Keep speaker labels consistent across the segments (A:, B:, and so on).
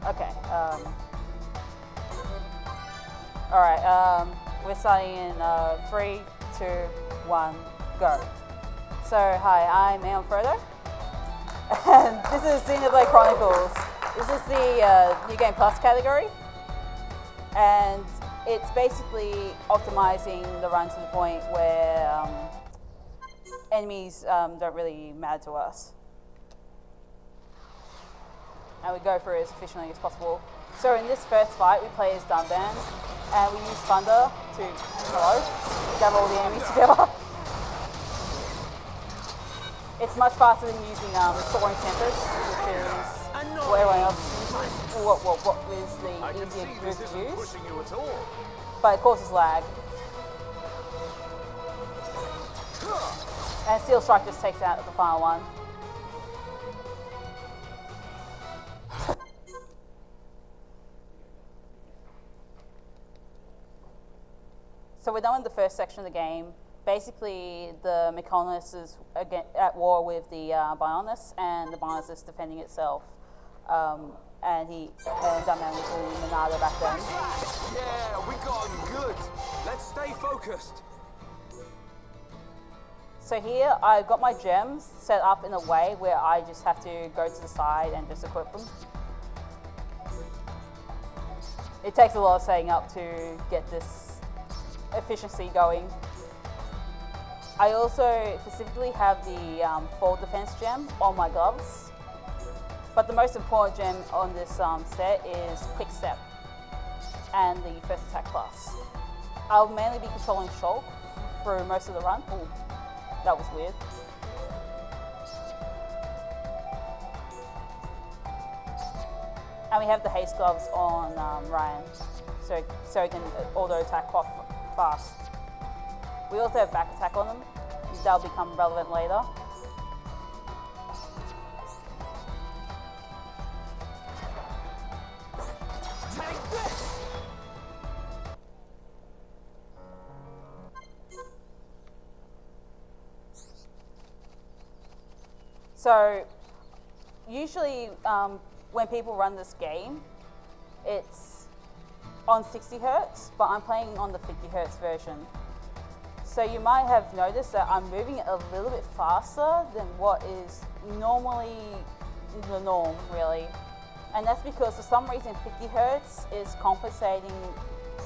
A: Okay. Alright, we're starting in 3, 2, 1, go. So, hi, I'm AeonFrodo, and this is Xenoblade Chronicles. This is the New Game Plus category, and it's basically optimizing the run to the point where enemies don't really matter to us. And we go through as efficiently as possible. So in this first fight, we play as Dunban, and we use Thunder to gather all the enemies together. It's much faster than using Soaring Tempest, which is what everyone else uses, what is the easier move to use, but it causes lag. And Steel Strike just takes out the final one. So we're done with the first section of the game. Basically, the Mechonis is at war with the Bionis, and the Bionis is defending itself. And Dunban was in Monado back then.
B: Yeah, we got him good. Let's stay focused.
A: So here, I've got my gems set up in a way where I just have to go to the side and just equip them. It takes a lot of setting up to get this efficiency going. I also specifically have the fall defense gem on my gloves, but the most important gem on this set is Quick Step and the first attack plus. I'll mainly be controlling Shulk through most of the run. Ooh, that was weird. And we have the haste gloves on Ryan, so he can auto attack quite fast. We also have back attack on them. That'll become relevant later.
B: Take this.
A: So, usually when people run this game, it's on 60 Hz, but I'm playing on the 50 Hz version. So you might have noticed that I'm moving it a little bit faster than what is normally the norm, really. And that's because for some reason 50 Hz is compensating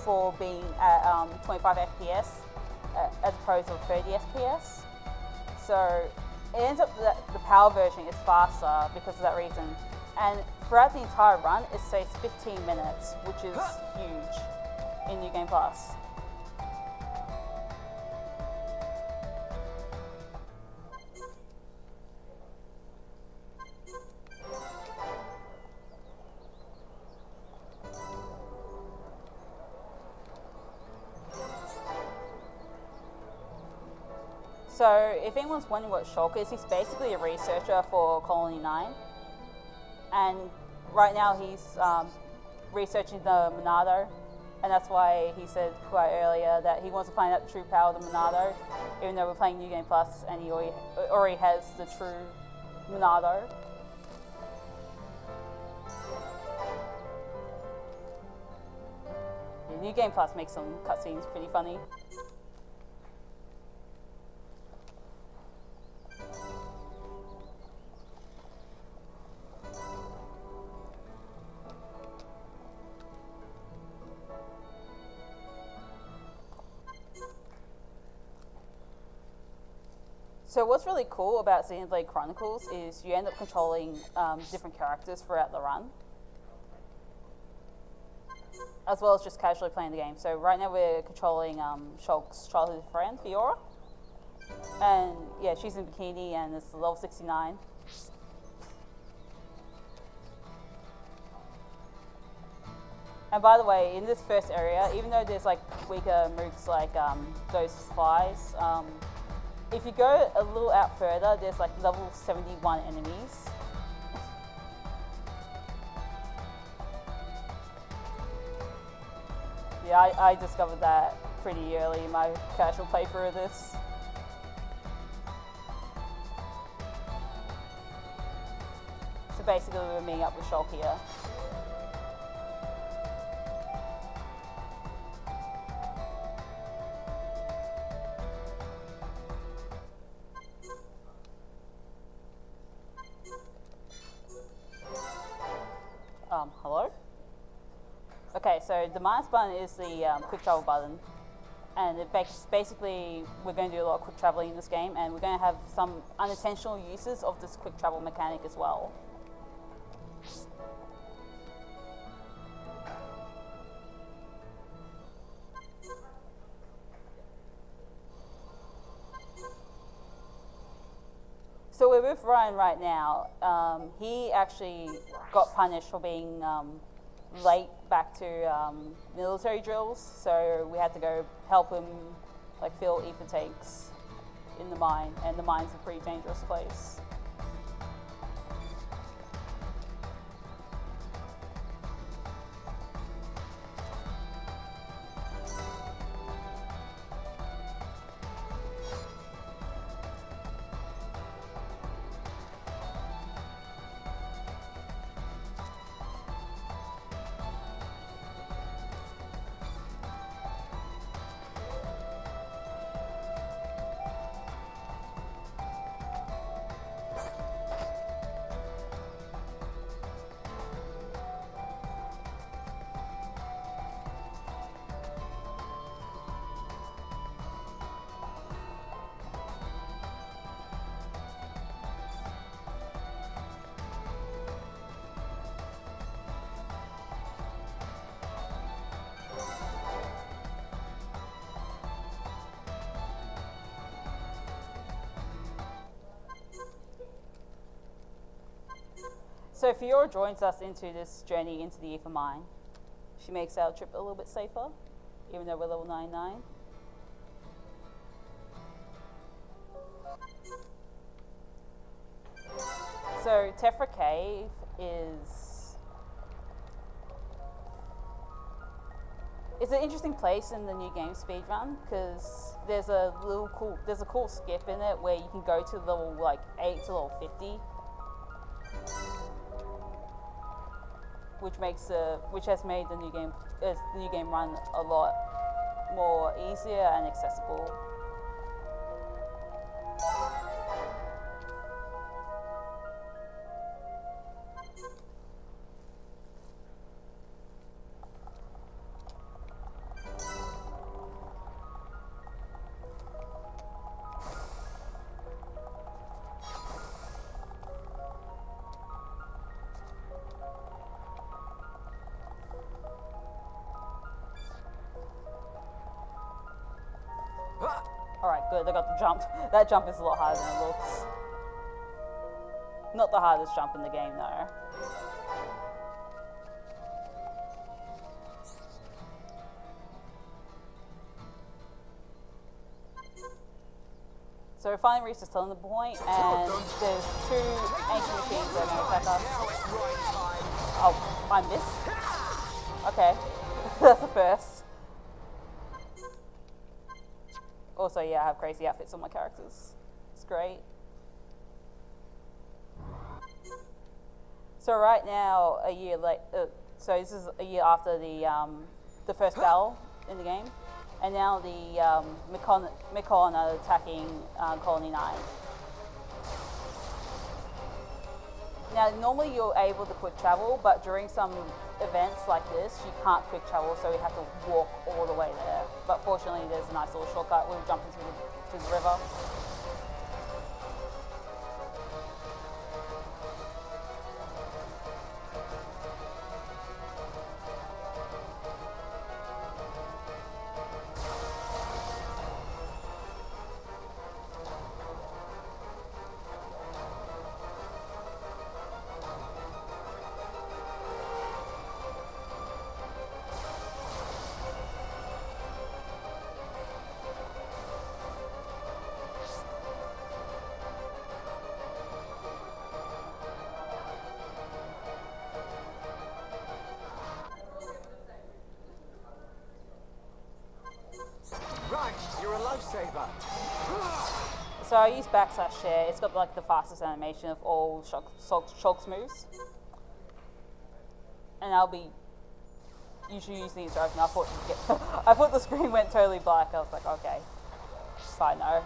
A: for being at 25 FPS as opposed to 30 FPS. So it ends up that the power version is faster because of that reason. And throughout the entire run, it stays 15 minutes, which is huge in New Game Plus. So if anyone's wondering what Shulk is, he's basically a researcher for Colony 9. And right now he's researching the Monado, and that's why he said quite earlier that he wants to find out the true power of the Monado, even though we're playing New Game Plus and he already has the true Monado. Yeah, New Game Plus makes some cutscenes pretty funny. So what's really cool about Xenoblade Chronicles is you end up controlling different characters throughout the run, as well as just casually playing the game. So right now we're controlling Shulk's childhood friend, Fiora. And yeah, she's in bikini and it's level 69. And by the way, in this first area, even though there's like weaker mooks like those flies, if you go a little out further, there's like level 71 enemies. Yeah, I discovered that pretty early in my casual playthrough of this. So basically we're meeting up with Shulk here. Hello? Okay, so the minus button is the quick travel button. And basically, we're going to do a lot of quick traveling in this game, and we're going to have some unintentional uses of this quick travel mechanic as well. So we're with Ryan right now. He actually got punished for being late back to military drills, so we had to go help him like fill ether tanks in the mine, and the mine's a pretty dangerous place. So Fiora joins us into this journey into the Ether Mine. She makes our trip a little bit safer, even though we're level 99. So Tephra Cave is... It's an interesting place in the new game speedrun, because there's a cool skip in it where you can go to level like 8 to level 50. Which has made the new game run a lot more easier and accessible. Alright, good, I got the jump. That jump is a lot harder than it looks. Not the hardest jump in the game, though. So we finally reached the cylinder point, and there's two ancient machines that are going to attack us. Oh, I missed? Okay, that's the first. Also, yeah, I have crazy outfits on my characters. It's great. So right now, a year late. So this is a year after the first battle in the game, and now the Mekon are attacking Colony 9. Now, normally you're able to quick travel, but during some events like this, you can't quick travel, so we have to walk all the way there. But fortunately, there's a nice little shortcut. We'll jump into the river. So I use /share. It's got like the fastest animation of all Shulk's moves. And I'll be usually using the instruction. I thought the screen went totally black. I was like, okay, fine, no.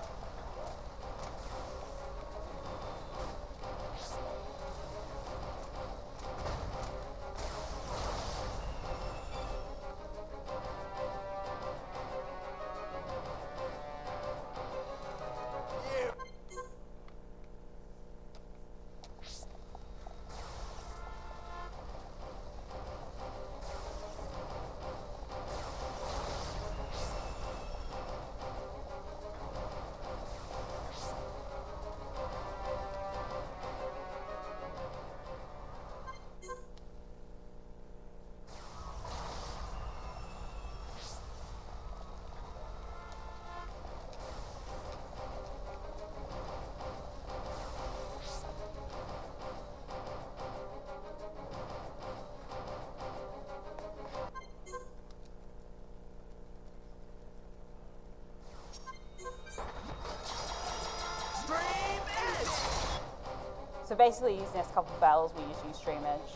A: basically, these next couple of battles we just use Stream Edge,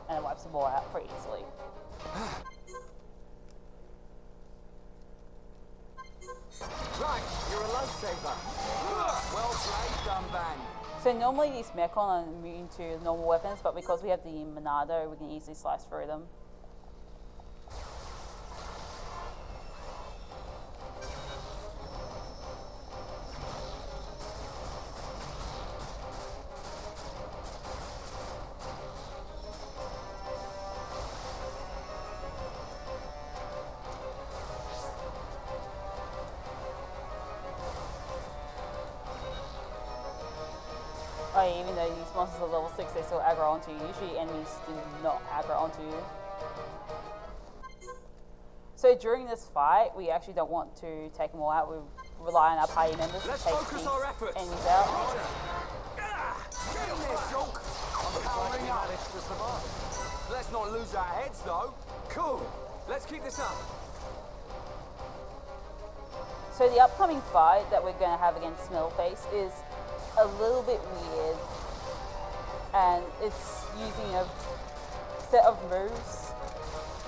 A: and it wipes them all out pretty easily.
B: Right, you're a lifesaver. Well played, Dumban.
A: So normally these Mechon are immune to normal weapons, but because we have the Monado, we can easily slice through them. Even though these monsters are level 6, they still aggro onto you. Usually enemies do not aggro onto you. So during this fight, we actually don't want to take them all out. We rely on our party members to take these enemies out.
B: Get in there, Shulk. I'm powering up. Let's not lose our heads, though. Cool. Let's keep this up.
A: So the upcoming fight that we're going to have against Smellface is a little bit weird, and it's using a set of moves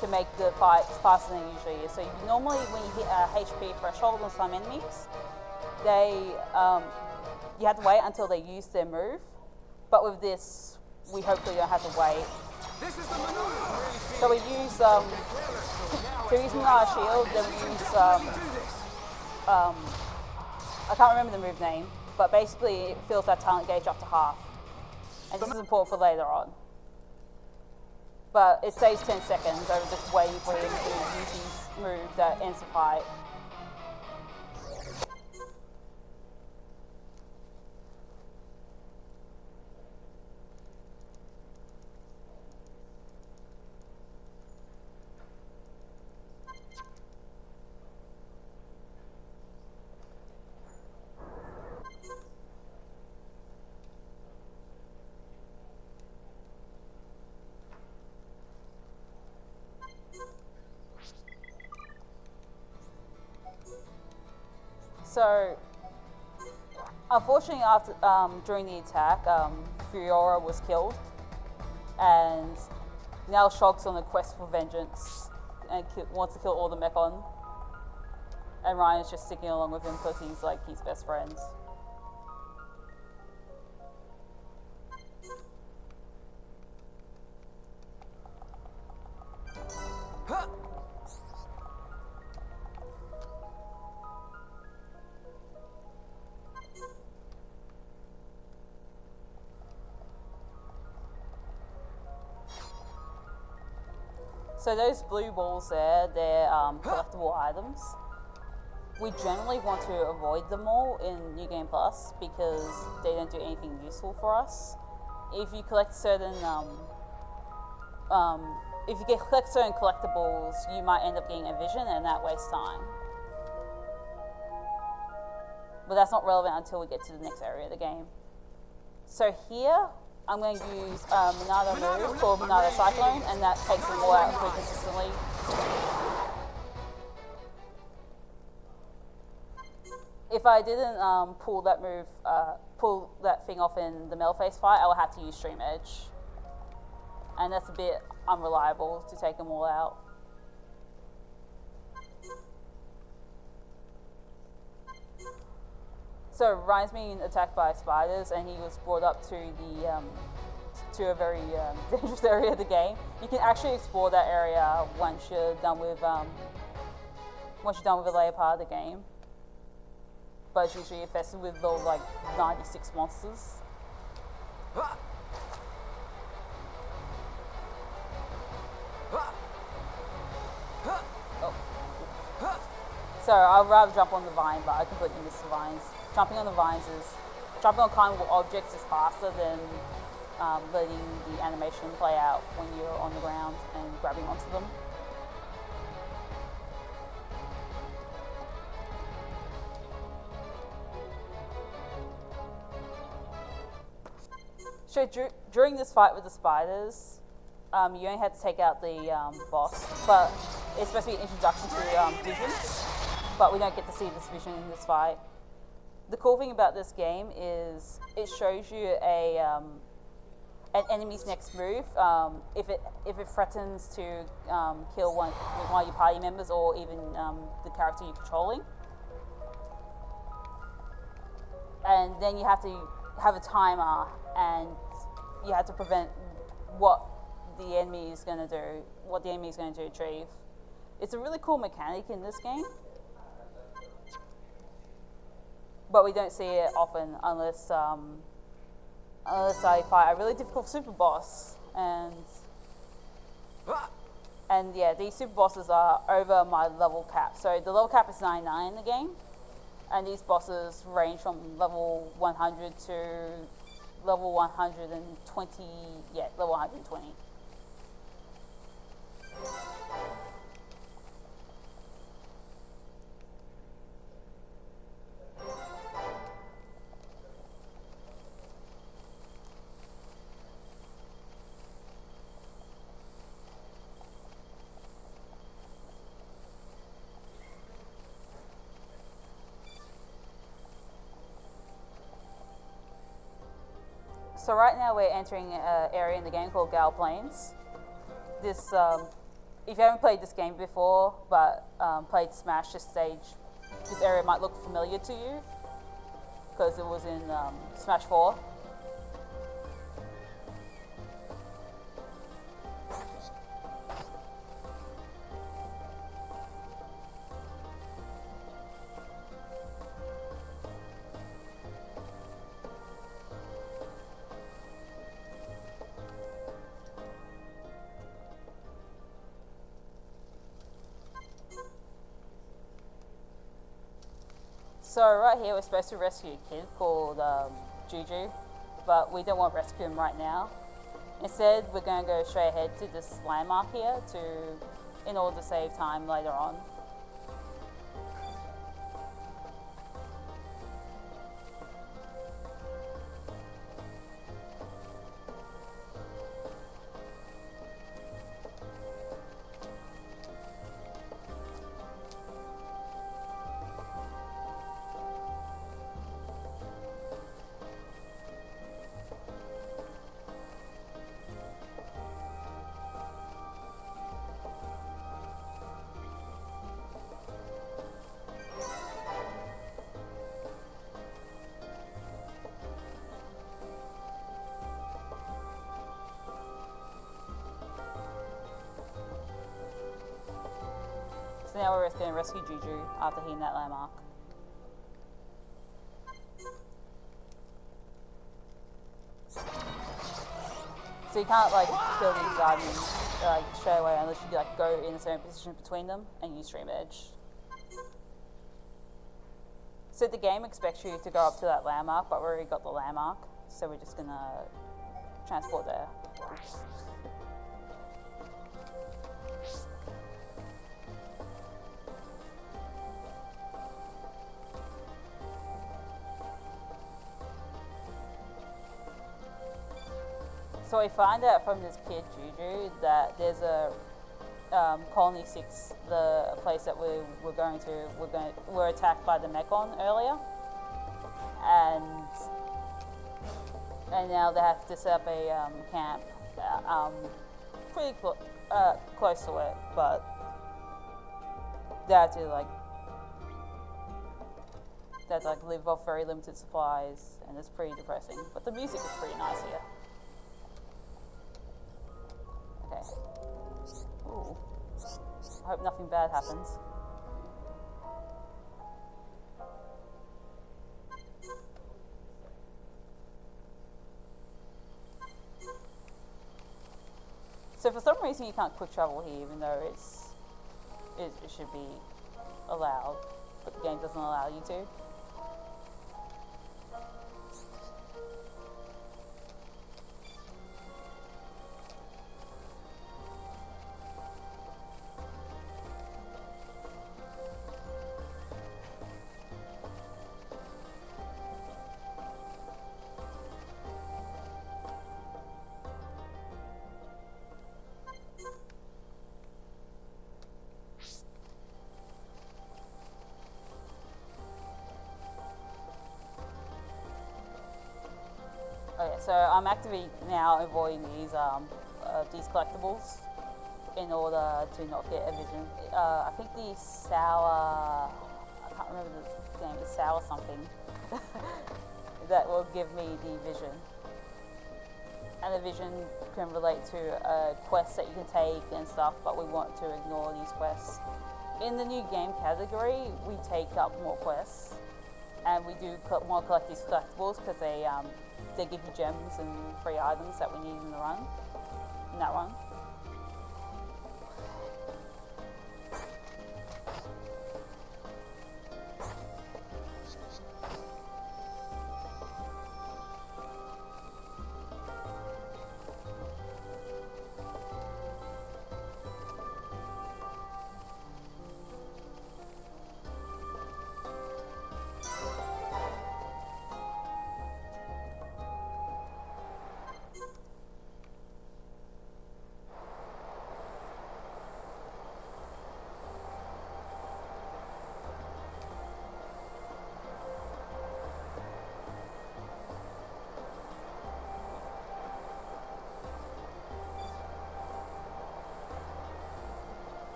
A: to make the fight faster than it usually is. So normally when you hit a HP threshold on some enemies, they you have to wait until they use their move, but with this we hopefully don't have to wait.
B: This is the maneuver.
A: So we use so using our shield, then we use I can't remember the move name, but basically it fills that talent gauge up to half. And this is important for later on. But it saves 10 seconds over just waiting for him to use his move that ends the fight. So, unfortunately, after during the attack, Fiora was killed, and now Shulk's on a quest for vengeance and wants to kill all the Mechon. And Ryan's just sticking along with him because he's like his best friends. So those blue balls there, they're collectible items. We generally want to avoid them all in New Game Plus because they don't do anything useful for us. If you collect certain, collect certain collectibles, you might end up getting a vision, and that wastes time. But that's not relevant until we get to the next area of the game. So here, I'm going to use Monado move called Monado Cyclone, and that takes them all out pretty consistently. If I didn't pull that move, pull that thing off in the Maleface fight, I would have to use Stream Edge. And that's a bit unreliable to take them all out. So Ryan's being attacked by spiders, and he was brought up to the to a very dangerous area of the game. You can actually explore that area once you're done with the later part of the game. But it's usually infested with those like 96 monsters. Oh. So I'd rather jump on the vine, but I completely missed the vines. Jumping on climbable objects is faster than letting the animation play out when you're on the ground and grabbing onto them. So during this fight with the spiders, you only had to take out the boss, but it's supposed to be an introduction to visions, but we don't get to see this vision in this fight. The cool thing about this game is it shows you an enemy's next move. If it threatens to kill one of your party members or even the character you're controlling, and then you have to have a timer, and you have to prevent what the enemy is going to do, what the enemy is going to retrieve. It's a really cool mechanic in this game, but we don't see it often unless I fight a really difficult super boss, and yeah, these super bosses are over my level cap. So the level cap is 99 in the game, and these bosses range from level 100 to level 120. Yeah, level 120. So right now we're entering an area in the game called Gal Plains. This, if you haven't played this game before, but played Smash, this area might look familiar to you because it was in Smash 4. So right here we're supposed to rescue a kid called Juju, but we don't want to rescue him right now. Instead, we're going to go straight ahead to this landmark here in order to save time later on. So now we're going to rescue Juju after hitting that landmark. So you can't like kill these like straight away unless you like go in a certain position between them and use Stream Edge. So the game expects you to go up to that landmark, but we already got the landmark, so we're just gonna transport there. So we find out from this kid Juju that there's a Colony 6, the place that we're attacked by the Mechon earlier, and now they have to set up a camp pretty close to it, but they have to live off very limited supplies, and it's pretty depressing. But the music is pretty nice here. Okay. Ooh. I hope nothing bad happens. So for some reason you can't quick travel here, even though it should be allowed, but the game doesn't allow you to. so I'm actively now avoiding these collectibles in order to not get a vision. I think the sour, I can't remember the name, it's sour something, that will give me the vision. And the vision can relate to quests that you can take and stuff, but we want to ignore these quests. In the new game category, we take up more quests, and we do want to collect these collectibles because they give you gems and free items that we need in that run.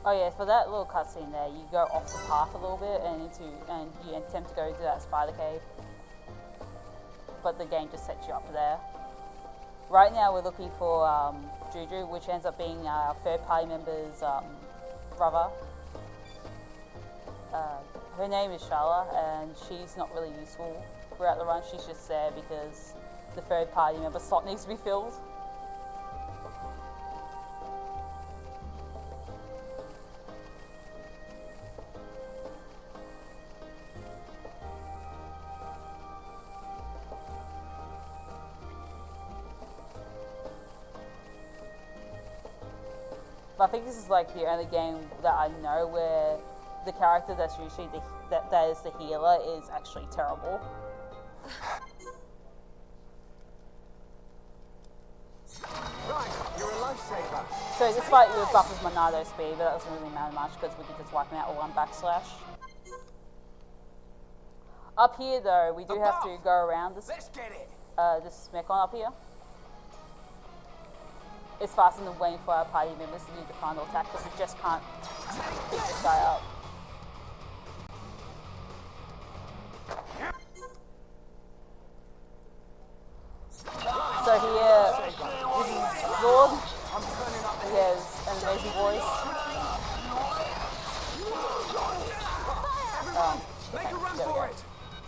A: Oh yeah, for that little cutscene there, you go off the path a little bit and you attempt to go into that spider cave, but the game just sets you up there. Right now we're looking for Juju, which ends up being our third party member's brother. Her name is Shala, and she's not really useful throughout the run. She's just there because the third party member slot needs to be filled. I think this is like the only game that I know where the character that's usually that is the healer is actually terrible.
B: Right, you're a lifesaver.
A: So this fight with buffers Monado speed, but that doesn't really matter much because we can just wipe him out with one backslash. Up here though, we do have to go around this this Mechon up here. It's faster than waiting for our party members to do the final attack because we just can't beat this guy up. So here, this is Lord. He has an amazing voice. Okay, there we go.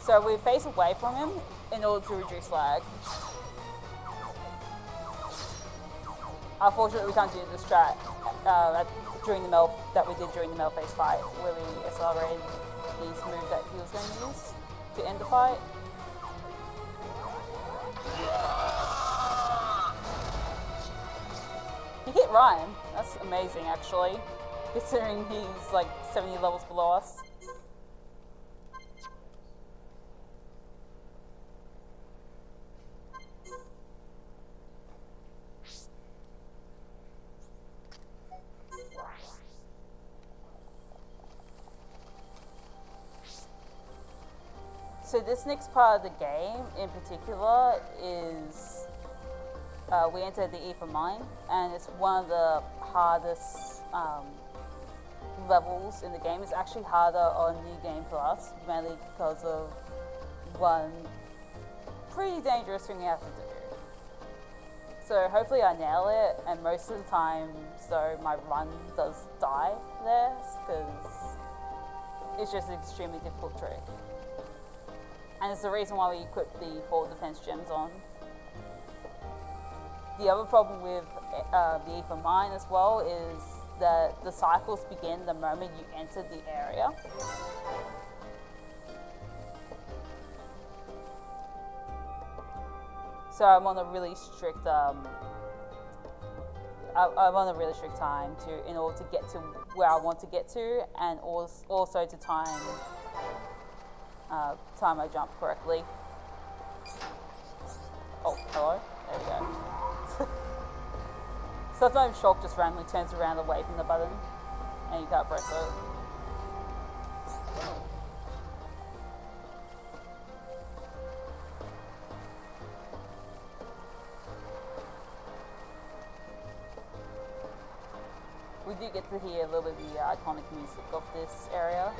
A: So we face away from him in order to reduce lag. Unfortunately, we can't do the strat during the that we did during the Mel face fight, where we accelerated his move that he was going to use to end the fight. He hit Ryan. That's amazing, actually, considering he's like 70 levels below us. So this next part of the game in particular is we enter the Aether Mine, and it's one of the hardest levels in the game. It's actually harder on New Game Plus, mainly because of one pretty dangerous thing you have to do. So hopefully I nail it, and most of the time, so my run does die there, because it's just an extremely difficult trick. And it's the reason why we equip the fall defense gems on. The other problem with the Aether Mine as well is that the cycles begin the moment you enter the area. So I'm on a really strict I'm on a really strict time in order to get to where I want to get to, and also to time my jump correctly. Oh, hello. There we go. Sometimes Shulk just randomly turns around away from the button, and you can't press it. We do get to hear a little bit of the iconic music of this area.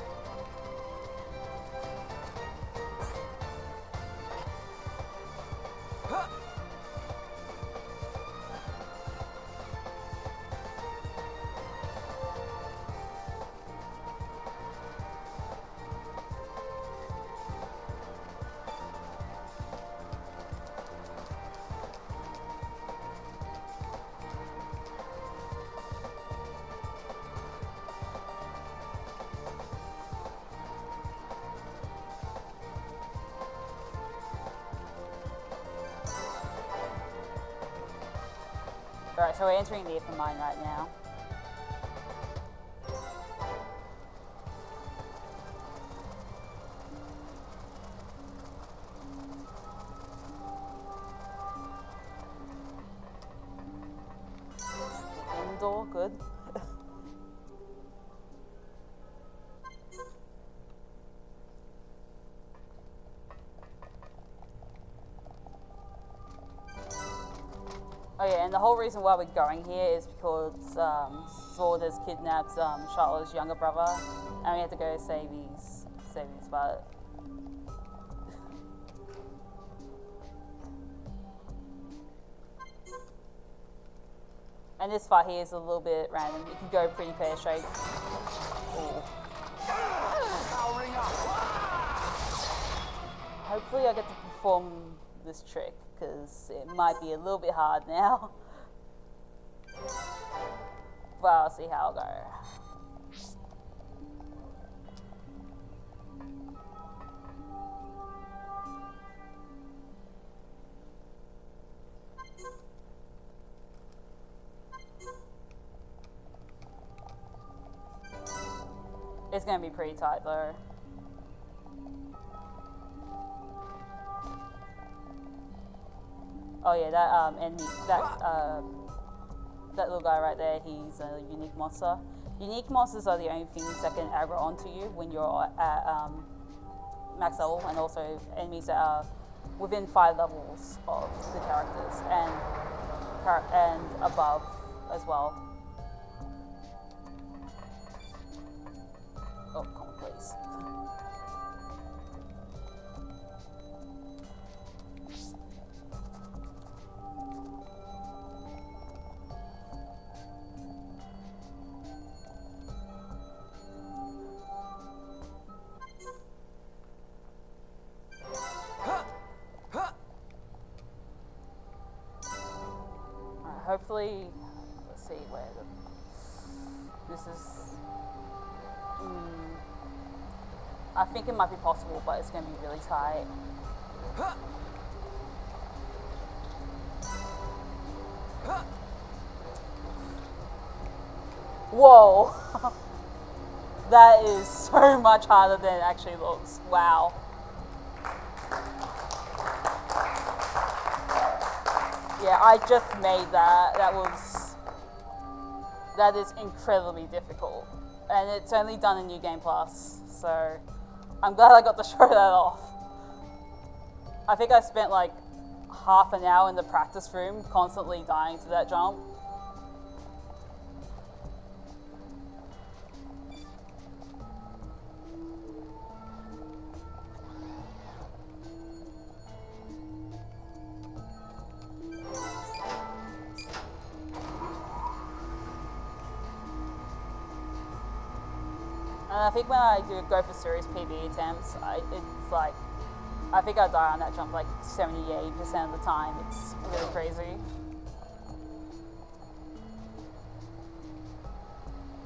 A: Alright, so we're entering the Aether Mine right now. Indoor, good. Oh yeah, and the whole reason why we're going here is because Sword has kidnapped Charlotte's younger brother, and we have to go save his butt. And this fight here is a little bit random. It can go pretty pear-shaped. Hopefully I get to perform this trick, because it might be a little bit hard now. But I'll see how I'll go. It's going to be pretty tight though. Oh yeah, that enemy, that little guy right there, he's a unique monster. Unique monsters are the only things that can aggro onto you when you're at max level, and also enemies that are within 5 levels of the characters and above as well. Oh, come on, please. Hopefully, let's see where this is. I think it might be possible, but it's going to be really tight. Whoa! That is so much harder than it actually looks. Wow. Yeah, I just made that. That is incredibly difficult. And it's only done in New Game Plus, so I'm glad I got to show that off. I think I spent like half an hour in the practice room constantly dying to that jump. And I think when I do go for serious PB attempts, it's like, I think I die on that jump like 78% of the time. It's really crazy.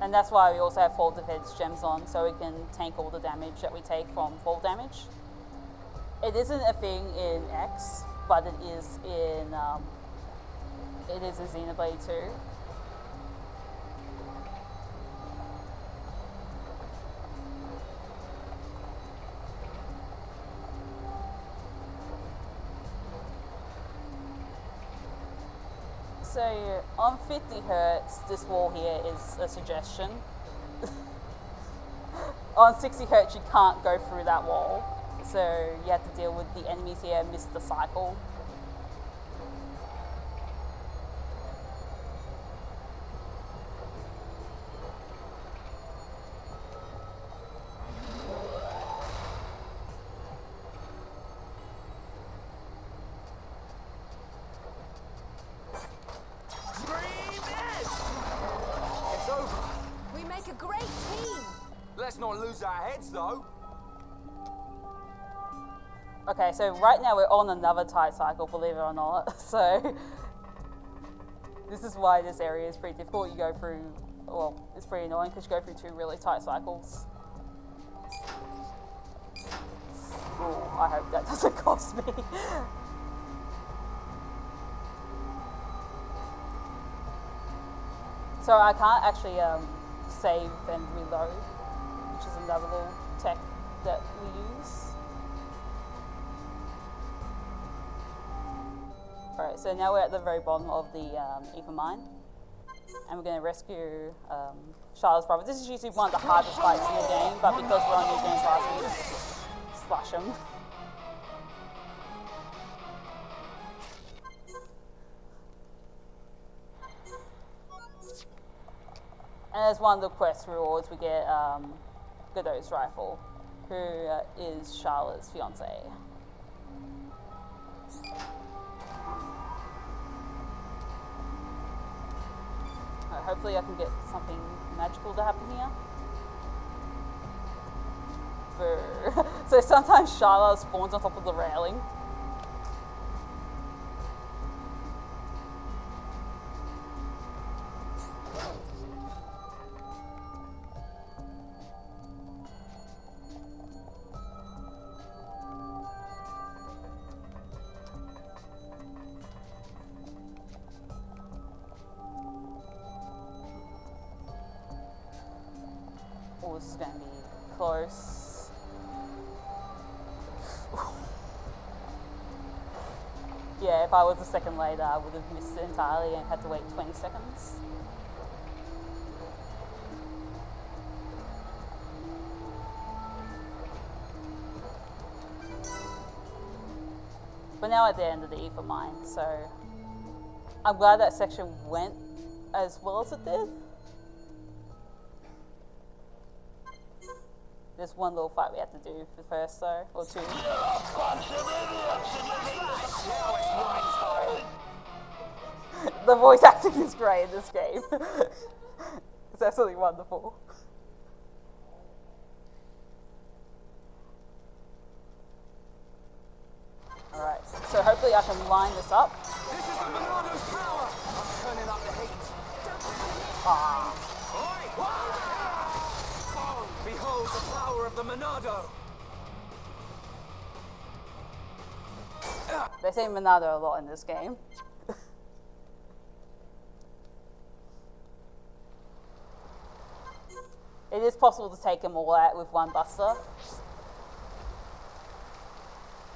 A: And that's why we also have fall defense gems on, so we can tank all the damage that we take from fall damage. It isn't a thing in X, but it is in Xenoblade 2. So on 50 hertz, this wall here is a suggestion. On 60 hertz, you can't go through that wall. So you have to deal with the enemies here, miss the cycle.
B: Let's not lose our heads, though.
A: Okay, so right now we're on another tight cycle, believe it or not. So this is why this area is pretty difficult. You go through, well, it's pretty annoying because you go through two really tight cycles. Ooh, I hope that doesn't cost me. So I can't actually save and reload, which is another little tech that we use. Alright, so now we're at the very bottom of the ether mine, and we're going to rescue Charlotte's brother. This is usually one of the hardest fights in the game, but because we're on New Game Pass, we just slash him. And as one of the quest rewards, we get Godot's rifle, who is Charlotte's fiance. Hopefully I can get something magical to happen here. Boo. So sometimes Charlotte spawns on top of the railing. This is going to be close. Yeah, if I was a second later, I would have missed it entirely and had to wait 20 seconds. But now at the end of the ether mine, so I'm glad that section went as well as it did. There's one little fight we have to do for first though, or two. The voice acting is great in this game. It's absolutely wonderful. Alright, so hopefully I can line this up.
B: This is the Monado's power! I'm turning up the heat.
A: Ah.
B: Behold the power of the Monado!
A: They say Monado a lot in this game. It is possible to take them all out with one buster.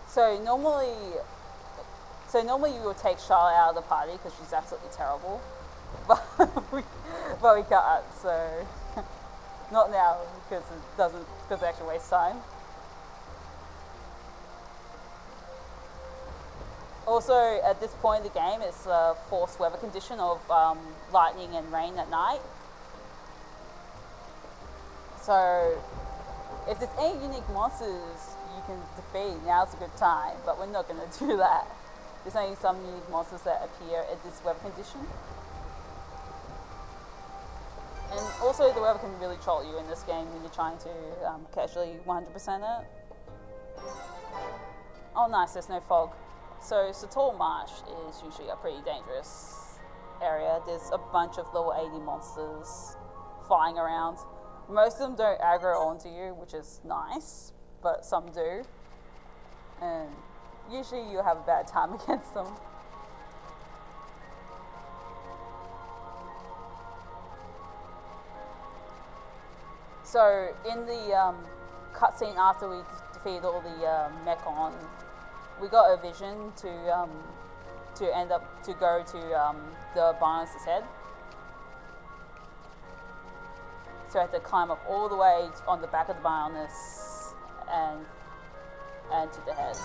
A: So normally you would take Charlotte out of the party because she's absolutely terrible, but we can't. So not now because it actually wastes time. Also, at this point in the game, it's a forced weather condition of lightning and rain at night. So if there's any unique monsters you can defeat, now's a good time, but we're not going to do that. There's only some unique monsters that appear at this weather condition. And also the weather can really troll you in this game when you're trying to casually 100% it. Oh nice, there's no fog. So Sator Marsh is usually a pretty dangerous area. There's a bunch of level 80 monsters flying around. Most of them don't aggro onto you, which is nice, but some do. And usually you have a bad time against them. So in the cutscene after we defeated all the Mechon, we got a vision to to end up to go to the Bionis' head. So I had to climb up all the way on the back of the Bionis and to the head.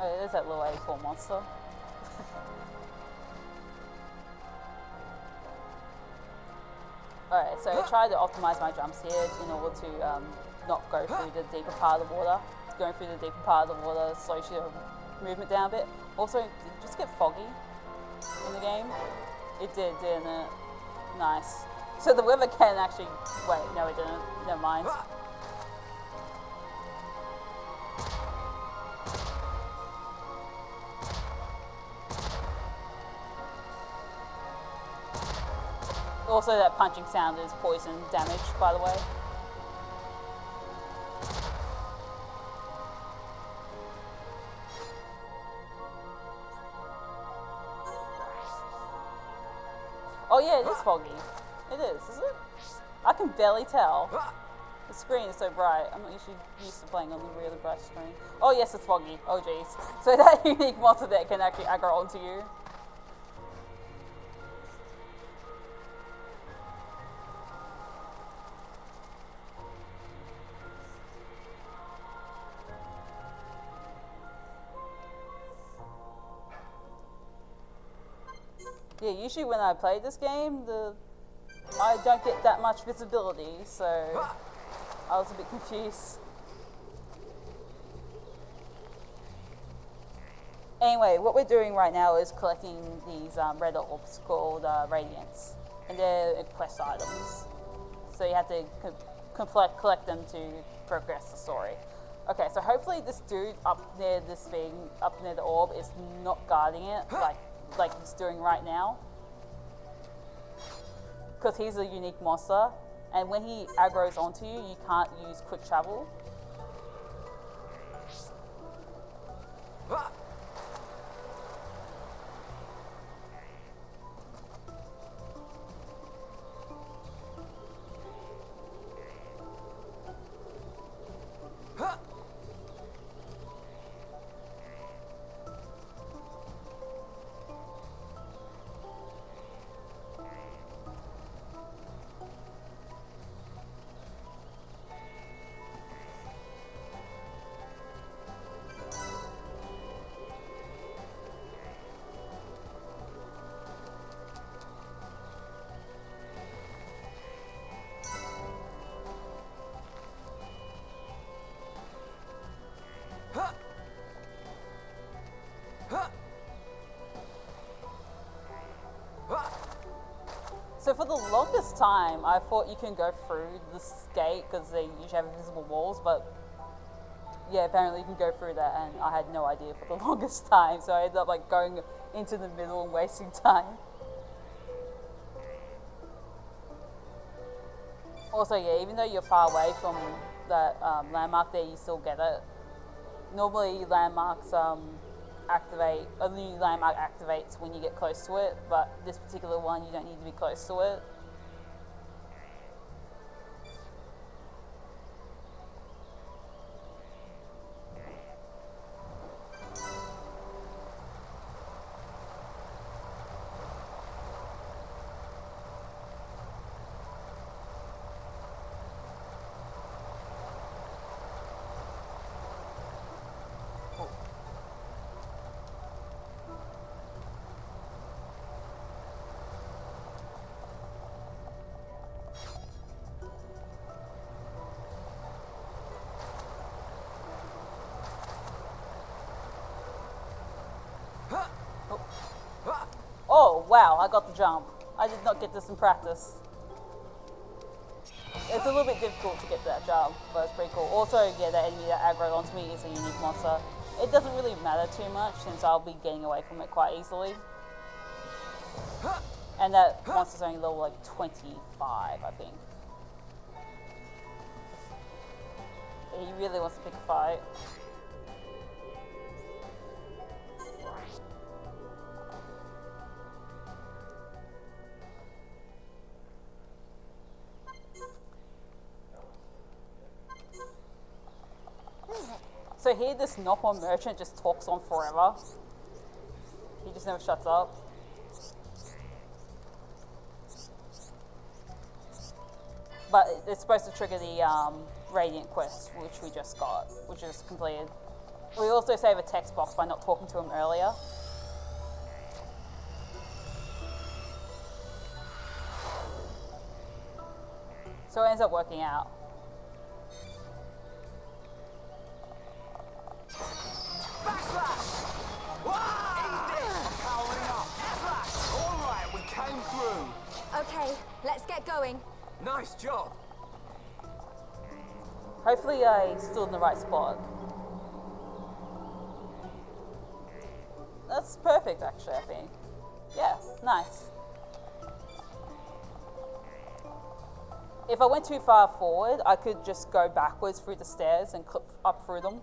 A: Oh, there's that little A4 monster. Alright, so I tried to optimize my jumps here in order to not go through the deeper part of the water. Going through the deeper part of the water slows your movement down a bit. Also, did it just get foggy in the game? It did, didn't it? Nice. So the weather can actually... Wait, no it didn't. Never mind. Also, that punching sound is poison damage, by the way. Oh yeah, it is foggy. It is it? I can barely tell. The screen is so bright. I'm not usually used to playing on a really bright screen. Oh yes, it's foggy. Oh jeez. So that unique monster that can actually aggro onto you. Yeah, usually when I play this game, I don't get that much visibility, so I was a bit confused. Anyway, what we're doing right now is collecting these red orbs called Radiants, and they're quest items. So you have to collect them to progress the story. Okay, so hopefully this dude up near this thing, up near the orb, is not guarding it like he's doing right now. Because he's a unique monster, and when he aggroes onto you, you can't use quick travel. So for the longest time, I thought you can go through this gate because they usually have invisible walls, but yeah, apparently you can go through that, and I had no idea for the longest time, so I ended up like going into the middle and wasting time. Also, yeah, even though you're far away from that landmark there, you still get it. Normally landmarks activate, a new landmark activates when you get close to it, but this particular one you don't need to be close to it. wow, I got the jump. I did not get this in practice. It's a little bit difficult to get that jump, but it's pretty cool. Also, yeah, the enemy that aggroed onto me is a unique monster. It doesn't really matter too much since I'll be getting away from it quite easily. And that monster's only level like 25, I think. He really wants to pick a fight. So here, this knock-on merchant just talks on forever. He just never shuts up. But it's supposed to trigger the Radiant quest, which we just got, which is completed. We also save a text box by not talking to him earlier. So it ends up working out.
C: Okay, let's get going.
B: Nice job.
A: Hopefully I stood in the right spot. That's perfect, actually, I think. Yeah, nice. If I went too far forward, I could just go backwards through the stairs and clip up through them.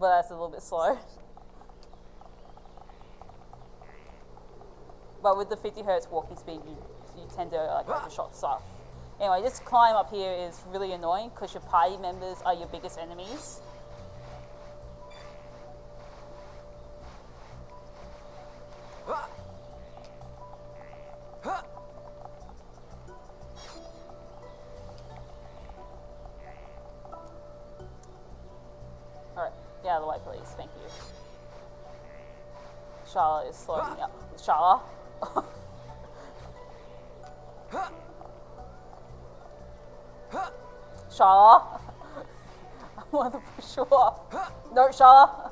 A: But that's a little bit slow. But with the 50 hertz walking speed, you tend to like overshot stuff. Anyway, this climb up here is really annoying because your party members are your biggest enemies. Alright, get out of the way, please. Thank you. Charlotte is slowing me up. Charlotte? Charlotte? I want to push you off. No, Charlotte.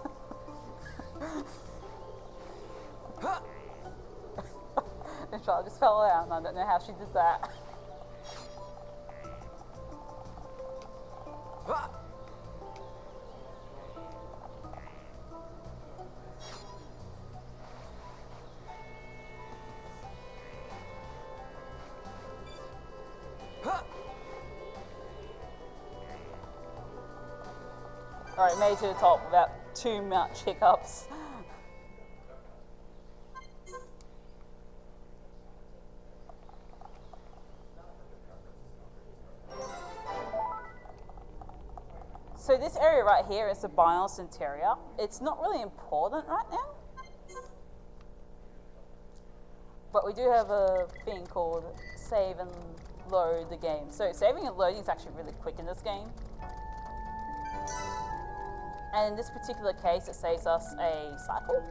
A: And Charlotte just fell down. I don't know how she did that. Alright, made it to the top without too much hiccups. So this area right here is the BIOS interior. It's not really important right now. But we do have a thing called save and load the game. So saving and loading is actually really quick in this game. And in this particular case, it saves us a cycle.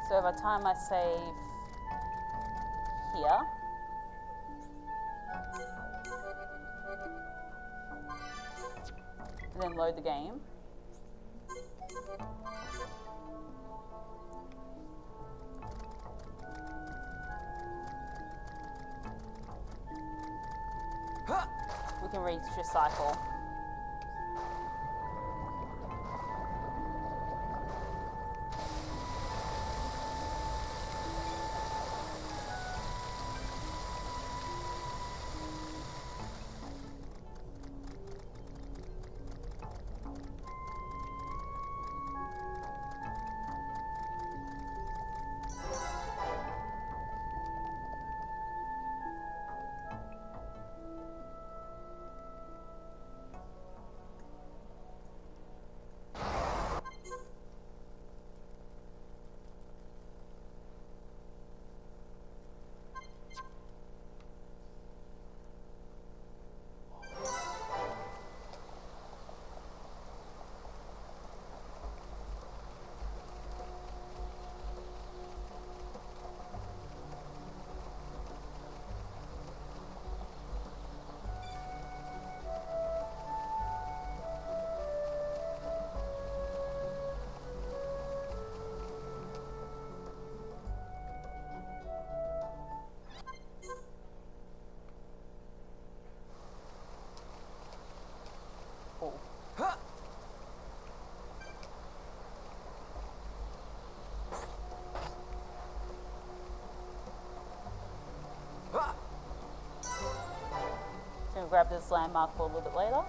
A: So if I time my save here, and then load the game, we can reach your cycle. gonna grab this landmark for a little bit later.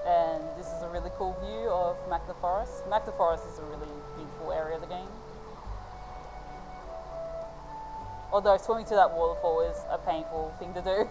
A: And this is a really cool view of Magna Forest. Magna Forest is a really beautiful area of the game. Although swimming to that waterfall is a painful thing to do.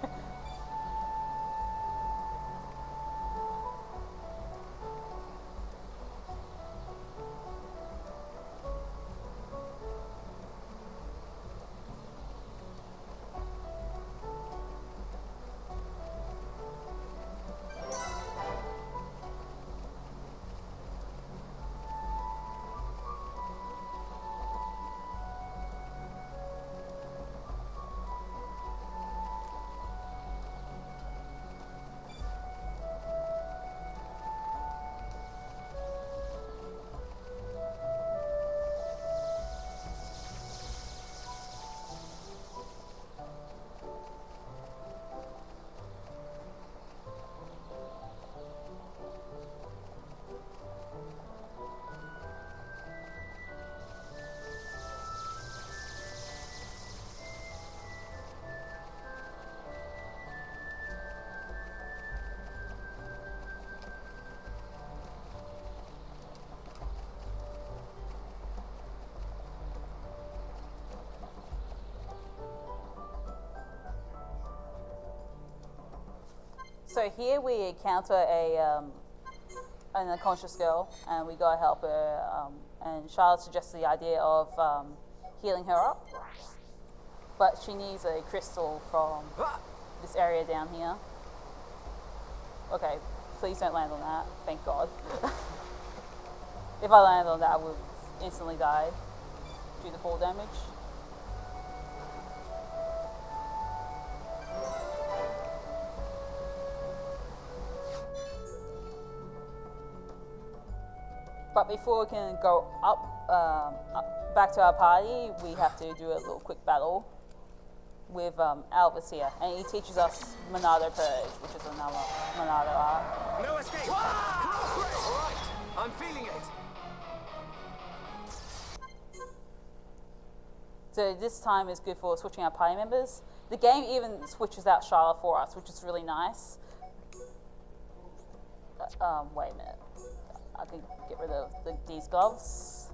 A: So here we encounter an unconscious girl, and we gotta help her. And Charlotte suggests the idea of healing her up, but she needs a crystal from this area down here. Okay, please don't land on that. Thank God. If I landed on that, I would instantly die due to fall damage. But before we can go up back to our party, we have to do a little quick battle with Alvis here. And he teaches us Monado Purge, which is another Monado art.
B: No escape! Alright, I'm feeling it.
A: So this time is good for switching our party members. The game even switches out Charlotte for us, which is really nice. Wait a minute. I can get rid of these gloves.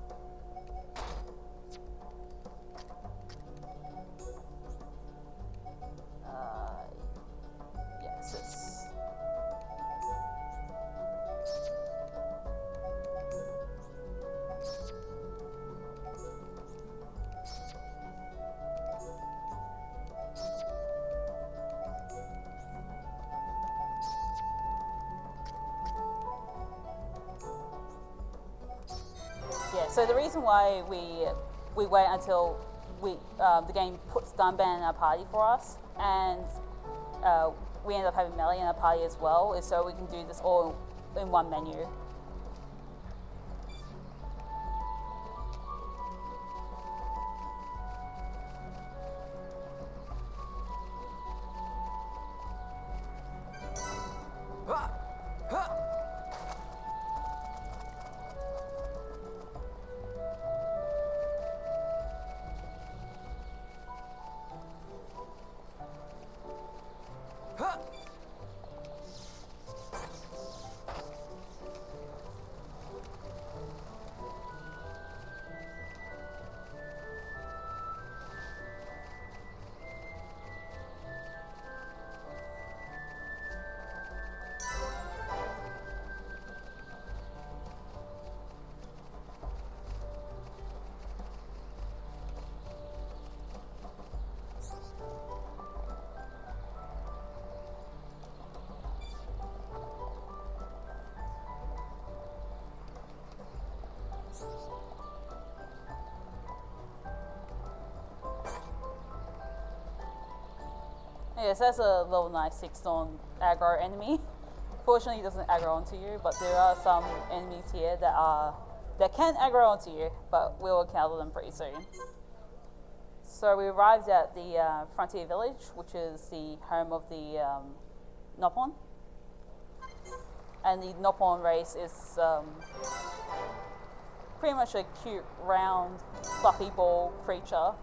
A: Yes. So the reason why we wait until the game puts Dunban in our party for us, and we end up having Melly in our party as well, is so we can do this all in one menu. Yes, that's a level 96 non-aggro enemy. Fortunately, it doesn't aggro onto you, but there are some enemies here that can aggro onto you, but we'll encounter them pretty soon. So we arrived at the Frontier Village, which is the home of the Nopon. And the Nopon race is pretty much a cute, round, fluffy ball creature.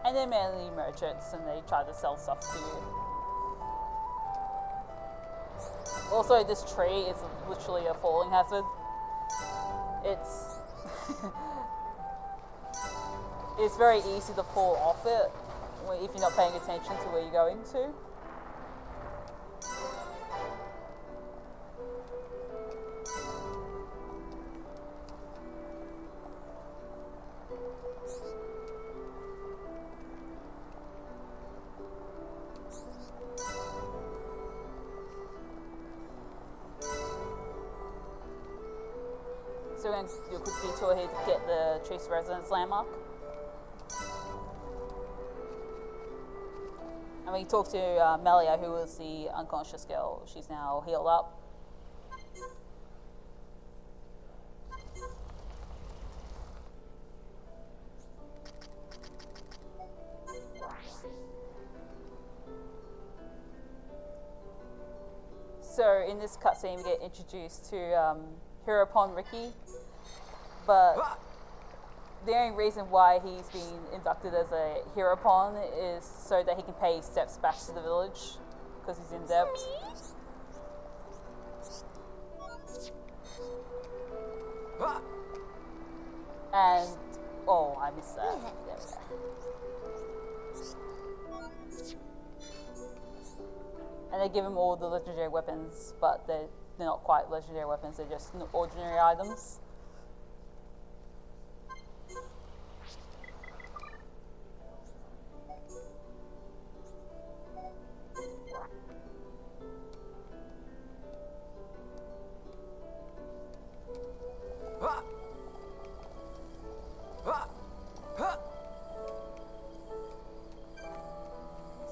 A: And they're mainly merchants and they try to sell stuff to you. Also, this tree is literally a falling hazard. It's it's very easy to fall off it if you're not paying attention to where you're going to. So we're going to do a quick detour here to get the Chief's Residence landmark. And we talked to Melia, who was the unconscious girl. She's now healed up. So in this cutscene, we get introduced to Heropon Ricky, but the only reason why he's been inducted as a Heropon is so that he can pay steps back to the village, because he's in debt. And, oh, I missed that. There we go. And they give him all the legendary weapons, but they're not quite legendary weapons, they're just ordinary items.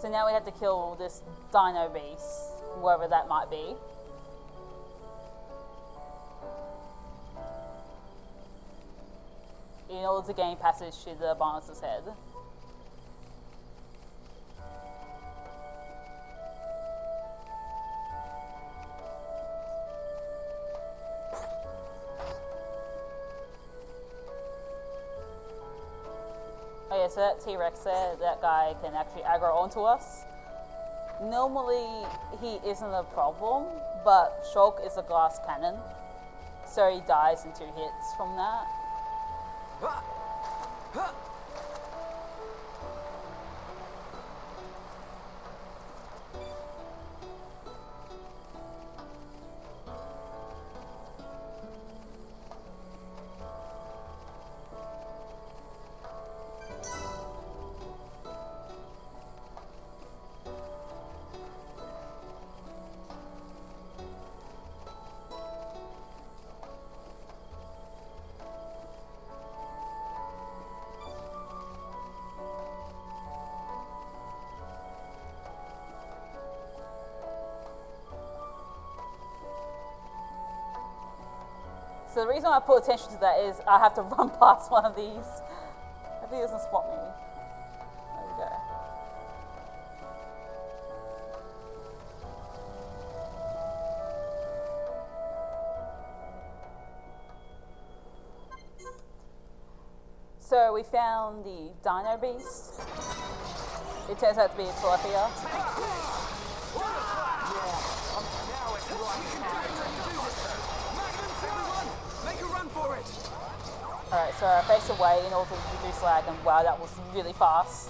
A: So now we have to kill this dino beast, whoever that might be. In order to gain passage to the Barnabas' head. Oh yeah, so that T-Rex there, that guy can actually aggro onto us. Normally he isn't a problem, but Shulk is a glass cannon, so he dies in 2 hits from that. So the reason I put attention to that is I have to run past one of these. I think he doesn't spot me. There we go. So we found the Dino Beast. It turns out to be a Tilapia. Alright, so I face away in order to reduce lag, and wow, that was really fast.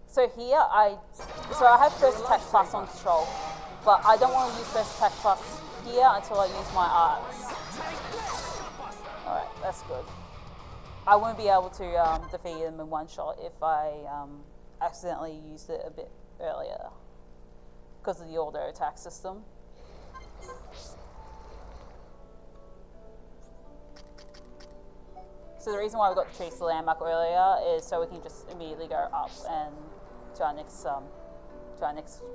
A: So here I have first attack plus on Troll, but I don't want to use first attack plus here until I use my arts. Alright, that's good. I won't be able to defeat him in one shot if I accidentally used it a bit earlier because of the auto attack system. So the reason why we got to chase the landmark earlier is so we can just immediately go up and to our next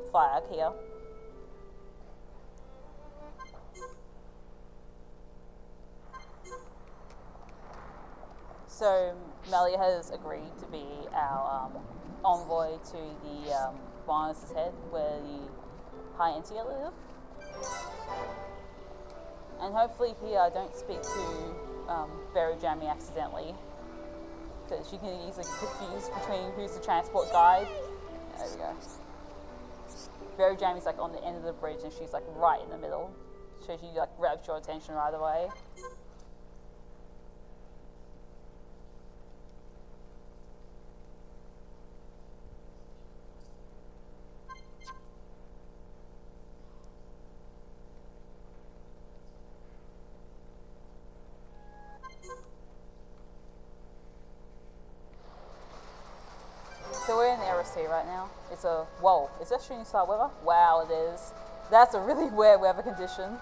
A: flag here. So Melia has agreed to be our envoy to the Barnabas' head, where the High Entier live. And hopefully here I don't speak to Berry Jammy accidentally, because you can easily get confused between who's the transport guide. There we go. Berry Jammy's like on the end of the bridge and she's like right in the middle. So she like grabs your attention right away. So we're in Aerosea right now. It's a, whoa, is that shooting star weather? Wow, it is. That's a really weird weather condition.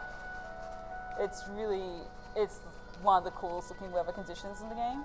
A: It's one of the coolest looking weather conditions in the game.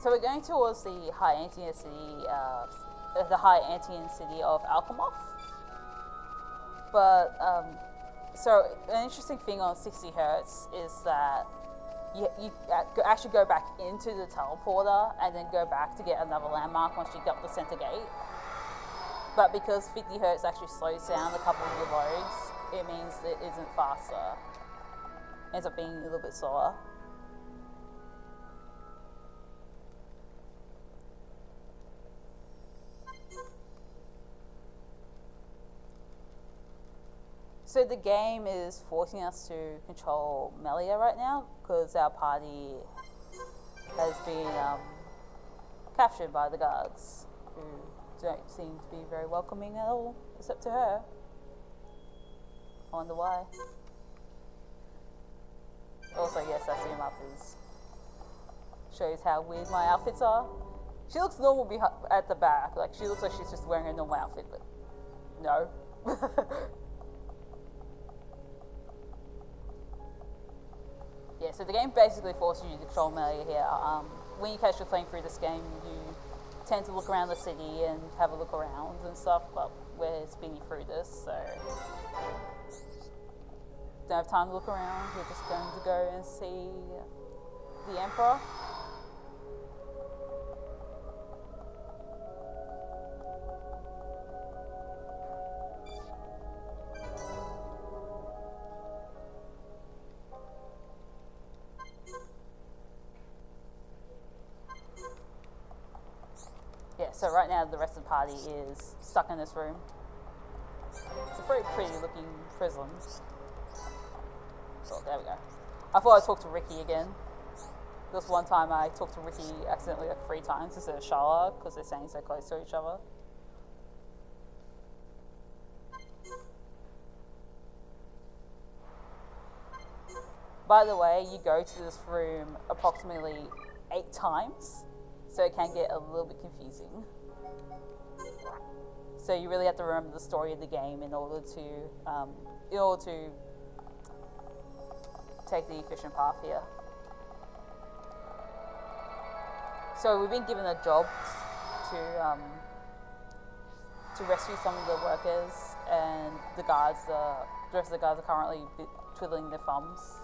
A: So we're going towards the high Antean city, of Alchemoth. But so an interesting thing on 60 Hertz is that you actually go back into the teleporter and then go back to get another landmark once you get up the center gate. But because 50 Hertz actually slows down a couple of your loads, it means it isn't faster. It ends up being a little bit slower. So the game is forcing us to control Melia right now because our party has been captured by the guards, who don't seem to be very welcoming at all, except to her. I wonder why. Also, yes, I see him up as shows how weird my outfits are. She looks normal at the back, like she looks like she's just wearing a normal outfit, but no. Yeah, so the game basically forces you to control Melia here. When you catch your playing through this game, you tend to look around the city and have a look around and stuff, but we're spinning through this, so don't have time to look around. We're just going to go and see the Emperor. Yeah, so right now the rest of the party is stuck in this room. It's a very pretty looking prison. So there we go. I thought I talked to Ricky again. This one time I talked to Ricky accidentally like 3 times instead of Charlotte because they're staying so close to each other. By the way, you go to this room approximately 8 times. So it can get a little bit confusing. So you really have to remember the story of the game in order to take the efficient path here. So we've been given a job to rescue some of the workers, and the rest of the guards are currently twiddling their thumbs.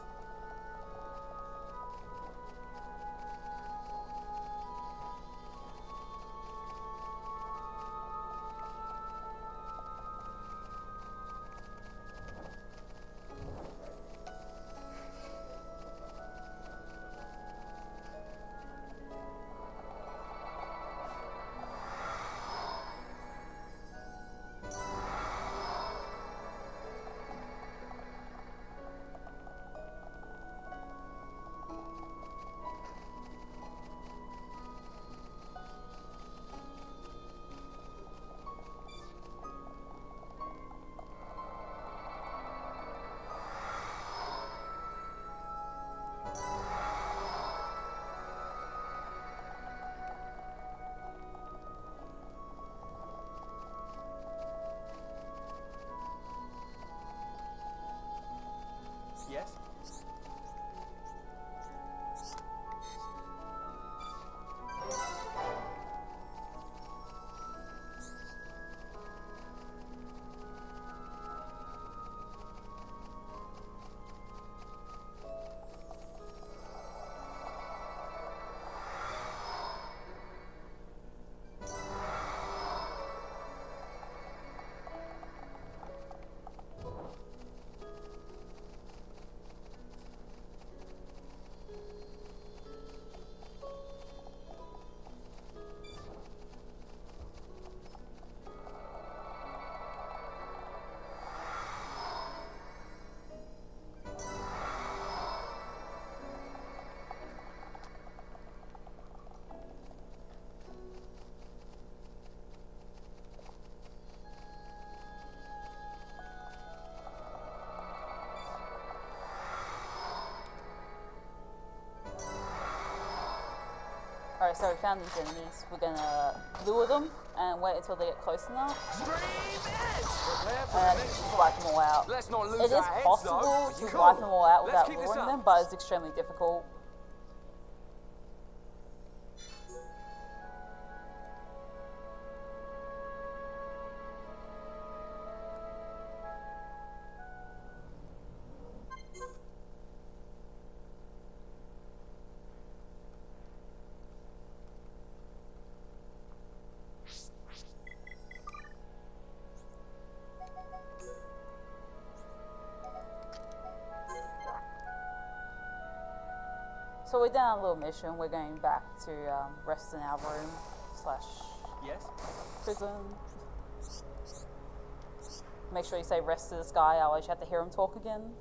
A: Alright, so we found these enemies. We're gonna lure them and wait until they get close enough. And wipe them all out.
B: Let's not lose
A: It is
B: our heads,
A: possible
B: though.
A: to
B: Cool.
A: wipe them all out
B: Let's
A: without
B: keep this
A: luring
B: up.
A: them, but it's extremely difficult. So we're done our little mission. We're going back to rest in our room /
B: Yes?
A: prison. Make sure you say rest to this guy, otherwise you have to hear him talk again.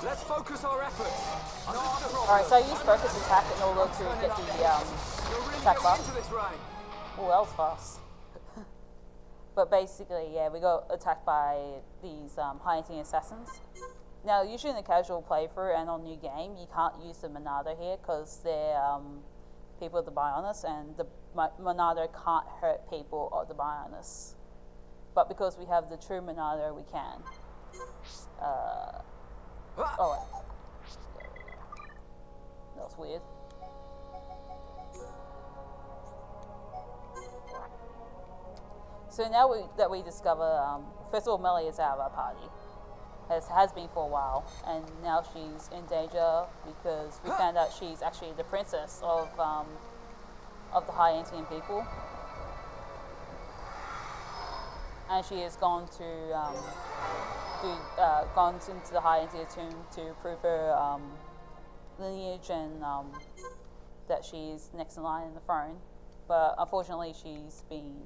B: Let's focus our efforts.
A: Alright, so I use focus attack in order to get the attack buff. Oh, that was fast. But basically, yeah, we got attacked by these high-ranking assassins. Now, usually in a casual playthrough and on new game, you can't use the Monado here because they're people of the Bionis, and the Monado can't hurt people of the Bionis. But because we have the true Monado, we can. Oh, wait. That was weird. So now that we discover, first of all, Melly is out of our party. Has been for a while, and now she's in danger because we found out she's actually the princess of the High Antian people, and she has gone to gone into the High Antian tomb to prove her lineage and that she's next in line in the throne. But unfortunately, she's been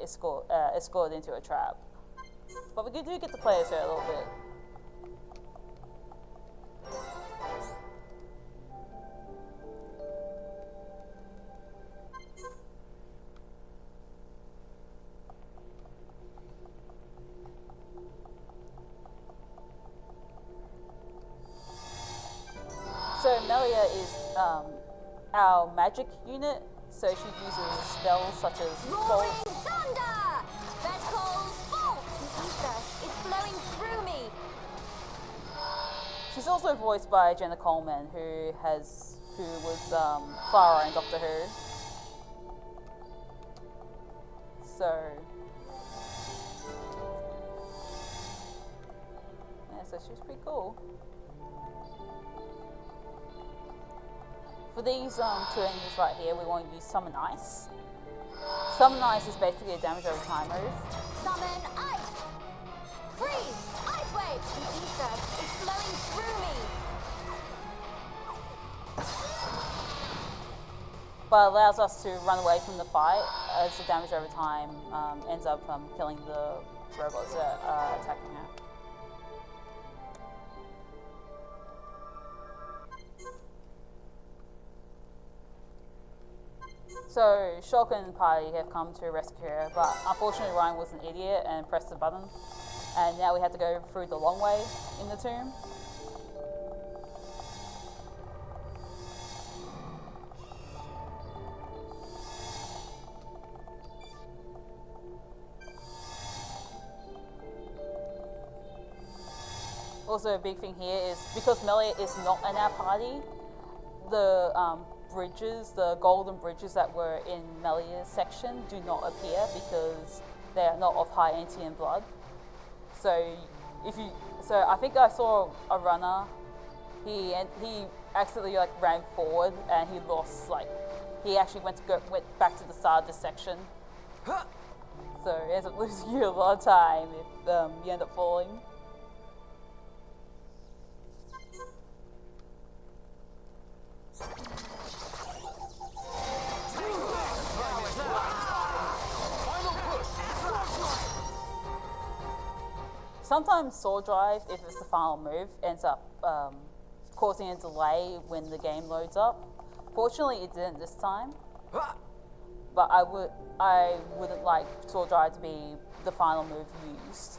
A: escorted into a trap. But we do get to play as her a little bit. So Melia is our magic unit, so she uses spells such as
C: Roaring thunder! That calls bolt! The ether is flowing through me!
A: She's also voiced by Jenna Coleman, who was Clara in Doctor Who. So yeah, so she's pretty cool. For these two enemies right here, we want to use Summon Ice. Summon Ice is basically a damage over time move.
C: Summon ice! Freeze! Ice wave! The ether is flowing through me!
A: But allows us to run away from the fight as the damage over time ends up killing the robots that are attacking her. So Shulk and party have come to rescue her, but unfortunately Ryan was an idiot and pressed the button, and now we have to go through the long way in the tomb. Also, a big thing here is because Melia is not in our party, the bridges, the golden bridges that were in Melia's section do not appear because they are not of High Antian blood. So I think I saw a runner. He accidentally ran forward and he lost he actually went back to the start of this section. So he ends up losing you a lot of time if you end up falling. Sometimes Sword Drive, if it's the final move, ends up causing a delay when the game loads up. Fortunately, it didn't this time. But I wouldn't like Sword Drive to be the final move used.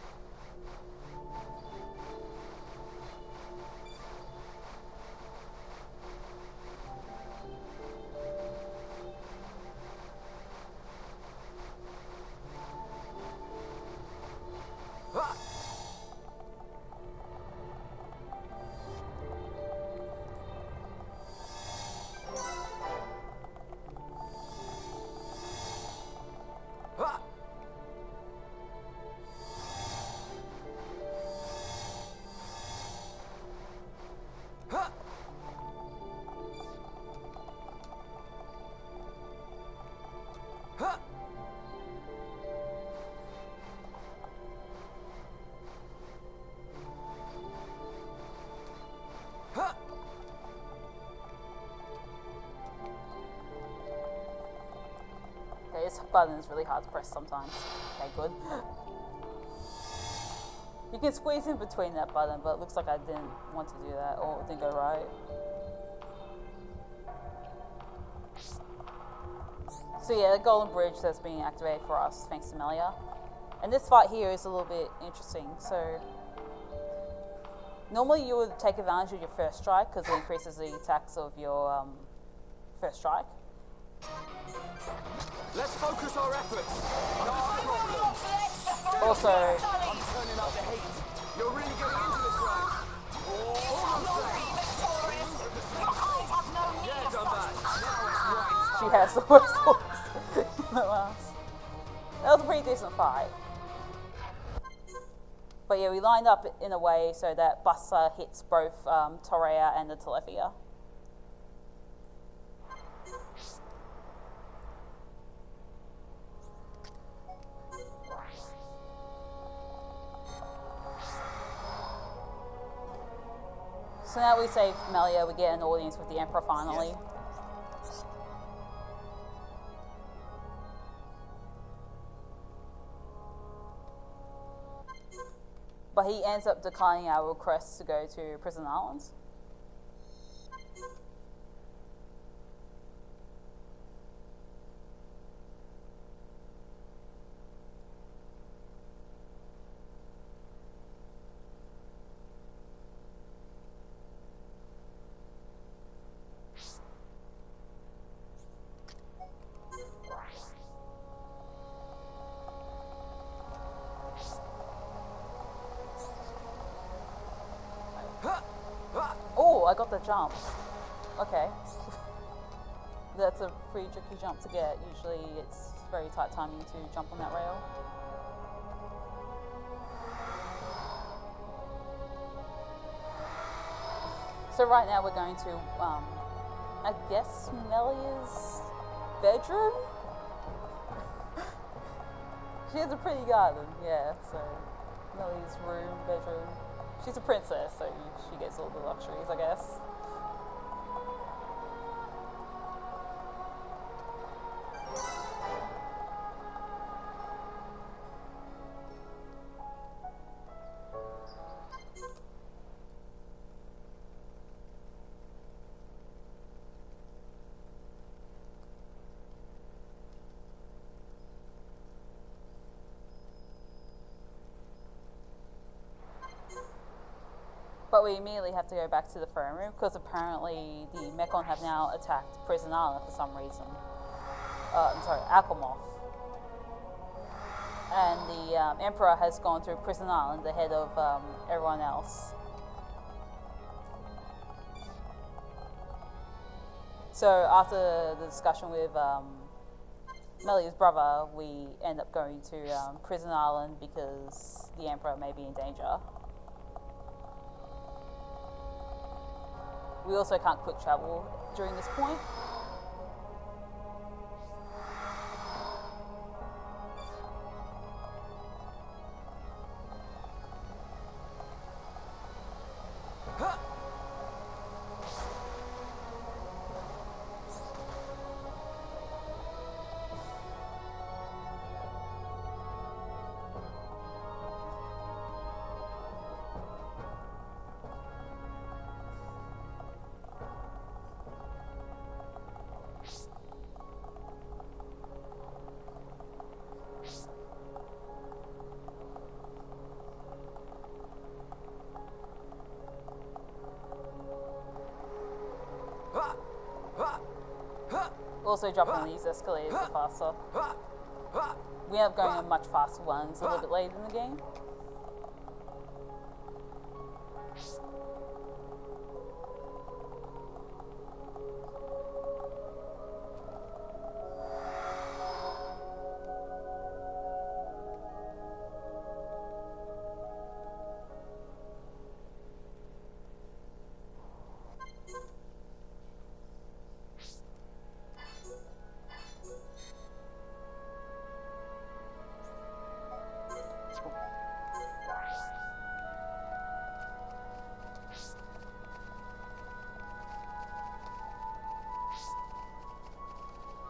A: Okay, this button is really hard to press sometimes. Okay, good. You can squeeze in between that button, but it looks like I didn't want to do that, or it didn't go right. So yeah, the golden bridge that's being activated for us, thanks to Melia. And this fight here is a little bit interesting. So normally you would take advantage of your first strike because it increases the attacks of your first strike.
B: Let's focus our efforts. No problem.
A: Also,
B: I'm turning up the heat. You're really getting into this round. Yeah, done that. Now it's
A: she has the worst voice in the last. That was a pretty decent fight. But yeah, we lined up in a way so that Buster hits both Torreya and the Telethia. So now we save Melia, we get an audience with the Emperor finally. Yes. But he ends up declining our request to go to Prison Islands. Oh, I got the jump. Okay. That's a pretty tricky jump to get. Usually it's very tight timing to jump on that rail. So right now we're going to, I guess, Melia's bedroom? She has a pretty garden, yeah, so Melia's room, bedroom. She's a princess, so she gets all the luxuries, I guess. But we immediately have to go back to the throne room because apparently the Mechon have now attacked Prison Island for some reason. I'm sorry, Aquamoth. And the Emperor has gone through Prison Island ahead of everyone else. So after the discussion with Melia's brother, we end up going to Prison Island because the Emperor may be in danger. We also can't quick travel during this point. Also, jumping on these escalators are faster. We end up going on much faster ones a little bit later in the game.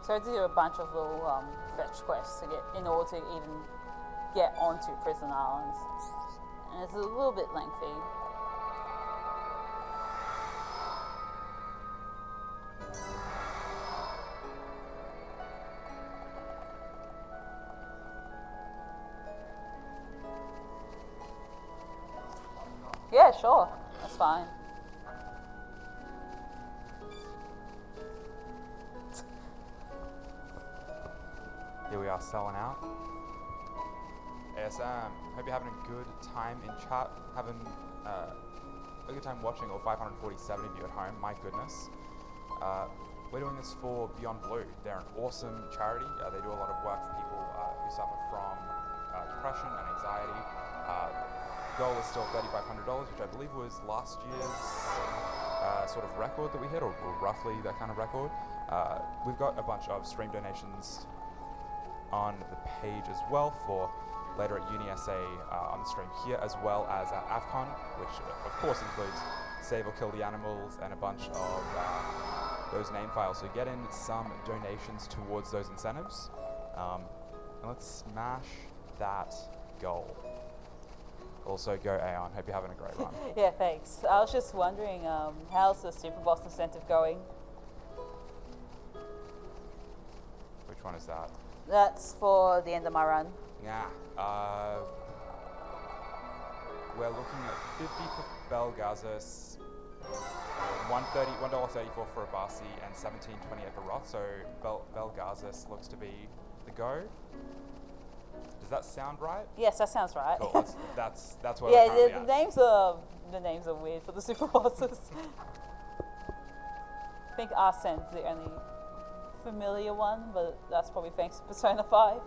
A: So I had to do a bunch of little fetch quests to get in order to even get onto Prison Islands, and it's a little bit lengthy. Yeah, sure, that's fine.
D: Here we are selling out. ASM, hope you're having a good time in chat, having a good time watching, all 547 of you at home, my goodness. We're doing this for Beyond Blue. They're an awesome charity. They do a lot of work for people who suffer from depression and anxiety. Goal is still $3,500, which I believe was last year's sort of record that we hit, or roughly that kind of record. We've got a bunch of stream donations on the page as well for later at UniSA on the stream here, as well as at AFCON, which of course includes Save or Kill the Animals and a bunch of those name files. So get in some donations towards those incentives. And let's smash that goal. Also go Aeon, hope you're having a great run.
A: Yeah, thanks. I was just wondering, how's the Super Boss incentive going?
D: Which one is that?
A: That's for the end of my run.
D: We're looking at 50 for Belgazis, $1.34 for Abasi, and $17.28 for Roth. So Belgazis looks to be the go. Does that sound right?
A: Yes, that sounds right.
D: Cool. That's where
A: yeah,
D: we're
A: the names are weird for the super bosses. I think Arsene's the only familiar one, but that's probably thanks to Persona 5.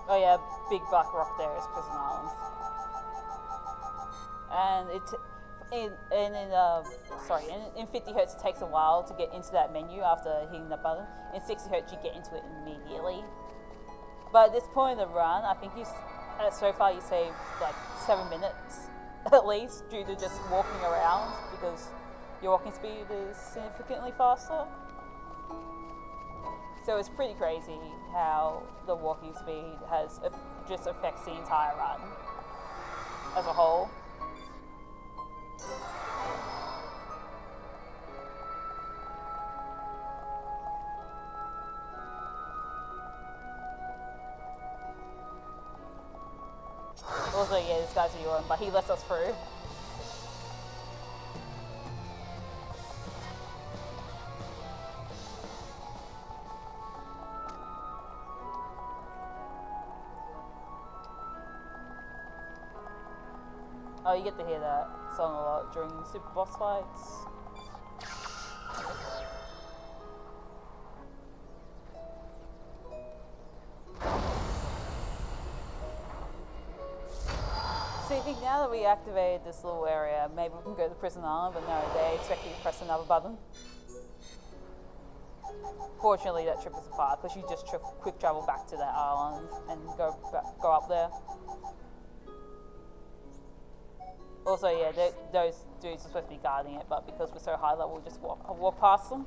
A: Oh yeah, big black rock there is Prison Islands. And in 50 Hertz it takes a while to get into that menu after hitting the button. In 60 Hertz you get into it immediately. But at this point in the run, I think so far you saved like 7 minutes at least due to just walking around because your walking speed is significantly faster. So it's pretty crazy how the walking speed just affects the entire run as a whole. Also, yeah, this guy's a Ewan, but he lets us through. Oh, you get to hear that song a lot during super boss fights. So you think now that we activated this little area, maybe we can go to Prison Island, but no, they expect you to press another button. Fortunately, that trip is far because you just quick travel back to that island and go up there. Also, yeah, those dudes are supposed to be guarding it, but because we're so high level, we'll just walk past them.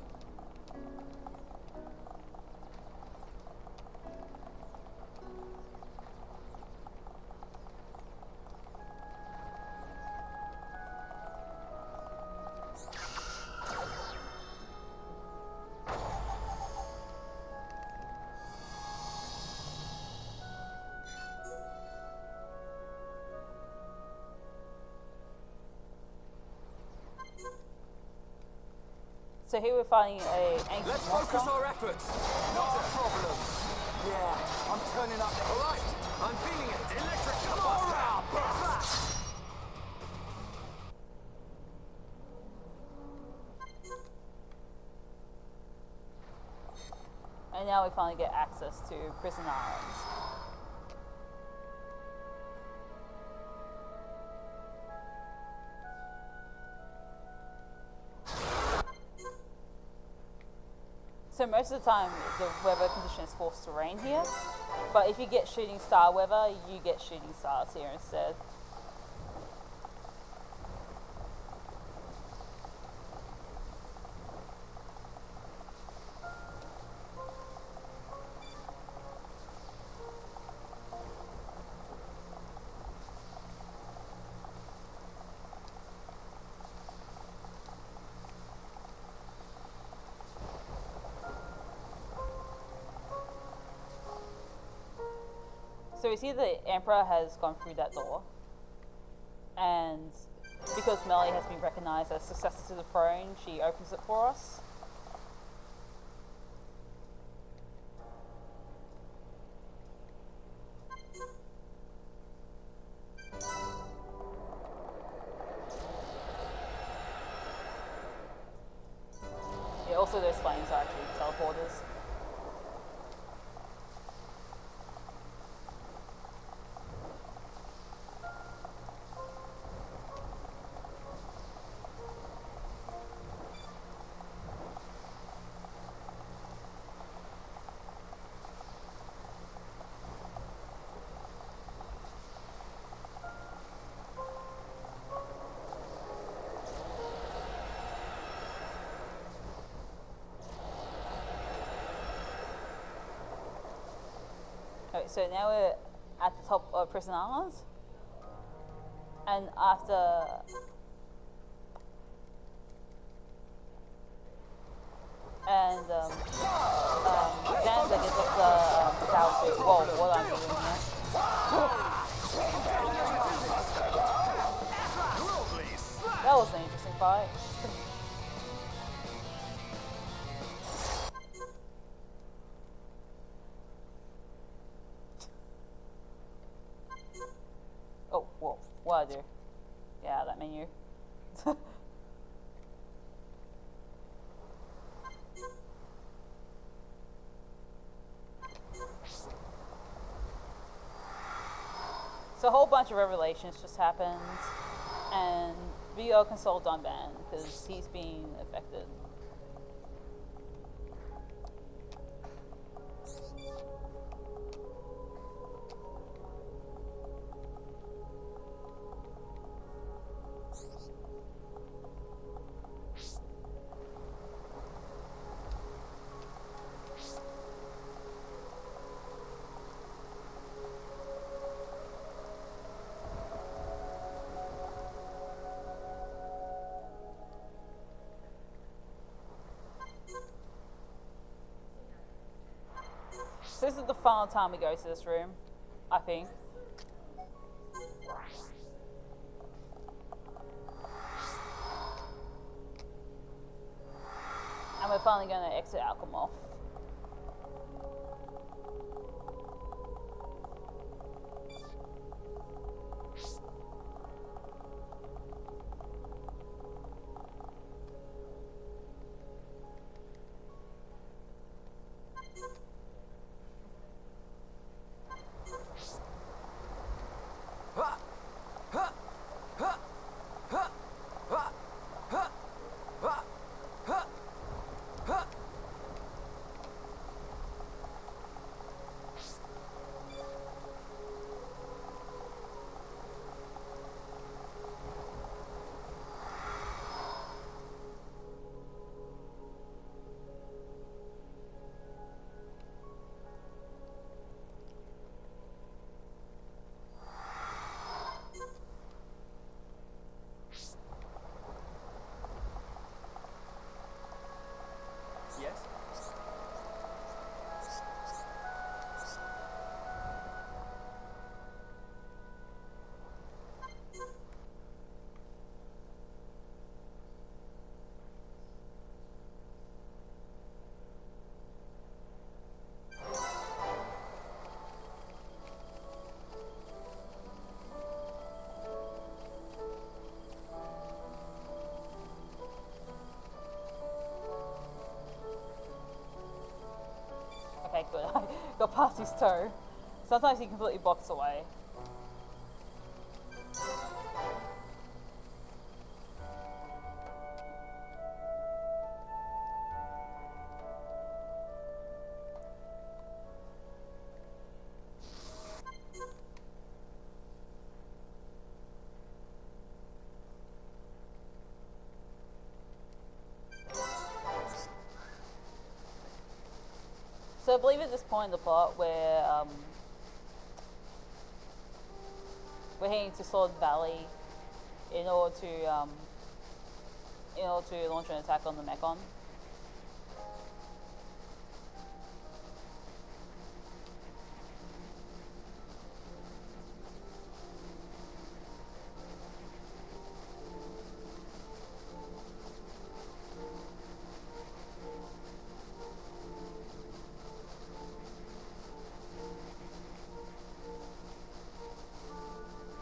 A: So here we're fighting a ancient
B: Let's
A: monster.
B: focus our efforts. Not a problem. Yeah, I'm turning up. All right, I'm feeling it. Electric blast.
A: And now we finally get access to Prison Islands. So most of the time, the weather condition is forced to rain here. But if you get shooting star weather, you get shooting stars here instead. So we see the Emperor has gone through that door, and because Melee has been recognized as successor to the throne, she opens it for us. Yeah, also those flames are actually teleporters. Okay, so now we're at the top of Prison Islands, and after Xander gets off the tower to whoa, what am I doing here? That was an interesting fight. Oh, whoa, what do I do? Yeah, that menu. So a whole bunch of revelations just happened, and VO consoled Dunban because he's being affected. So this is the final time we go to this room, I think. And we're finally going to exit Alchemoth. past his toe. Sometimes he completely blocks away. So I believe at this point in the plot we're heading to Sword Valley in order to launch an attack on the Mechon.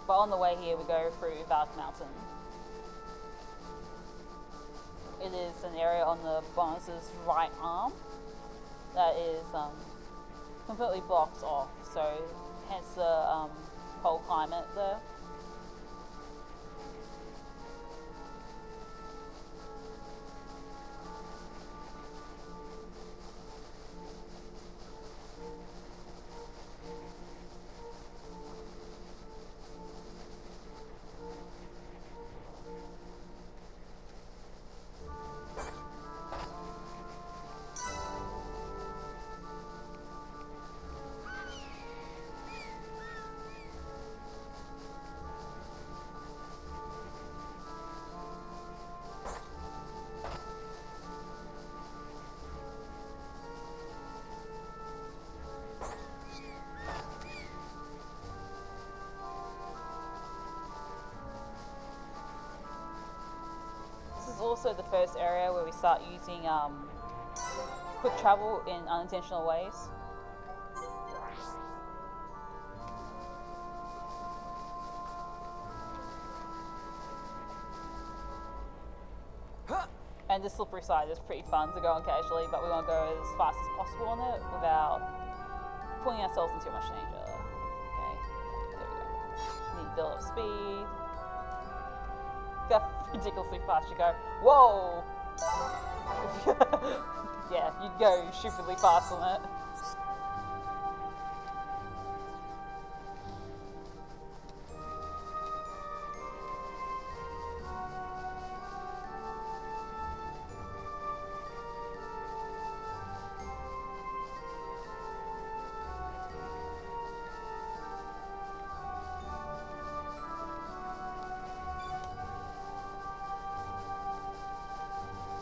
A: But on the way here, we go through Valk Mountain. It is an area on the bonus's right arm that is completely blocked off, so hence the cold climate there. Also the first area where we start using quick travel in unintentional ways. And the slippery side is pretty fun to go on casually, but we want to go as fast as possible on it without putting ourselves in too much danger. Okay, there we go. Need to build up speed. That's ridiculously fast. You go, whoa! Yeah, you go stupidly fast on it.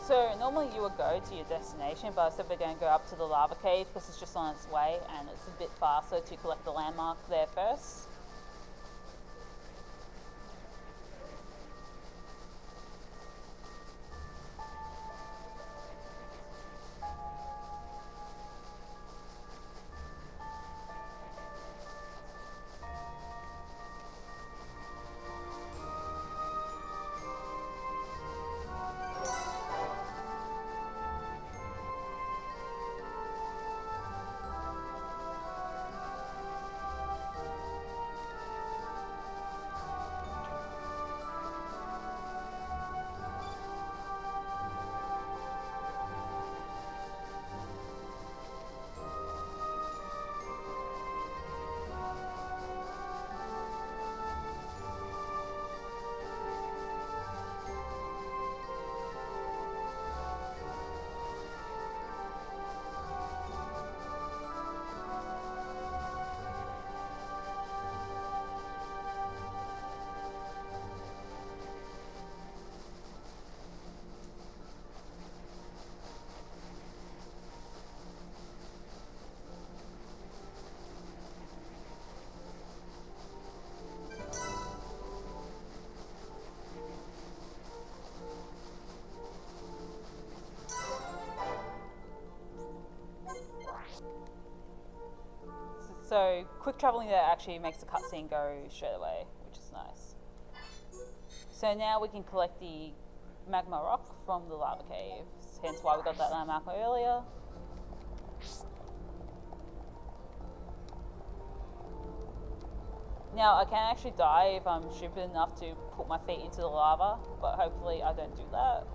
A: So normally you would go to your destination, but instead we're going to go up to the lava cave because it's just on its way and it's a bit faster to collect the landmark there first. So quick traveling there actually makes the cutscene go straight away, which is nice. So now we can collect the magma rock from the lava cave, hence why we got that landmark earlier. Now, I can actually die if I'm stupid enough to put my feet into the lava, but hopefully I don't do that.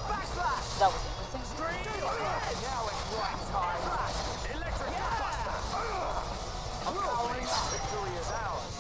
B: Backslash!
A: That was interesting.
B: Now it's right time. Electric buster. I'm powering up. Victory is ours.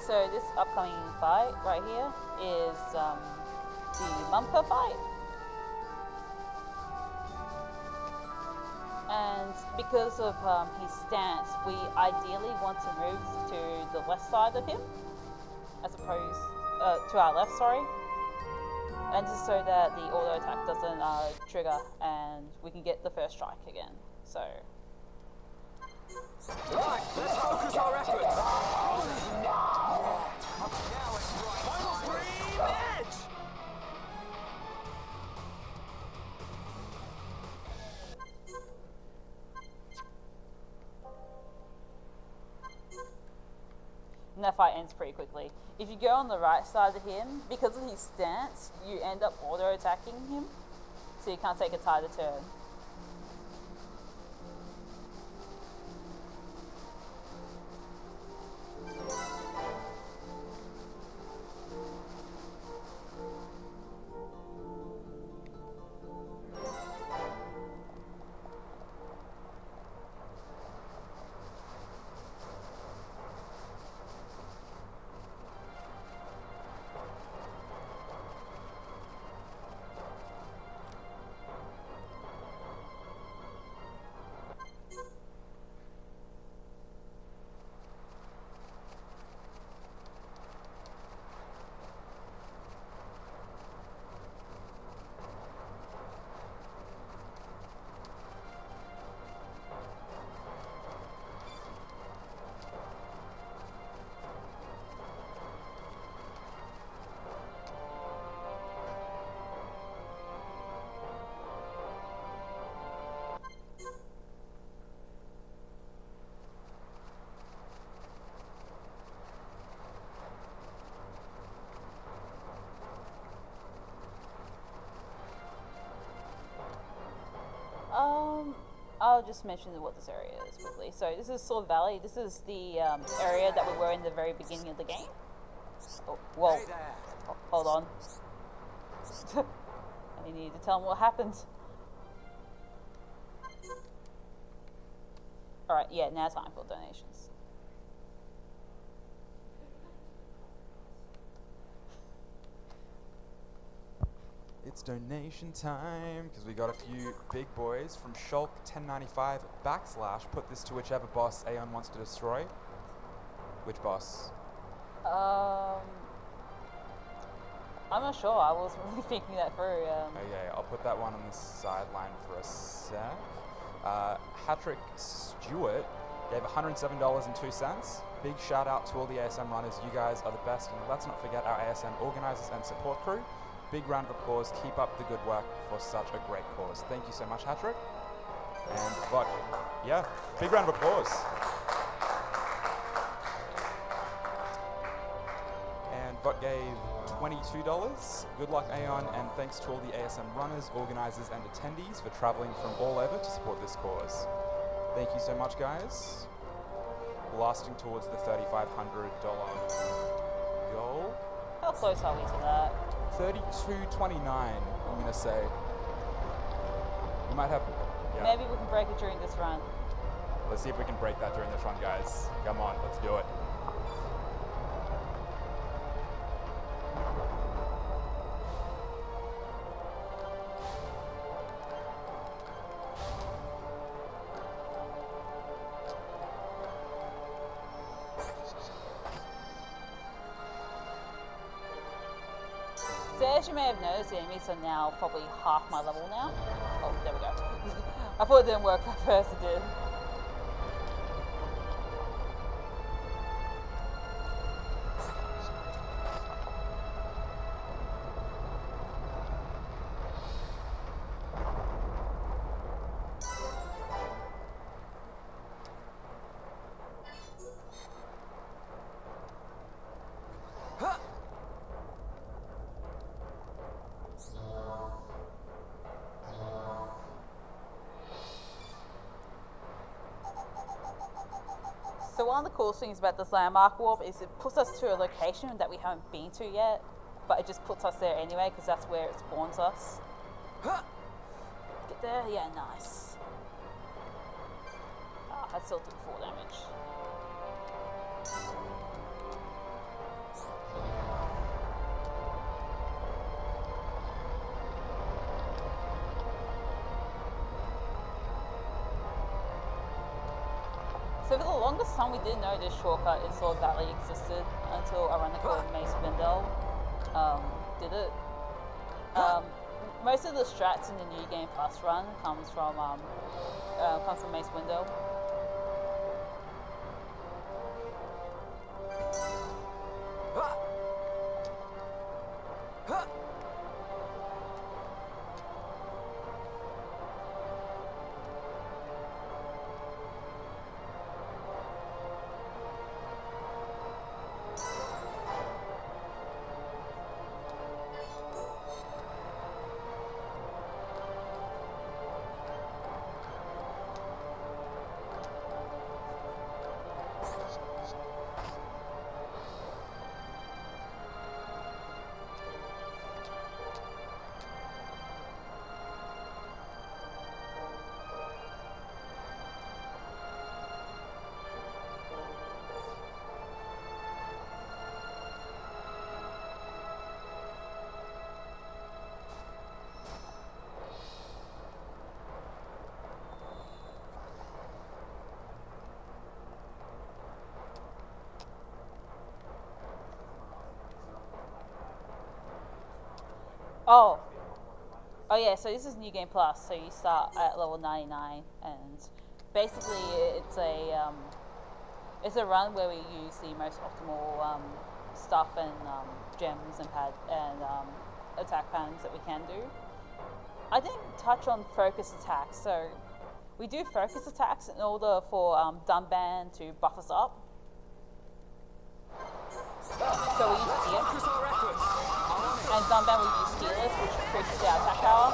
A: So this upcoming fight right here is the Mumka fight. And because of his stance, we ideally want to move to the left side of him, as opposed to our left, sorry. And just so that the auto attack doesn't trigger and we can get the first strike again. So.
B: Right, let's focus our efforts. Now it's right. Final scream edge.
A: And that fight ends pretty quickly. If you go on the right side of him, because of his stance, you end up auto attacking him, so you can't take a tighter turn. I'll just mention what this area is quickly. So this is Sword Valley. This is the area that we were in the very beginning of the game. Oh, whoa.
B: Hey there.
A: Hold on. I need to tell them what happened. Alright, yeah, now time for donations.
D: It's donation time, because we got a few big boys from Shulk 1095 / put this to whichever boss Aeon wants to destroy. Which boss?
A: I'm not sure. I wasn't really thinking that through.
D: Okay, I'll put that one on the sideline for a sec. Hatrick Stewart gave $107.02. Big shout out to all the ASM runners. You guys are the best, and let's not forget our ASM organizers and support crew. Big round of applause. Keep up the good work for such a great cause. Thank you so much, Hatrick. And but yeah, big round of applause. And Vot gave $22. Good luck, Aeon, and thanks to all the ASM runners, organizers, and attendees for traveling from all over to support this cause. Thank you so much, guys. Blasting towards the $3,500 goal.
A: How close are we to that?
D: 32.29, I'm gonna say. We might have. Yeah.
A: Maybe we can break it during this run.
D: Let's see if we can break that during this run, guys. Come on, let's do it.
A: So as you may have noticed, the enemies are now probably half my level now. Oh, there we go. I thought it didn't work at first, it did. So one of the coolest things about this landmark warp is it puts us to a location that we haven't been to yet, but it just puts us there anyway because that's where it spawns us. Get there? Yeah, nice. Ah, I still took 4 damage. So for the longest time we didn't know this shortcut in Sword Valley existed until a runner called Mace Windell did it. Most of the strats in the New Game Plus run comes from Mace Windell. Oh yeah, so this is New Game Plus, so you start at level 99, and basically it's a run where we use the most optimal stuff and gems and attack patterns that we can do. I didn't touch on focus attacks, so we do focus attacks in order for Dunban to buff us up. So we use
B: Focus our efforts.
A: and Dunban will use healers, which increases our attack power.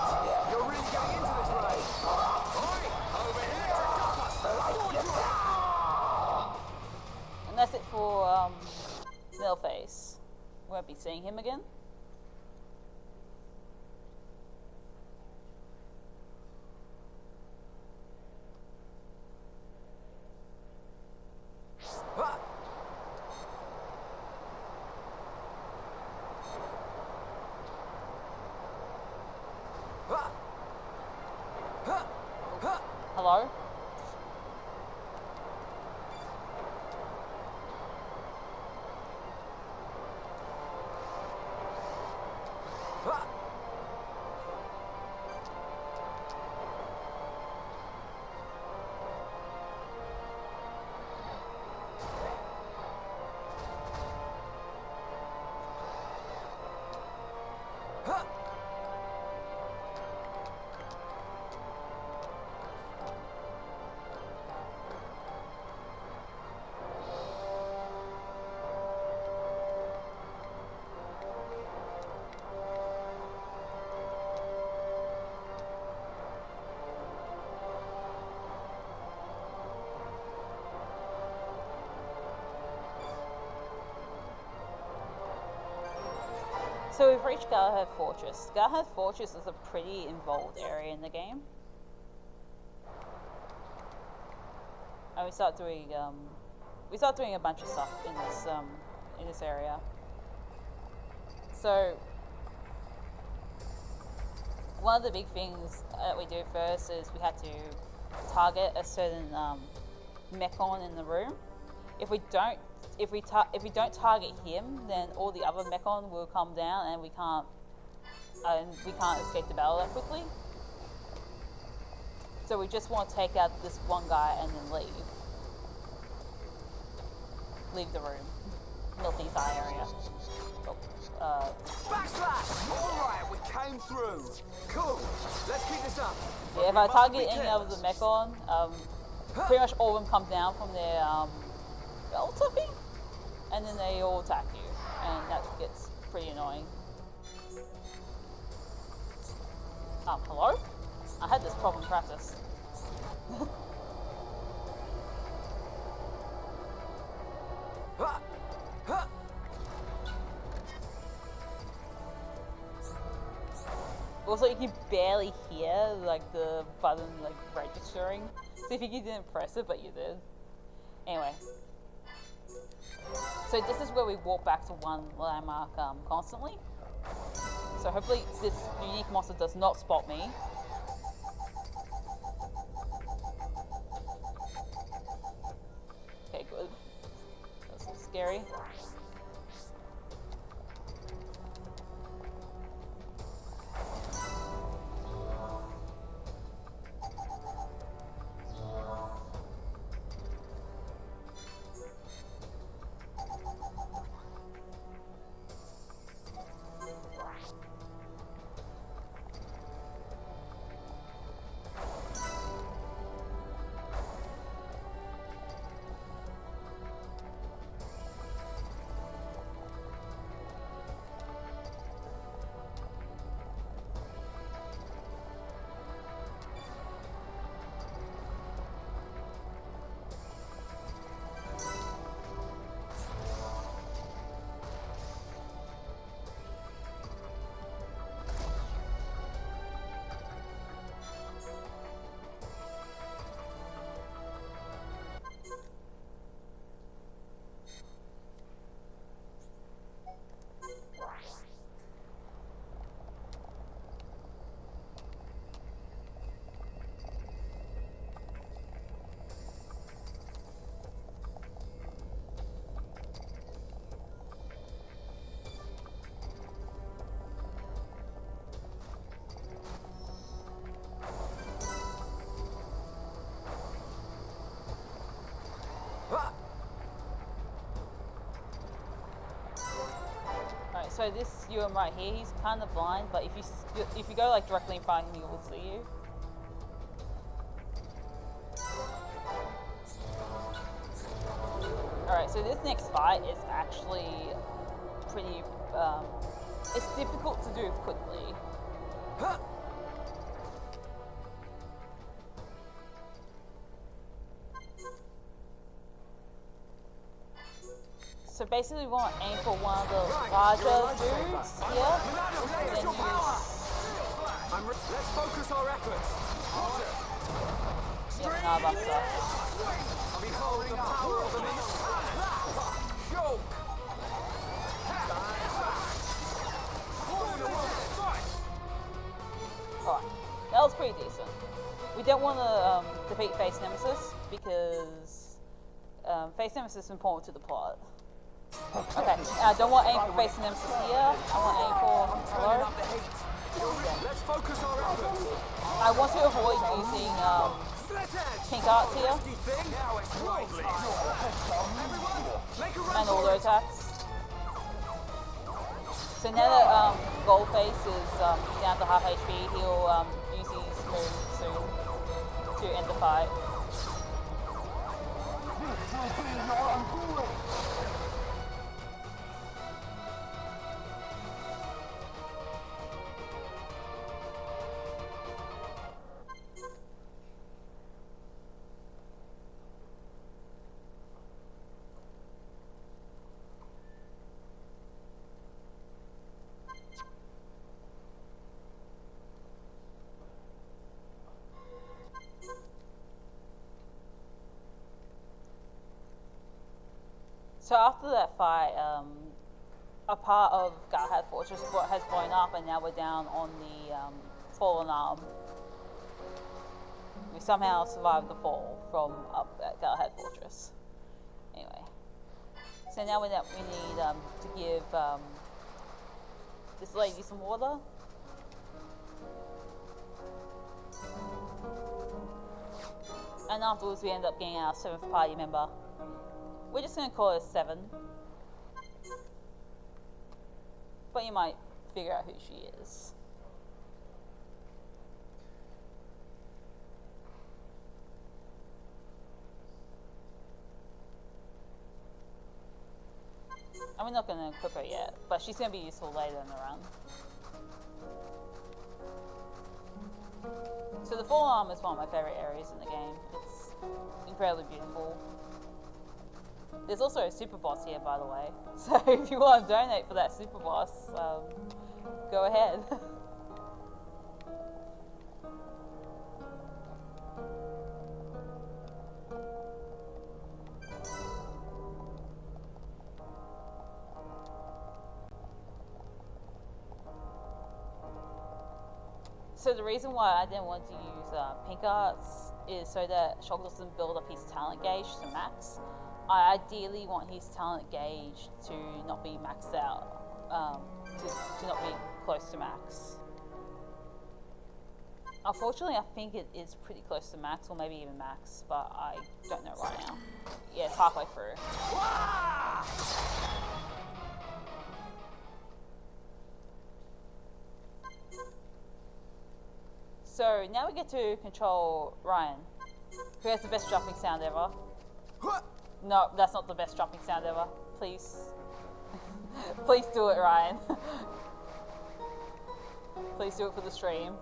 B: You're really getting into this race. Oi, over here.
A: That's it for Millface. Won't be seeing him again. Hello? So we've reached Galahad Fortress. Galahad Fortress is a pretty involved area in the game. And we start doing a bunch of stuff in this area. So one of the big things that we do first is we have to target a certain mechon in the room. If we don't target him, then all the other mechon will come down, and we can't escape the battle that quickly. So we just want to take out this one guy and then leave the room, not the entire area.
B: Backslash! Alright, we came through. Cool. Let's keep this up.
A: Yeah, if I target any of the mechon, pretty much all of them come down from their belts, I think, and then they all attack you, and that gets pretty annoying. Hello? I had this problem in practice. Also, you can barely hear like the button like registering. So if you didn't press it, but you did. Anyway, so this is where we walk back to one landmark constantly. So hopefully this unique monster does not spot me. Okay, good. That's a little scary. So this UM right here, he's kind of blind, but if you go like directly in front of him, he will see you. Alright, so this next fight is actually pretty, it's difficult to do quickly. So basically we want to aim for one of the larger dudes here. And then use...
B: Let's focus our efforts.
A: Yeah, nah, buster.
B: Behold the power of the joke.
A: Alright, that was pretty decent. We don't want to defeat Face Nemesis because Face Nemesis is important to the plot. Okay, I don't want to aim for Face Nemesis here. I want to aim for Hello.
B: Let's focus our efforts.
A: I want to avoid using pink arts here and auto attacks. So now that Goldface is down to half HP, he'll use his move soon to end the fight. So after that fight, a part of Galahad Fortress has blown up, and now we're down on the fallen arm. We somehow survived the fall from up at Galahad Fortress. Anyway, so now we need to give this lady some water. And afterwards we end up getting our 7th party member. We're just going to call her 7. But you might figure out who she is. And we're not going to equip her yet, but she's going to be useful later in the run. So the Fallen Arm is one of my favourite areas in the game. It's incredibly beautiful. There's also a super boss here, by the way. So if you want to donate for that super boss, go ahead. So the reason why I didn't want to use pink arts is so that Shog doesn't build up his talent gauge to max. I ideally want his talent gauge to not be maxed out, to not be close to max. Unfortunately, I think it is pretty close to max, or maybe even max, but I don't know right now. Yeah, it's halfway through. So now we get to control Ryan, who has the best jumping sound ever. No, that's not the best jumping sound ever. Please. Please do it, Ryan. Please do it for the stream.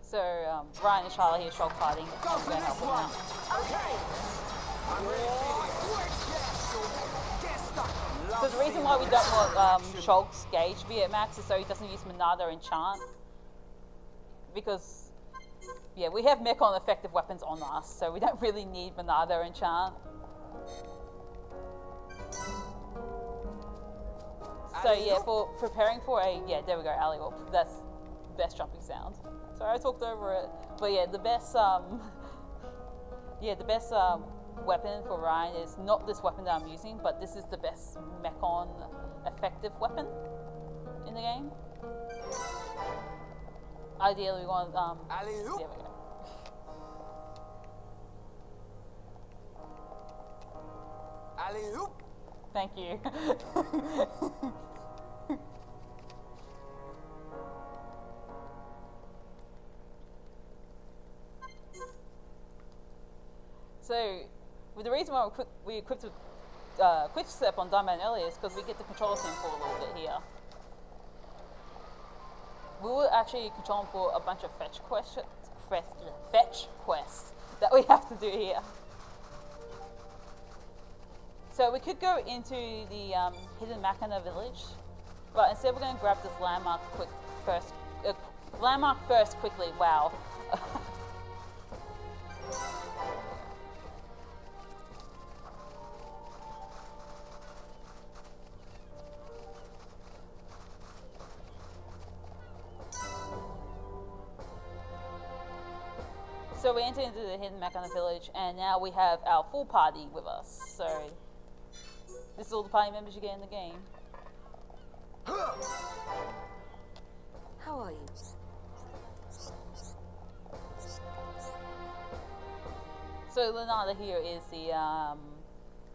A: So Ryan and Charlotte here shog fighting. I'm going to help them out. So the reason why we don't want Shog's gauge to be at max is so he doesn't use Monado Enchant. Because, yeah, we have Mechon effective weapons on us, so we don't really need Monado Enchant. So yeah, for preparing for yeah, there we go, alley whoop. That's the best jumping sound. Sorry, I talked over it. But yeah, the best weapon for Ryan is not this weapon that I'm using, but this is the best Mechon effective weapon in the game. Ideally, we want there we go.
B: Alley-oop.
A: Thank you. reason why we equipped with quick step on Diamond earlier is because we get to control him for a little bit here. We will actually control him for a bunch of fetch quests that we have to do here. So we could go into the hidden Machina village, but instead we're going to grab this landmark first quickly. Wow. So we enter into the hidden Machina village, and now we have our full party with us. So this is all the party members you get in the game.
C: How are you?
A: So Lenata here is the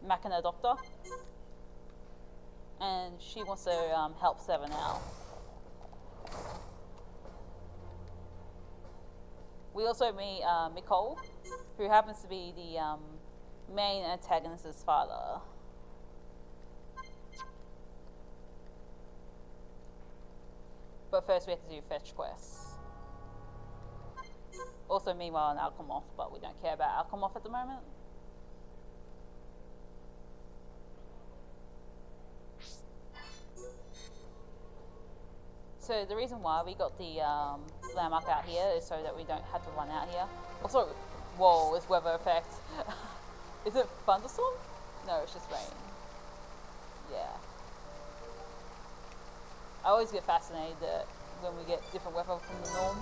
A: Machina doctor, and she wants to help Seven out. We also meet Nicole, who happens to be the main antagonist's father. But first we have to do fetch quests. Also meanwhile an Alchemoth, but we don't care about Alchemoth at the moment. So the reason why we got the landmark out here is so that we don't have to run out here. Also, whoa, it's weather effect. Is it thunderstorm? No, it's just rain. Yeah. I always get fascinated that when we get different weather from the norm.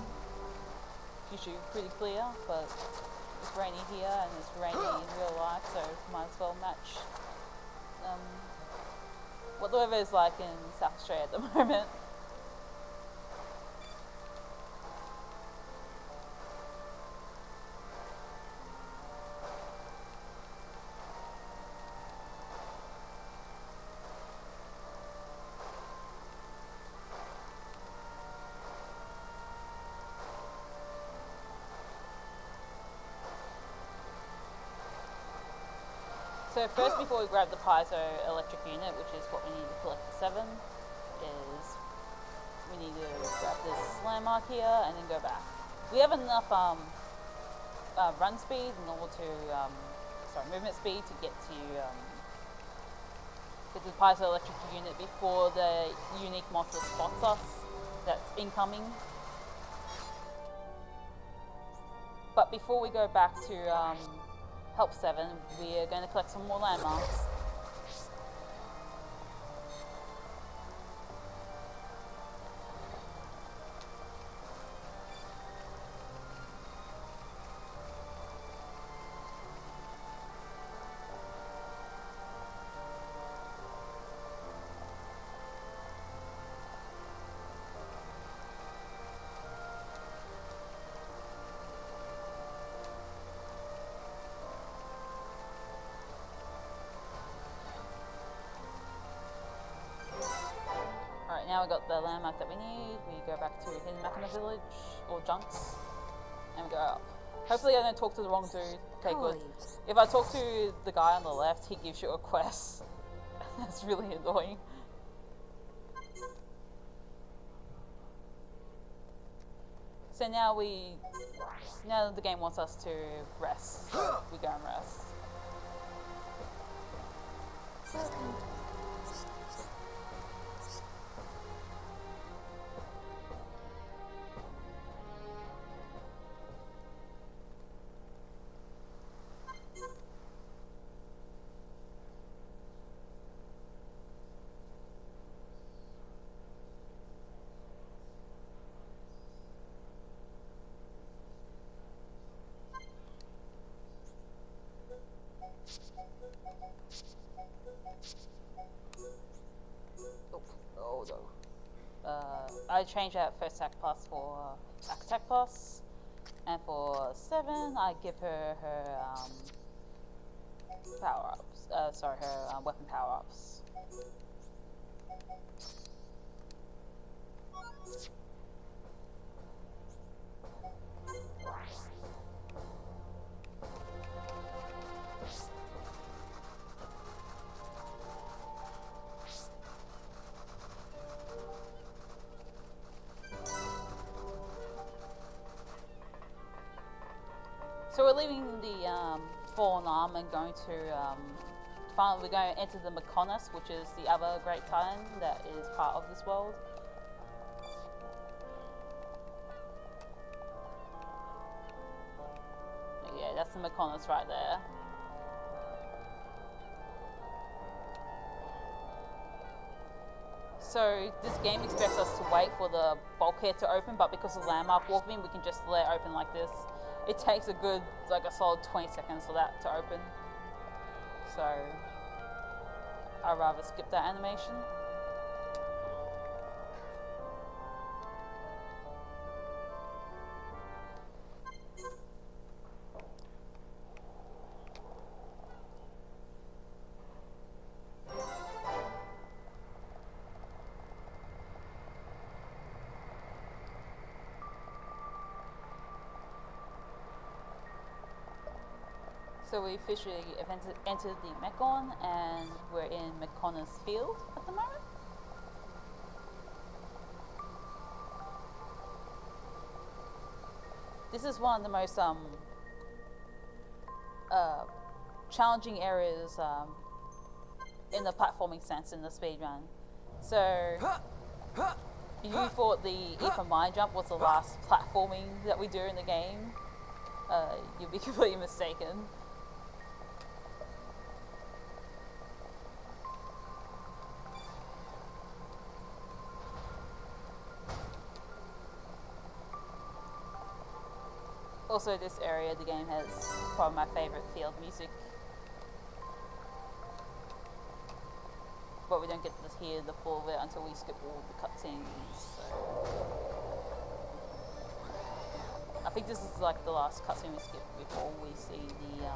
A: It's usually pretty clear, but it's rainy here and it's rainy in real life, so might as well match what the weather is like in South Australia at the moment. So first, before we grab the piezo electric unit, which is what we need to collect for 7, is we need to grab this landmark here and then go back. We have enough run speed in order to, movement speed to get to the piezo electric unit before the unique monster spots us that's incoming. But before we go back to help 7, we are going to collect some more landmarks. Now we got the landmark that we need. We go back to Hidden Machina Village, or Junks, and we go up. Hopefully I don't talk to the wrong dude. Okay, good. If I talk to the guy on the left, he gives you a quest. That's really annoying. So now the game wants us to rest. So we go and rest. I changed that first attack plus for back attack plus, and for 7 I give her power ups. Her weapon power ups. So we're leaving the Fallen Arm and going to we're going to enter the Mechonis, which is the other Great Titan that is part of this world. Yeah, that's the Mechonis right there. So this game expects us to wait for the bulkhead to open, but because of the landmark warping, we can just let it open like this. It takes a good, like a solid 20 seconds for that to open. So I'd rather skip that animation. So we officially have entered the Mechon, and we're in Mechonis Field at the moment. This is one of the most challenging areas in the platforming sense in the speedrun. So if you thought the Ether Mine Jump was the last platforming that we do in the game, you'll be completely mistaken. Also, this area of the game has probably my favourite field music. But we don't get to hear the full of it until we skip all the cutscenes. So I think this is like the last cutscene we skip before we see the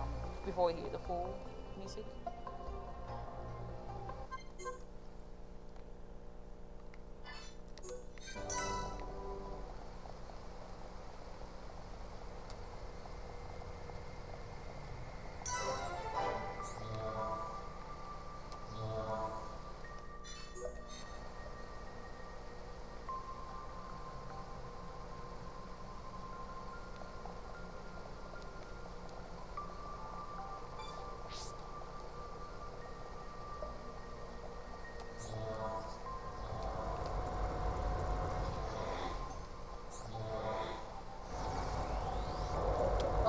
A: before we hear the full music.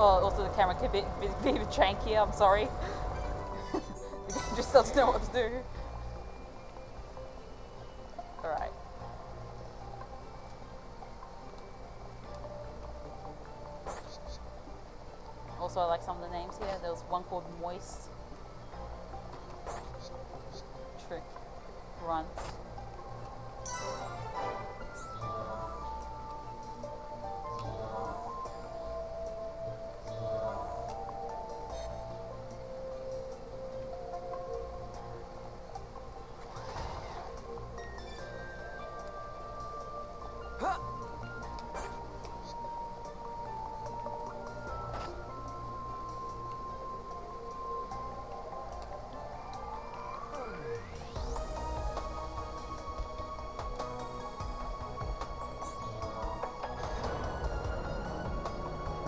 A: Oh, also the camera can be a bit janky, I'm sorry. The game just doesn't know what to do. Alright. Also, I like some of the names here. There was one called Moist, Trick, Grunt.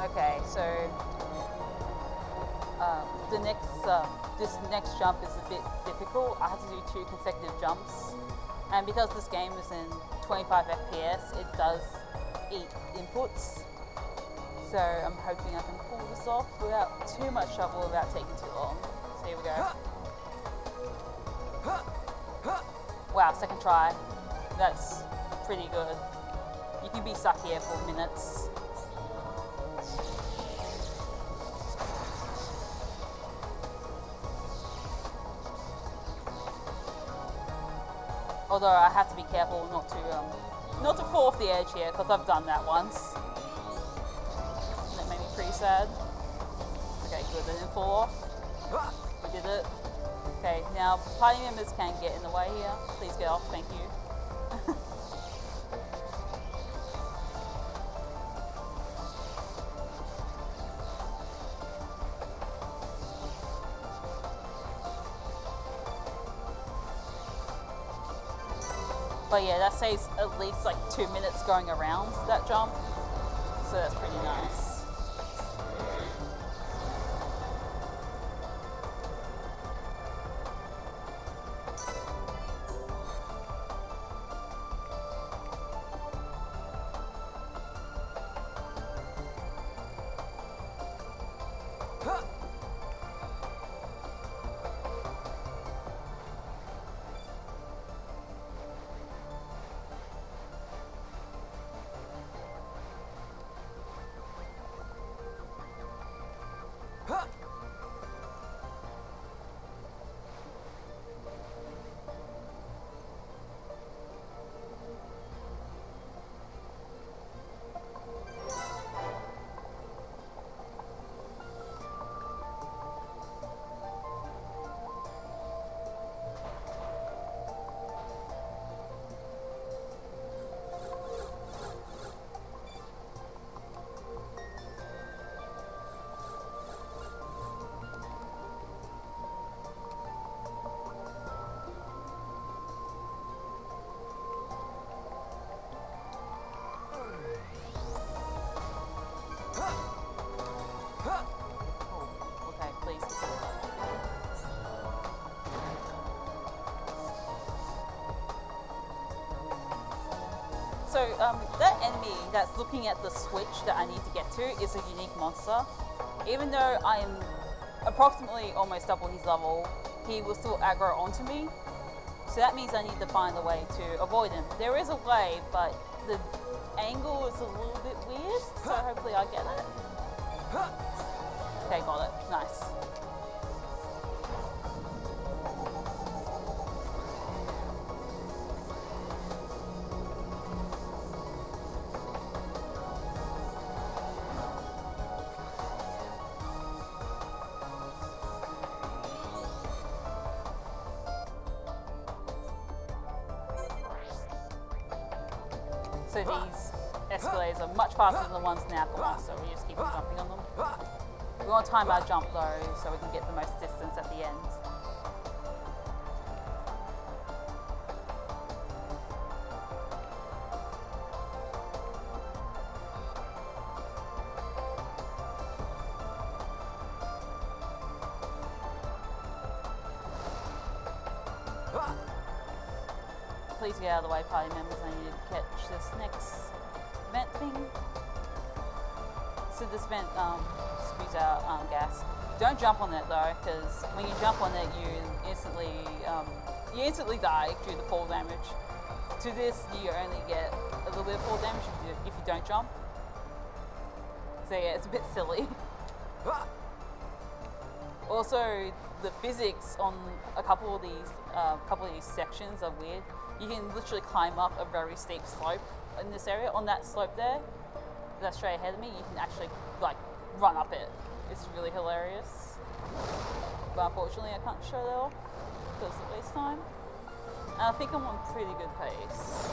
A: Okay, so this next jump is a bit difficult. I have to do 2 consecutive jumps, and because this game is in 25 FPS, it does eat inputs. So I'm hoping I can pull this off without too much trouble, without taking too long. So here we go. Wow, second try. That's pretty good. You can be stuck here for minutes. Although I have to be careful not to fall off the edge here, because I've done that once. That made me pretty sad. Okay, good, I didn't fall off. We did it. Okay, now party members can get in the way here. Please get off, thank you. But yeah, that saves at least like 2 minutes going around that jump. So that's pretty nice. So that enemy that's looking at the switch that I need to get to is a unique monster. Even though I am approximately almost double his level, he will still aggro onto me. So that means I need to find a way to avoid him. There is a way, but the angle is a little bit weird, so hopefully I get it. Okay, got it. Nice. So these escalators are much faster than the ones in the upper one, so we just keep on jumping on them. We want to time our jump though, so we can get the most distance at the end. Please get out of the way, party members. I need to catch this next vent thing. So this vent spews out gas. Don't jump on it though, because when you jump on it, you instantly die due to fall damage. To this, you only get a little bit of fall damage if you don't jump. So yeah, it's a bit silly. Also, the physics on a couple of these sections are weird. You can literally climb up a very steep slope in this area. On that slope there, that's straight ahead of me, you can actually like run up it. It's really hilarious. But unfortunately I can't show that off because it wastes time. And I think I'm on pretty good pace.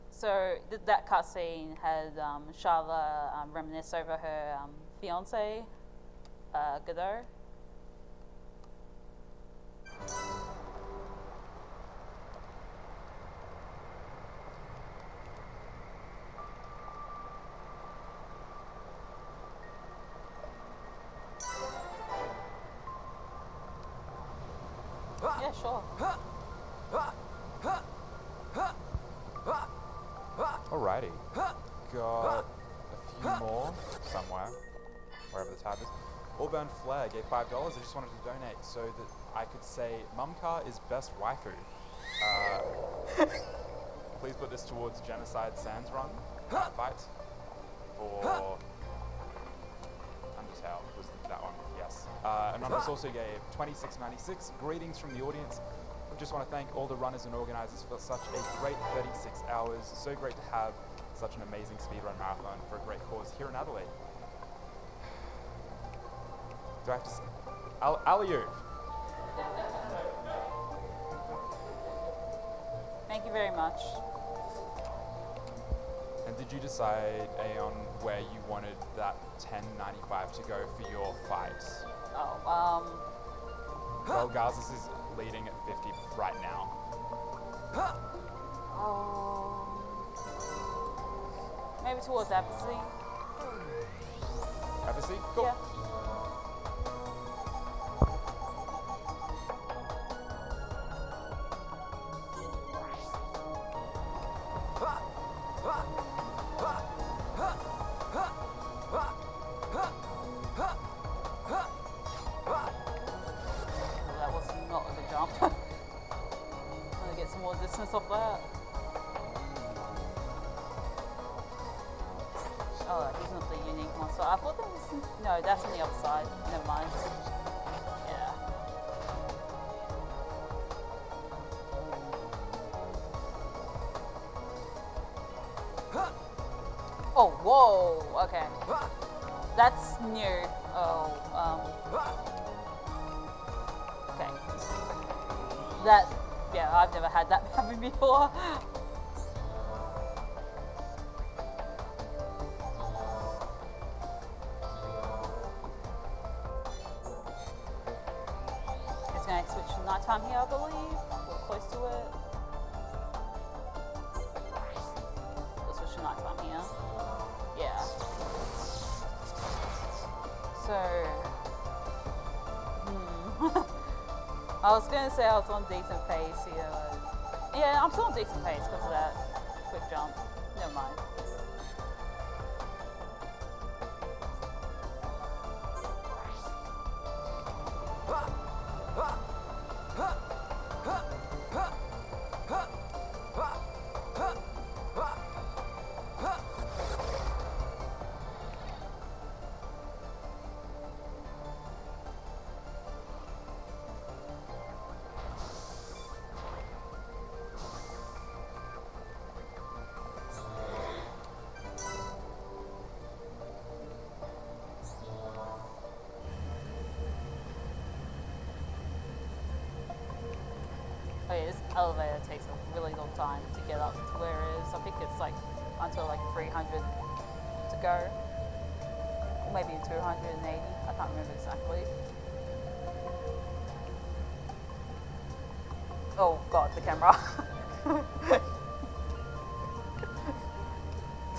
A: So that cutscene had Charlotte reminisce over her fiance, Godot. Yeah, sure.
D: Alrighty. Got a few more somewhere, wherever the tab is. Allbound Flare gave $5. I just wanted to donate so that I could say Mumcar is best waifu. Please put this towards Genocide Sans Run fight for Undertale was that one, yes. Anonymous also gave $26.96. Greetings from the audience. I just want to thank all the runners and organizers for such a great 36 hours. So great to have such an amazing speedrun marathon for a great cause here in Adelaide. Do I have to say? Alley-oop.
A: Thank you very much.
D: And did you decide, Aeon, where you wanted that 10.95 to go for your fight? Well, Gazis is leading at 50 right now.
A: Maybe towards Apathy.
D: Apathy? Cool.
A: Yeah. That was not a good jump. I'm gonna get some more distance off that. Oh, he's not the unique monster. I thought that was... No, that's on the other side. Never mind. Yeah. Oh, whoa! Okay. That's new. Oh, okay. That... Yeah, I've never had that happen before. Going to switch to nighttime here, I believe. We're close to it. Let's switch nighttime here. Yeah. So, I was gonna say I was on decent pace here. Yeah, I'm still on decent pace because of that quick jump. Never mind. Oh yeah, this elevator takes a really long time to get up to where it is. I think it's like until like 300 to go. Or maybe 280, I can't remember exactly. Oh god, the camera.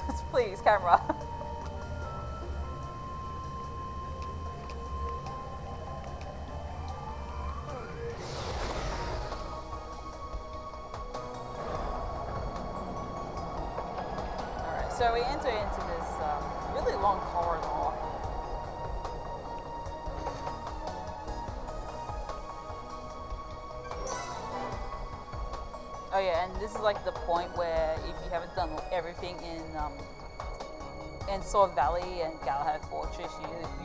A: Just please, camera. So we enter into this really long corridor. Oh yeah, and this is like the point where if you haven't done everything in Sword Valley and Galahad Fortress,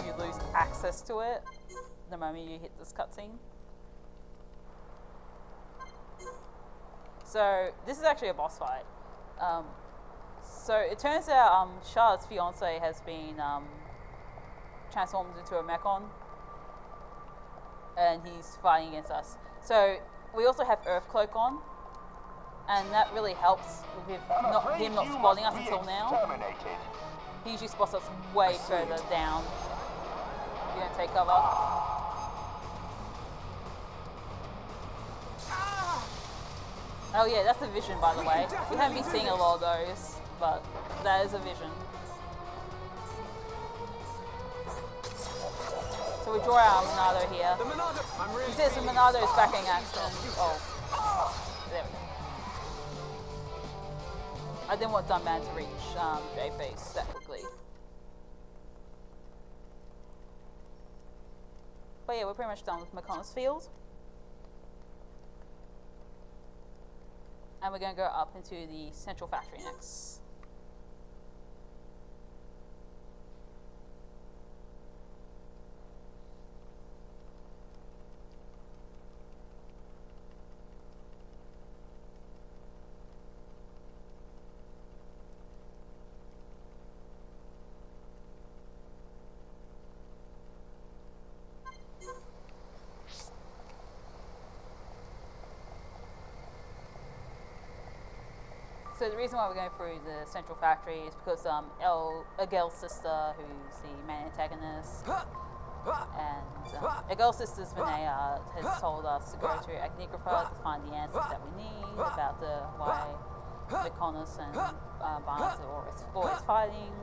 A: you lose access to it the moment you hit this cutscene. So this is actually a boss fight. So it turns out Charlotte's fiance has been transformed into a mechon, and he's fighting against us. So we also have Earthcloak on, and that really helps with him not spotting us until now. He usually spots us way further down. You don't take cover. Oh yeah, that's a vision, by the way. We haven't been seeing a lot of those, but that is a vision. So we draw our Monado here. He says the Monado is back in action. Oh, there we go. I didn't want Dunban to reach J-Face that quickly. But yeah, we're pretty much done with McConnell's Field. And we're going to go up into the central factory next. So the reason why we're going through the central factory is because Agel's sister, who's the main antagonist, and Agel's sister's Vinaya has told us to go to Agnigrapha to find the answers that we need about why Mykonos and Barnes are always fighting.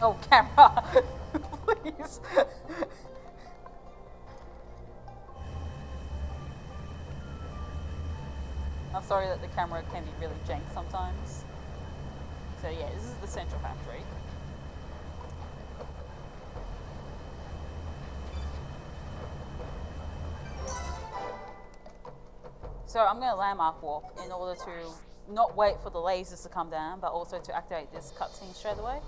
A: Oh, camera! Please! I'm sorry that the camera can be really jank sometimes. So yeah, this is the central factory. So I'm going to landmark warp in order to not wait for the lasers to come down, but also to activate this cutscene straight away.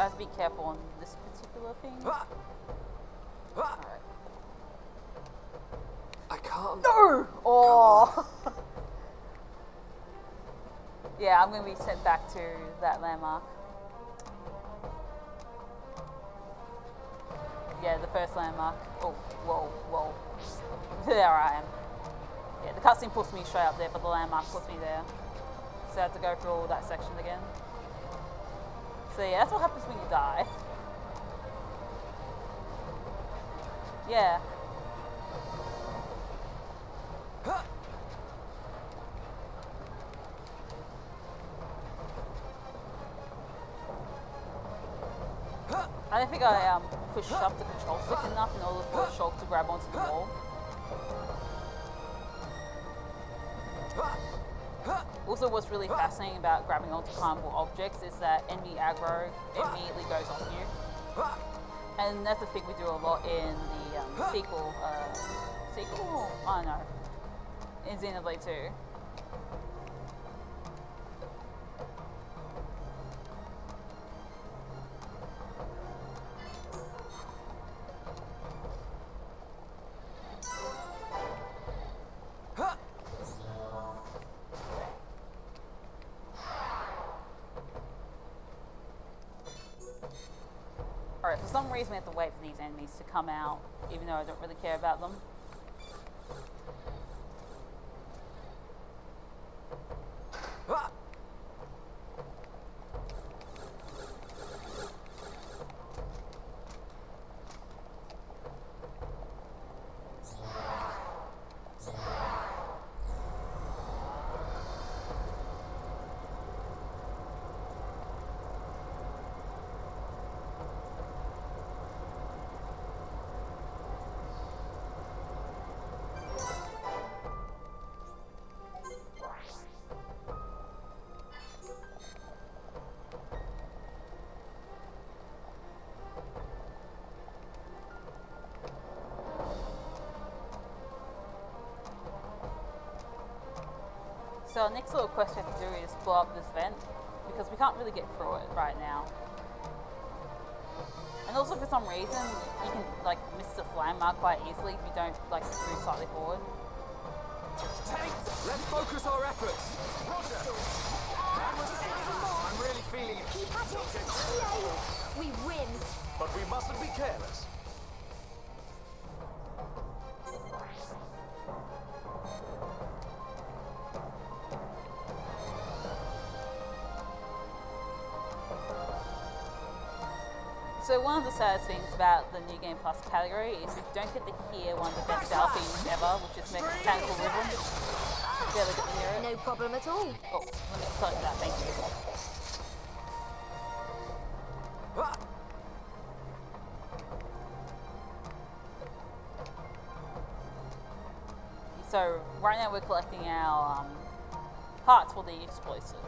A: have to be careful on this particular thing. Alright.
B: I can't.
A: No! Oh! Yeah, I'm going to be sent back to that landmark. Yeah, the first landmark. Oh, whoa, whoa. There I am. Yeah, the cutscene puts me straight up there, but the landmark puts me there. So I have to go through all that section again. So yeah, that's what happens when you die. Yeah. I don't think I pushed up the control stick enough in order for the shulk to grab onto the wall. Also, what's really fascinating about grabbing onto climbable objects is that enemy aggro immediately goes off you. And that's a thing we do a lot in the sequel? I don't know. In Xenoblade 2. Alright, for some reason we have to wait for these enemies to come out, even though I don't really care about them. So our next little quest we have to do is blow up this vent, because we can't really get through it right now. And also for some reason, you can like miss the landmark quite easily if you don't like move slightly forward.
B: Tank, let's focus our efforts. Roger. I'm really feeling it.
C: Keep at it. Yay! We win.
B: But we mustn't be careless.
A: So one of the saddest things about the New Game Plus category is you don't get to hear one of the best battle themes ever, which is Mechanical Rhythm. Barely get to hear it.
C: No problem at all.
A: Oh, let me touch that, thank you. So right now we're collecting our parts for the explosive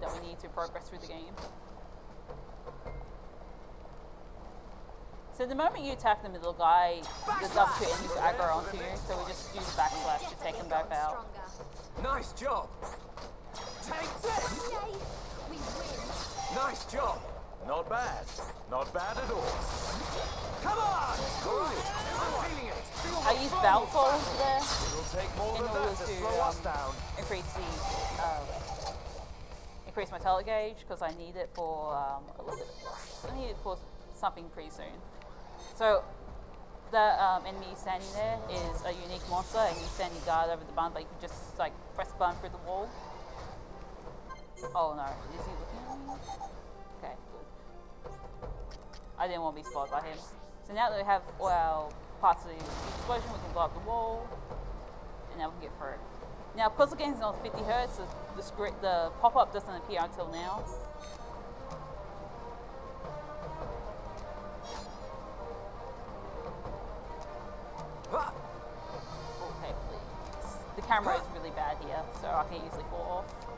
A: that we need to progress through the game. So the moment you attack the middle guy, the other two enemies aggro onto you, so we just use backslash to take them both out.
B: Nice job. Take this.
C: Yay! We win.
B: Nice job. Not bad. Not bad at all. Come on! All right. I'm feeling it.
A: I use Battle Souls there
B: It'll take more
A: in
B: than
A: order
B: that to
A: to
B: slow us down.
A: increase my talent gauge, because I need it for a little bit. I need it for something pretty soon. So the enemy standing there is a unique monster, and he's standing guard over the button, but you can just like press the button through the wall. Oh no, is he looking at me? Okay, good. I didn't want to be spotted by him. So now that we have all our parts of the explosion, we can blow up the wall, and now we can get through. Now, because the game's on 50 Hz, the pop-up doesn't appear until now. Okay, please. The camera is really bad here, so I can easily fall off.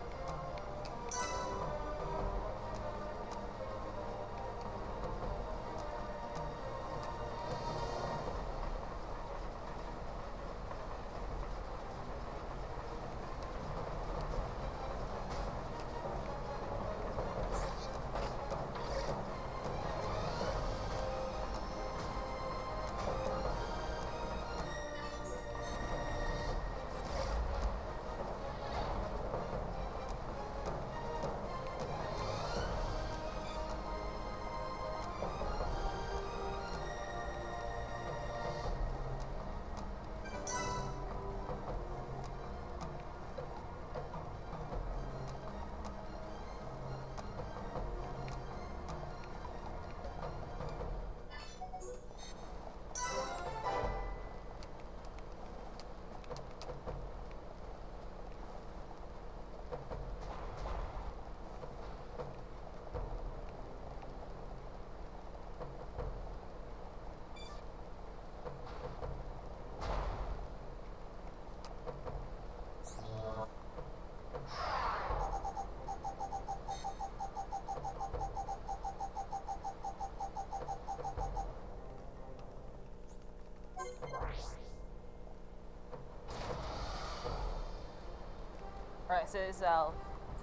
A: Alright, so this is our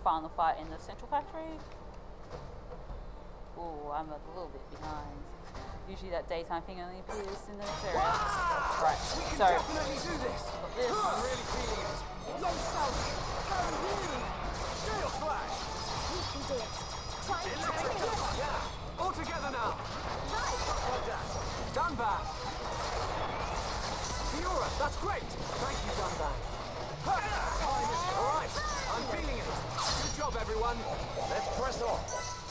A: final fight in the central factory. Ooh, I'm a little bit behind. Usually that daytime thing only appears in the next area. Right,
B: We can
A: so
B: definitely do this.
A: this.
B: I'm really feeling it. Steel flash.
C: You can do it. Try and
B: Electric. Yeah. All together now.
C: Right.
B: Like that. Dunban. Fiora, that's great. Thank you, Dunban. All right, I'm feeling it. Good job, everyone. Let's press on.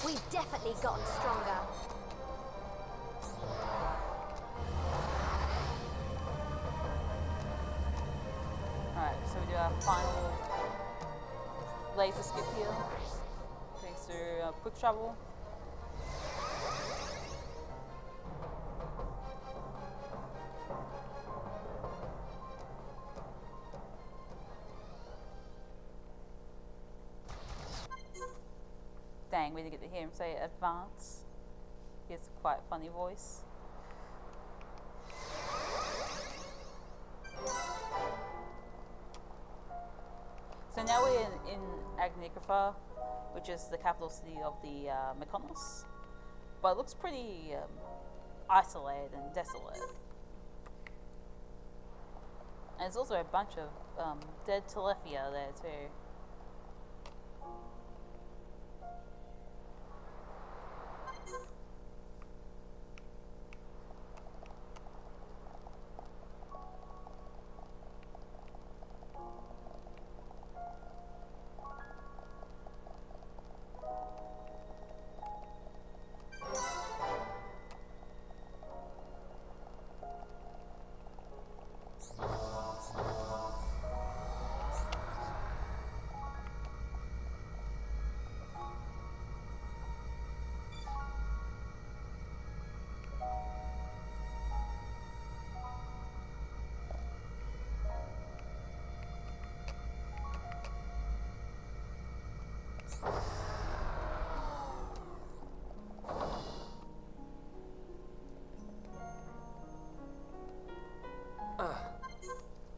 C: We've definitely gotten stronger.
A: Alright, so we do our final laser skip here. Thanks to quick travel. Dang, we didn't get to hear him say advance. He has quite a funny voice. So now we're in Agnicofa, which is the capital city of the Mykonos, but it looks pretty isolated and desolate. And there's also a bunch of dead Telethia there too.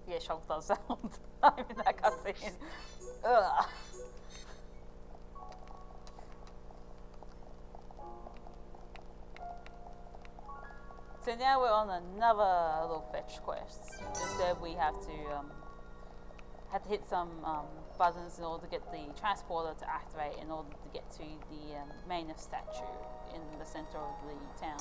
A: Yeah, Shulk does sound in that cutscene. Ugh. So now we're on another little fetch quest. Instead, we have to hit some buttons in order to get the transporter to activate in order to get to the Maynard statue in the center of the town.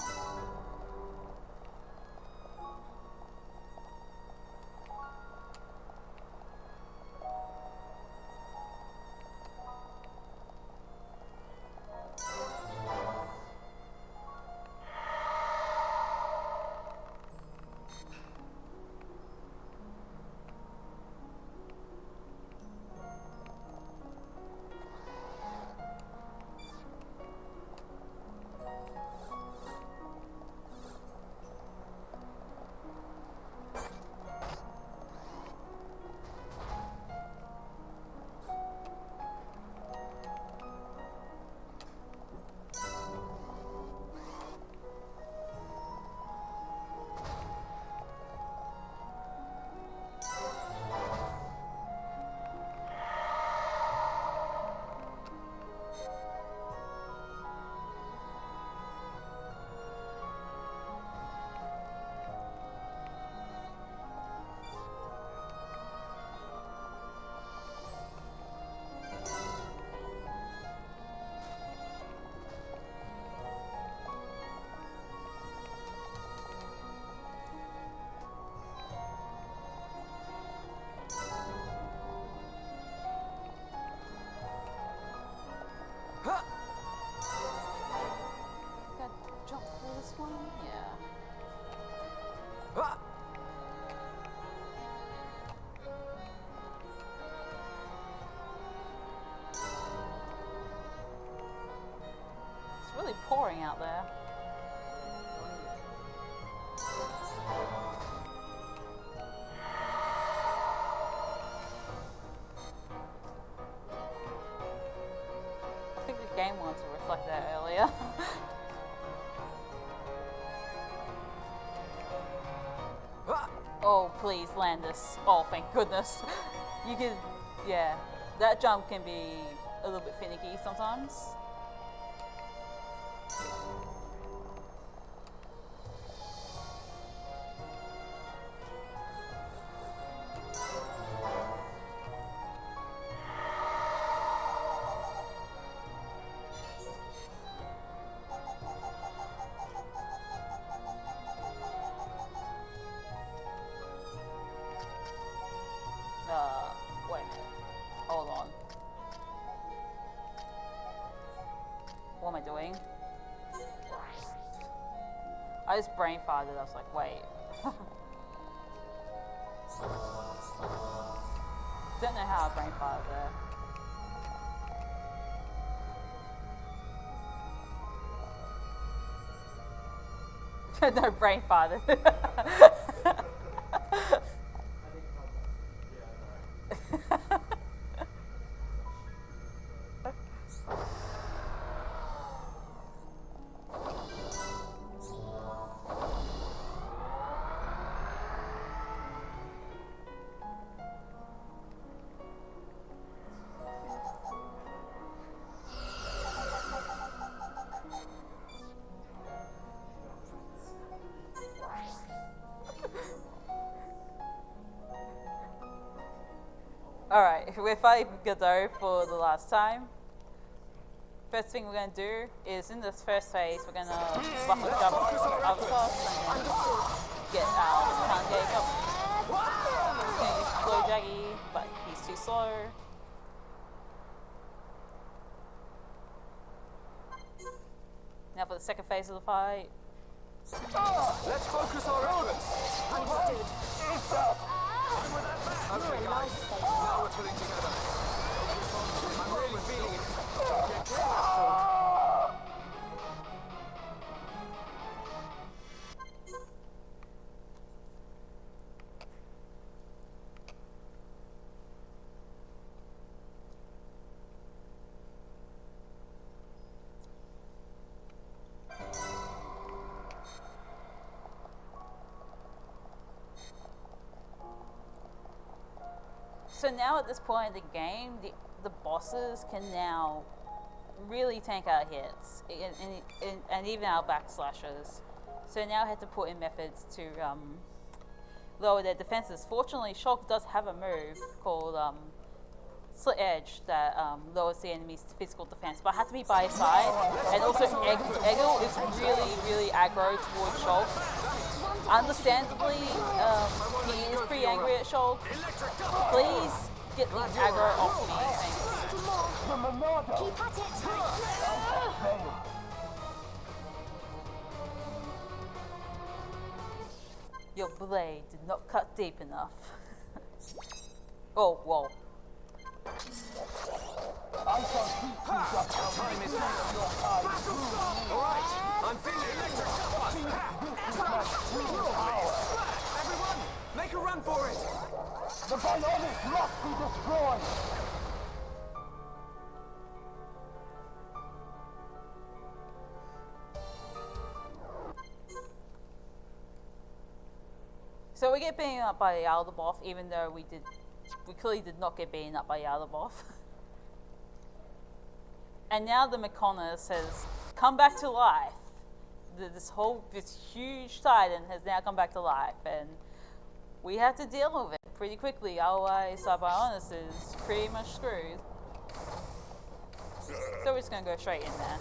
A: Really pouring out there. I think the game wanted to reflect that earlier. Oh, please land this. Oh, thank goodness. You could, yeah. That jump can be a little bit finicky sometimes. Wait a minute. Hold on. What am I doing? I just brain farted. I was like, wait. Don't know how I brain farted there. No, brain farted. Alright, we're fighting Godot for the last time. First thing we're going to do is in this first phase, we're going to buff and jump up across and then get our pound gauge up. He's going to use Blow Jaggy, but he's too slow. Now for the second phase of the fight.
B: Let's focus our efforts. Okay, guys. Now we're pulling together. I'm really feeling it.
A: So now at this point in the game, the bosses can now really tank our hits and even our backslashes. So now I have to put in methods to lower their defenses. Fortunately, Shulk does have a move called Slit Edge that lowers the enemy's physical defense, but I have to be by his side. And also Egil is really aggro towards Shulk. Understandably, he is pretty angry at Shulk. Please get the aggro off me, thanks.
C: Keep at it.
A: Your blade did not cut deep enough. Oh, whoa.
B: Time is now. Alright, I'm feeling electric Everyone, make a run for it!
E: The bionic must be destroyed!
A: So we get beaten up by Yaldabaoth, even though we clearly did not get beaten up by Yaldabaoth. And now the Mechonis has come back to life. This huge titan has now come back to life, and we have to deal with it pretty quickly, otherwise our Bionis is pretty much screwed. So we're just gonna go straight in there.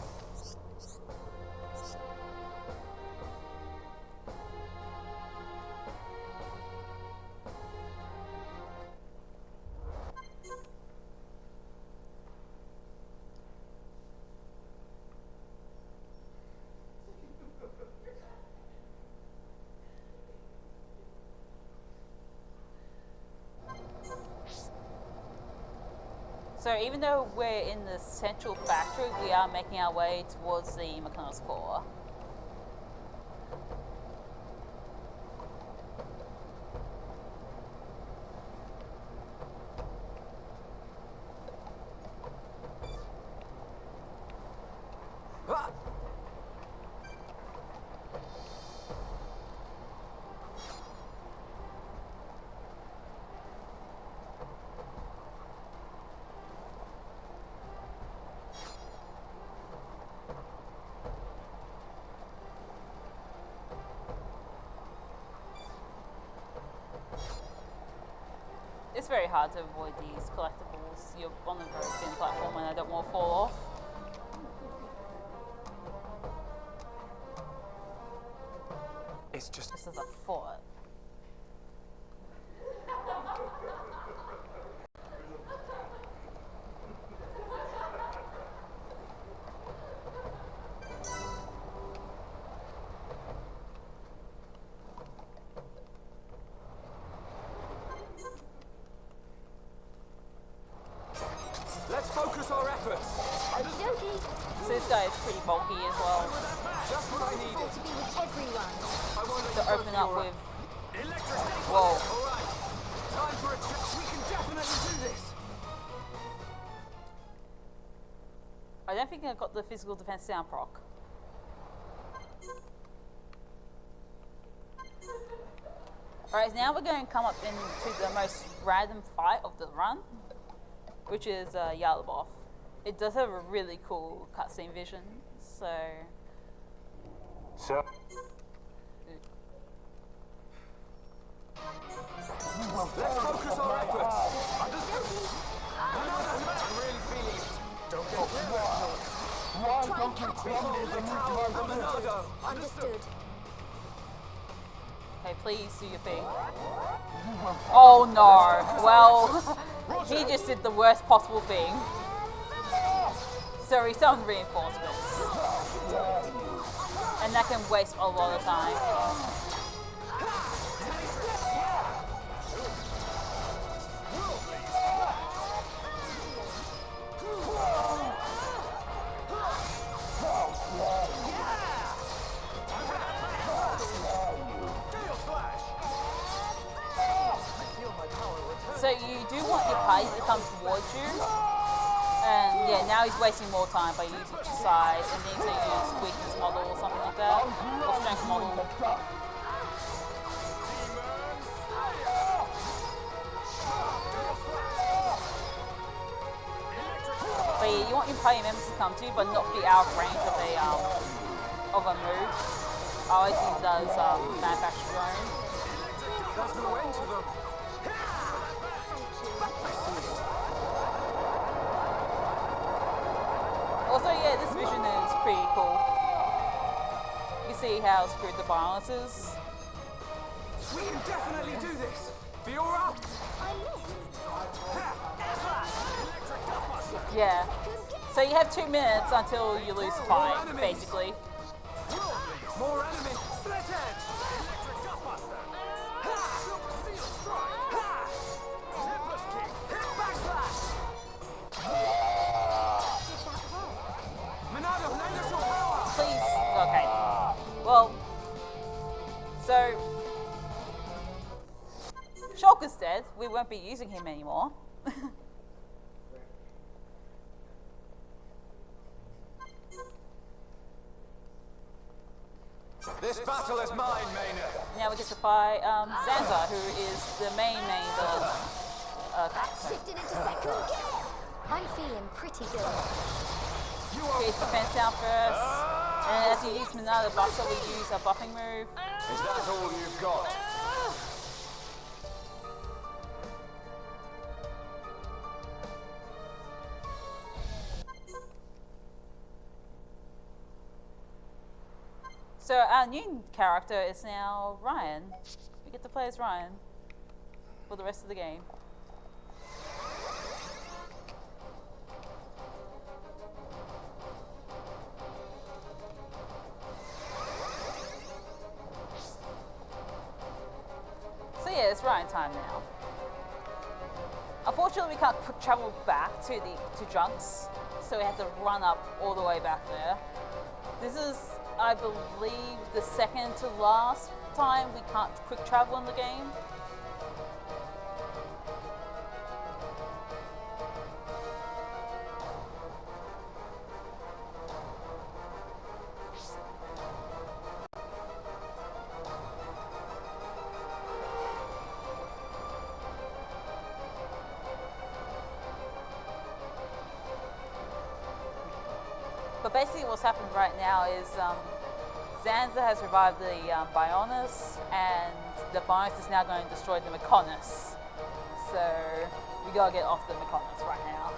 A: So even though we're in the central factory, we are making our way towards the Mechonis core. It's very hard to avoid these collectibles. You're on a very thin platform and I don't want to fall off.
B: It's just...
A: This is a fort.
B: Let's focus our efforts.
C: Okie dokie.
A: So this guy is pretty bulky as well
B: Just what I
C: Wonderful
B: needed.
C: to be with everyone.
B: I won't let
A: to
B: you go
A: open
B: for
A: up
B: your-
A: with.
B: Electric stick.
A: Whoa.
B: All right. Time for a trip. We can definitely do this.
A: I don't think I got the physical defense down proc. Alright, now we're going to come up into the most random fight of the run, which is Yalabov. It does have a really cool cutscene vision, so...
E: Sir?
B: Let's focus our efforts. Understood. I'm really feeling it. Don't get nervous.
E: Why
C: Try
E: don't you
C: and catch
E: crumble
C: me.
E: beneath my
B: I'm
E: weight?
B: Monado.
C: Understood.
A: Okay, please do your thing. Oh no, well, he just did the worst possible thing. So he summoned reinforcements. And that can waste a lot of time. So you do want your party to come towards you. And yeah, now he's wasting more time by using size and needs to use weakness model or something like that. Or strength model. But yeah, you want your party members to come to you, but not be out of range of a move. I always think he does manufacture drone.
B: There's no end to them.
A: Also, yeah, this vision is pretty cool. You see how screwed the balance is.
B: We can definitely do this. Fiora.
A: Yeah. So you have 2 minutes until you lose the fight, basically.
B: More enemy. Split edge. Electric gutbuster. Steel strike. Tempest kick. Backslash. Monado, lend us your power.
A: Please. Okay. Well. So. Shulker's dead. We won't be using him anymore.
B: This battle is mine, Maynard.
A: Now we get to fight Zanza, who is the main villain.
C: Shifted into second gear. I'm feeling pretty good.
A: Here's defense down first. And as you use Monado Buster, we use a buffing move.
B: Is that all you've got?
A: So our new character is now Ryan. We get to play as Ryan for the rest of the game. So yeah, it's Ryan time now. Unfortunately, we can't quick travel back to Junks, so we have to run up all the way back there. This is, I believe, the second to last time we can't quick travel in the game. But basically what's happened right now is Zanza has revived the Bionis, and the Bionis is now going to destroy the Mechonis. So we gotta get off the McConnells right now.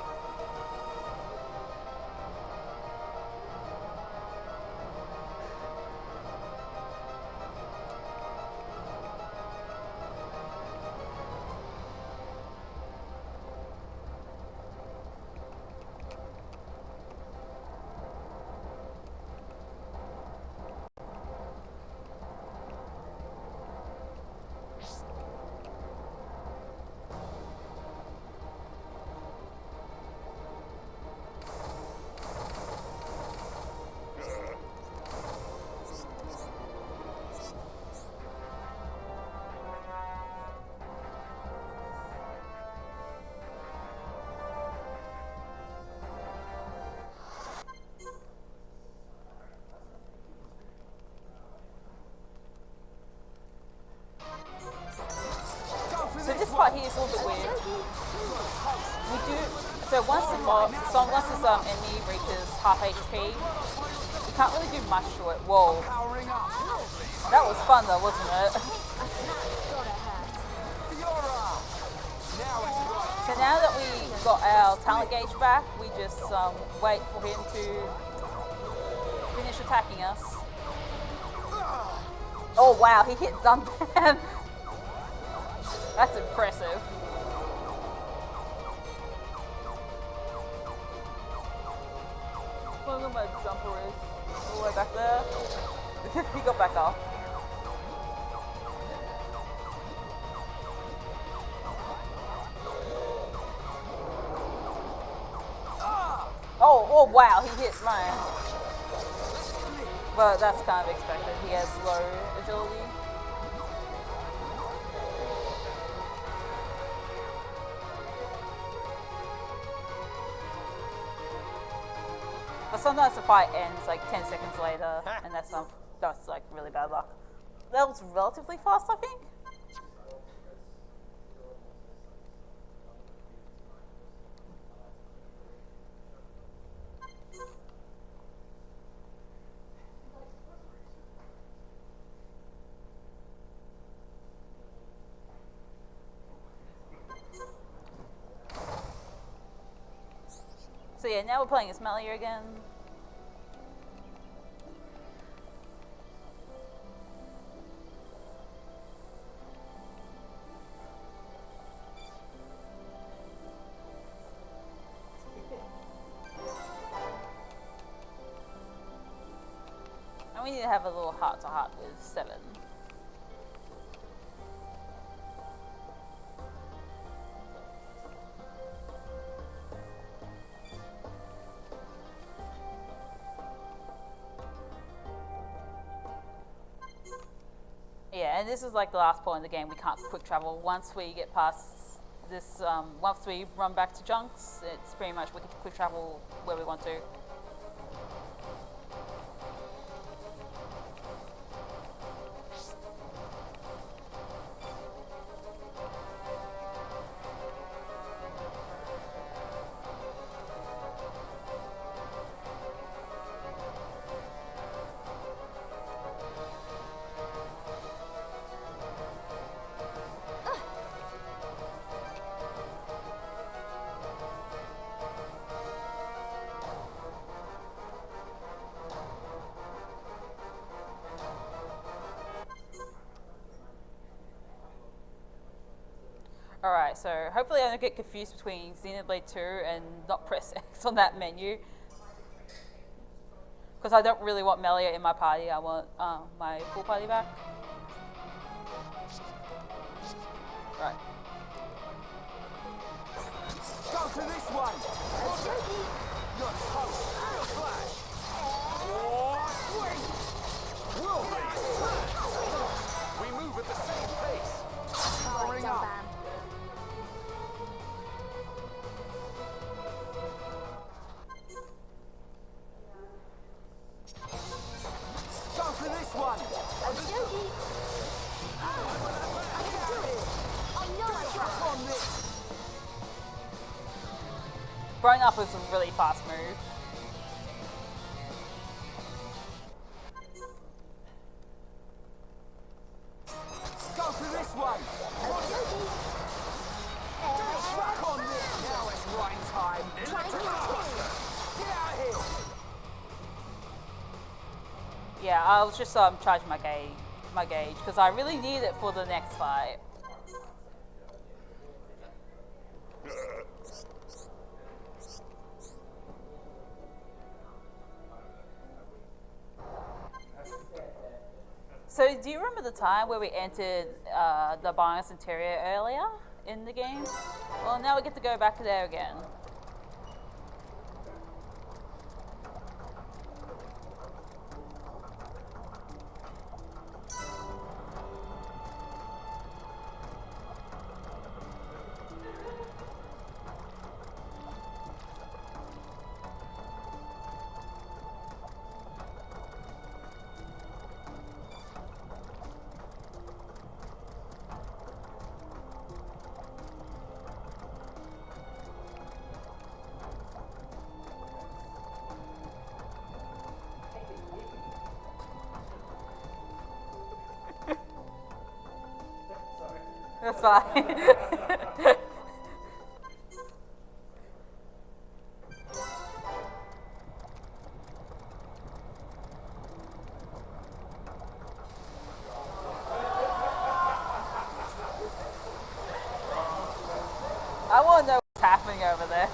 A: So this part here is a little bit weird. We do, so once this enemy reaches half HP, you can't really do much to it. Whoa.
B: Powering up.
A: That was fun though, wasn't it? So now that we got our talent gauge back, we just wait for him to finish attacking us. Oh wow, he hit Dunban. That's impressive. Look at my jumper is all the way back there. He got back up. Oh wow, he hit mine. But that's kind of expected. He has low agility. But sometimes the fight ends like 10 seconds later, and that's like really bad luck. That was relatively fast, I think. So yeah, now we're playing as Melia again. And we need to have a little heart-to-heart with Seven. Yeah, and this is like the last point in the game. We can't quick travel. Once we get past this, once we run back to Junks, it's pretty much we can quick travel where we want to. Alright, so hopefully I don't get confused between Xenoblade 2 and not press X on that menu. Because I don't really want Melia in my party, I want my full party back. Right.
B: Go for this one! You're toast! Flash! We move at the same pace! Powering up! Go for this one!
C: I can do it! I know I can!
B: On this!
A: Growing up was a really fast move.
B: Go for this one!
A: Yeah, I was just charging my gauge because I really need it for the next fight. So, do you remember the time where we entered the Bionis interior earlier in the game? Well, now we get to go back there again. That's fine. I want to know what's happening over there.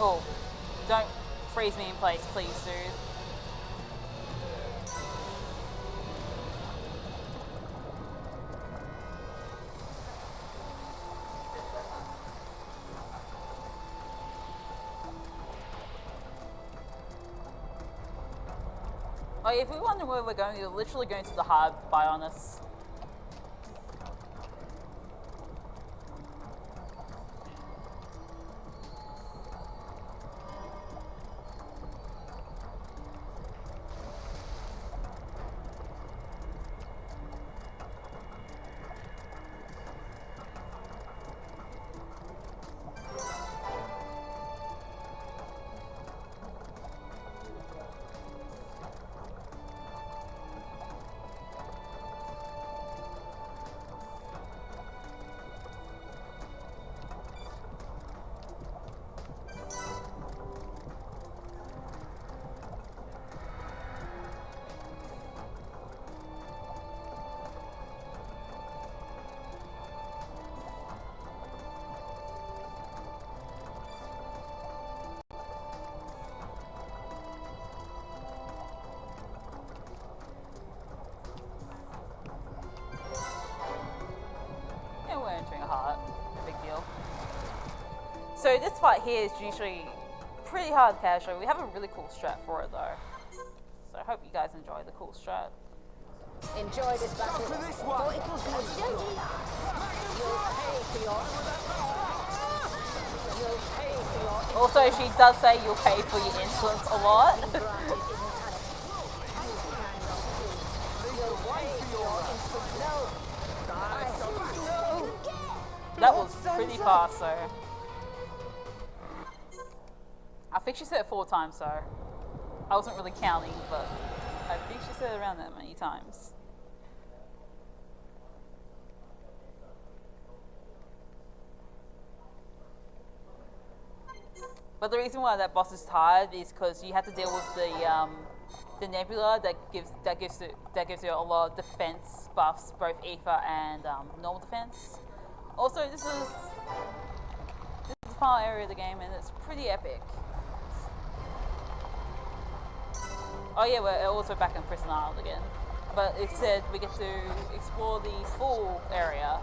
A: Oh, don't freeze me in place, please, dude. Oh, if we wonder where we're going, we're literally going to the hard Bionis. We're entering a heart. No big deal. So this fight here is usually pretty hard casual. We have a really cool strat for it though. So I hope you guys enjoy the cool strat.
C: Enjoy this battle.
B: For this
C: For
B: one.
C: it will be You'll pay for your... You'll pay for your...
A: Also, she does say you'll pay for your insolence a lot.
C: Granted immortality. You'll pay for your insolence. No.
A: That was pretty fast, so. I think she said it 4 times, so. I wasn't really counting, but I think she said it around that many times. But the reason why that boss is tired is because you have to deal with the nebula that gives you a lot of defense buffs, both ether and normal defense. Also, this is the final area of the game, and it's pretty epic. Oh yeah, we're also back in Prison Island again, but it said we get to explore the full area.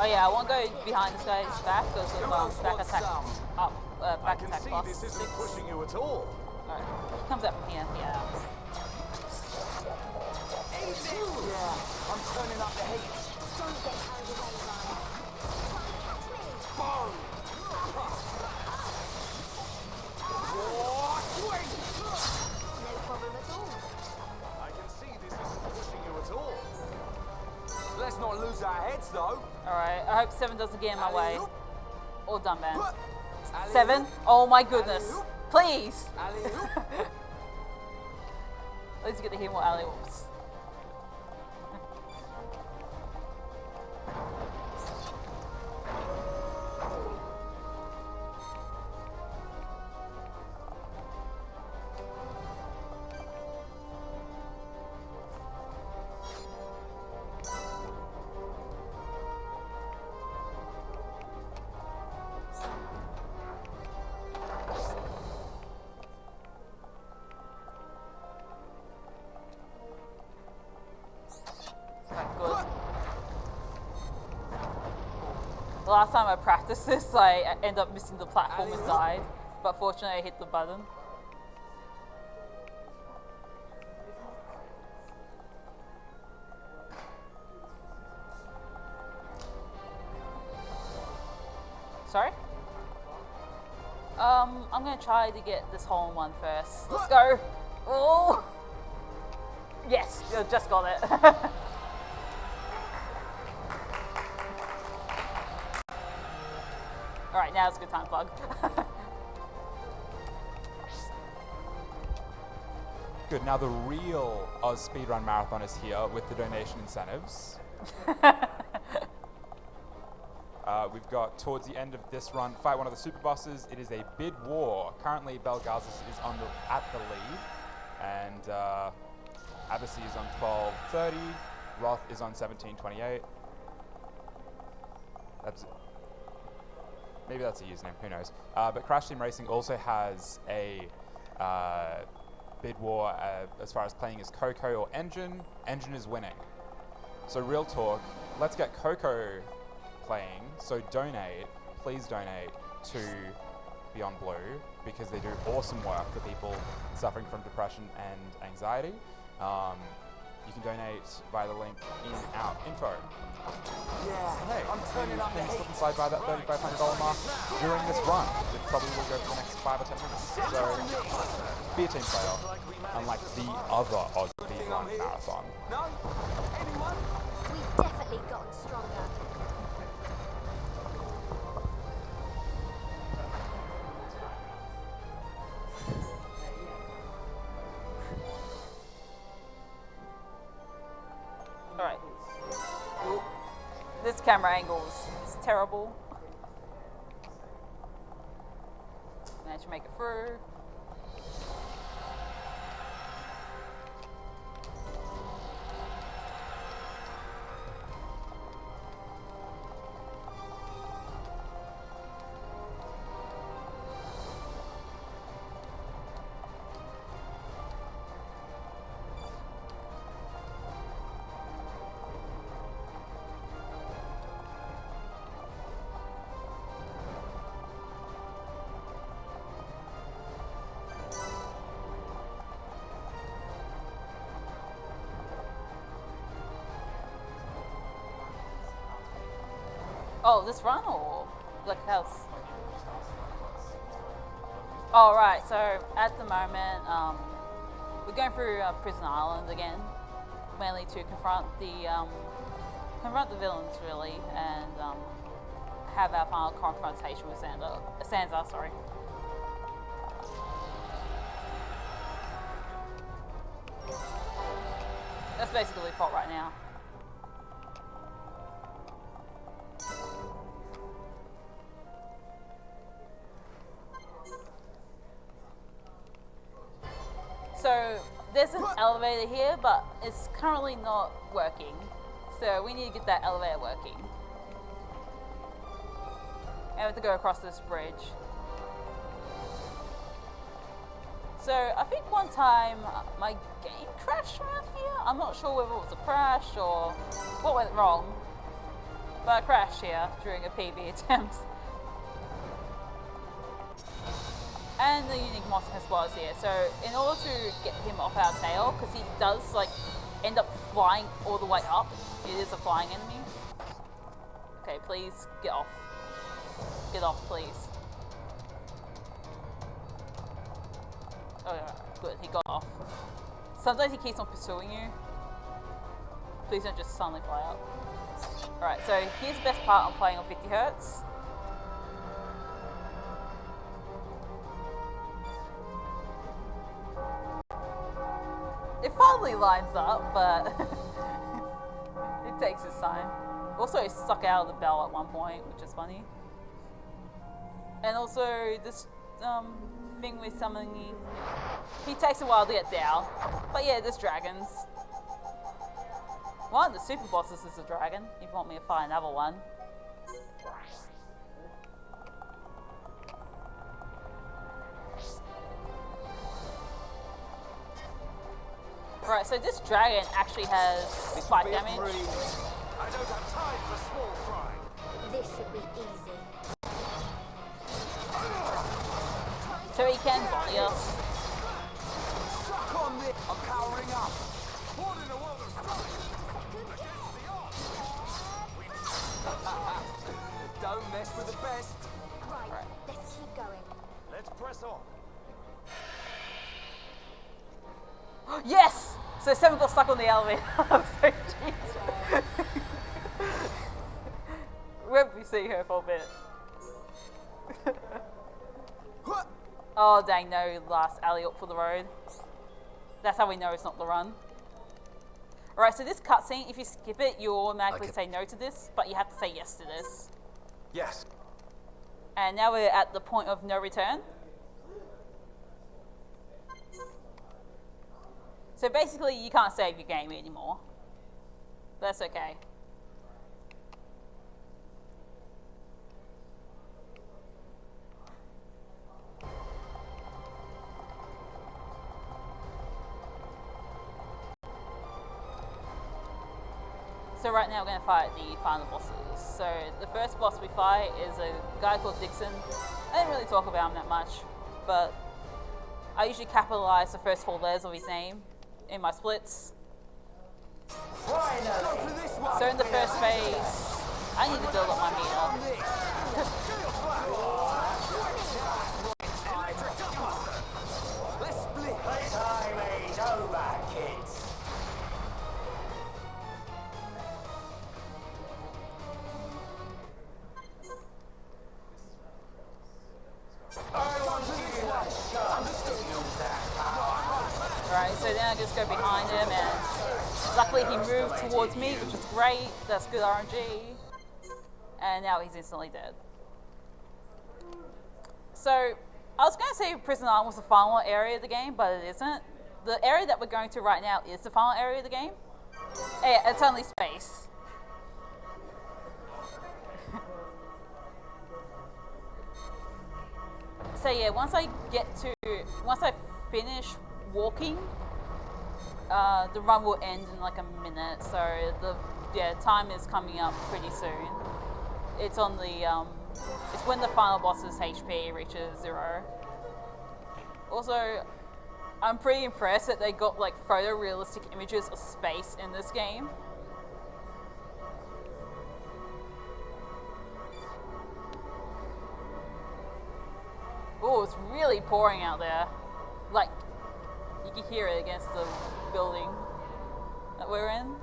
A: Oh yeah, I won't go behind this guy's back because of back attack up,
B: I
A: back
B: can
A: attack
B: see
A: plus
B: this isn't
A: 6.
B: pushing you at all.
A: Alright, comes up from here, yeah.
B: Yeah, I'm turning up the heat.
C: Don't get carried away, Ryan. Catch me.
B: Boom! Oh, swing!
C: No problem at all.
B: I can see this isn't pushing you at all. Let's not lose our heads, though.
A: Alright, I hope 7 doesn't get in my way.
B: Alley-oop.
A: All done, man.
B: Alley-oop.
A: 7? Oh my goodness.
B: Alley-oop.
A: Please!
B: Alley-oop.
A: At least get to hear more alley whoops. The last time I practiced this, I ended up missing the platform and died. But fortunately, I hit the button. Sorry? I'm gonna try to get this hole in one first. Let's go. Oh! Yes, I just got it. Alright, now's a good time, plug.
D: Good. Now the real Oz Speedrun Marathon is here with the donation incentives. We've got, towards the end of this run, fight one of the super bosses. It is a bid war. Currently, Belgazis is at the lead, and Abbasi is on 12:30. Roth is on 17:28. Maybe that's a username, who knows. But Crash Team Racing also has a bid war as far as playing as Coco or Engine. Engine is winning. So real talk, let's get Coco playing. So donate, please donate to Beyond Blue because they do awesome work for people suffering from depression and anxiety. You can donate via the link in our info.
B: Yeah,
D: Hey,
B: I'm turning up the
D: things
B: heat.
D: slip inside by that $3,500 mark during this run. It probably will go for the next 5 or 10 minutes. So be a team player, unlike the other Oz Speedrun Marathon.
B: No? Anyone?
C: We've definitely gotten stronger.
A: Alright. This camera angle is terrible. Managed to make it through. Oh, this run or Black House? Oh, right. So at the moment, we're going through Prison Island again, mainly to confront the villains really, and have our final confrontation with Sansa. Sorry. That's basically the plot right now. So there's an elevator here, but it's currently not working. So we need to get that elevator working. And we have to go across this bridge. So I think one time my game crashed around here. I'm not sure whether it was a crash or what went wrong. But I crashed here during a PB attempt. And the unique moss as well as here. So in order to get him off our tail, because he does like end up flying all the way up. It is a flying enemy. Okay, please get off. Get off, please. Oh yeah, good, he got off. Sometimes he keeps on pursuing you. Please don't just suddenly fly up. Alright, so here's the best part on playing on 50 Hz. It finally lines up, but it takes its time. Also, it stuck out of the bell at one point, which is funny. And also, this thing with summoning, he takes a while to get down. But yeah, there's dragons. One of the super bosses is a dragon, if you want me to find another one. Right, so this dragon actually has spike damage.
B: I don't have time for small fry.
C: This should be easy.
A: So he can body us.
B: Suck on this. I'm powering up. What in the world of strife? Against the odds. Don't mess with the best.
C: Right, let's keep going.
B: Let's press on.
A: Yes! So Seven got stuck on the elevator. I'm so cheesed. We won't be seeing her for a bit. Oh dang, no last alley up for the road. That's how we know it's not the run. Alright, so this cutscene, if you skip it, you automatically say no to this, but you have to say yes to this.
B: Yes.
A: And now we're at the point of no return. So basically, you can't save your game anymore. That's okay. So right now we're going to fight the final bosses. So the first boss we fight is a guy called Dixon. I didn't really talk about him that much, but I usually capitalize the first 4 letters of his name in my splits. So in the first phase, I need to build up my meter.
B: Let's split.
E: Time ain't over, kids.
A: Right, so then I just go behind him, and luckily he moved towards me, which is great. That's good RNG. And now he's instantly dead. So I was going to say Prison Island was the final area of the game, but it isn't. The area that we're going to right now is the final area of the game. Yeah, it's only space. So yeah, once I finish walking, the run will end in like a minute. So the time is coming up pretty soon. It's on the it's when the final boss's HP reaches 0. Also, I'm pretty impressed that they got like photorealistic images of space in this game. Oh, it's really pouring out there. Like, you can hear it against the building that we're in.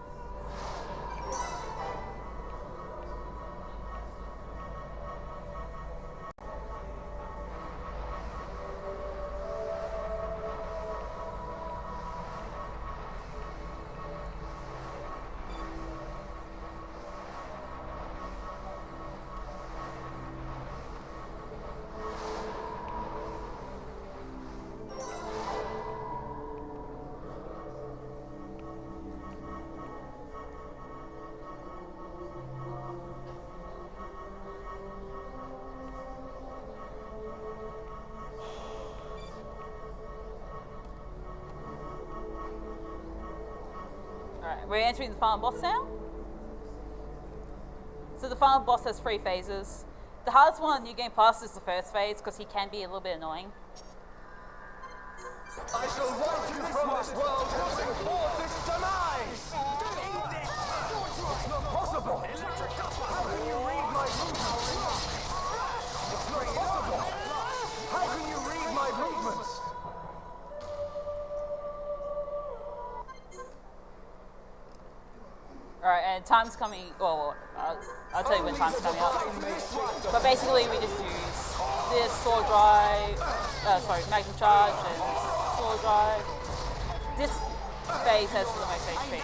A: Alright, we're entering the final boss now. So So the final boss has 3 phases. The hardest one in New Game Plus is the first phase because he can be a little bit annoying.
B: I shall wipe you from this world and bring forth its demise! It's not possible! How can you read my movements? It's not possible! How can you read my movements?
A: Alright, and time's coming, well, I'll tell you when time's coming up. But basically we just use this sword drive, magnum charge and sword drive. This phase has the most HP.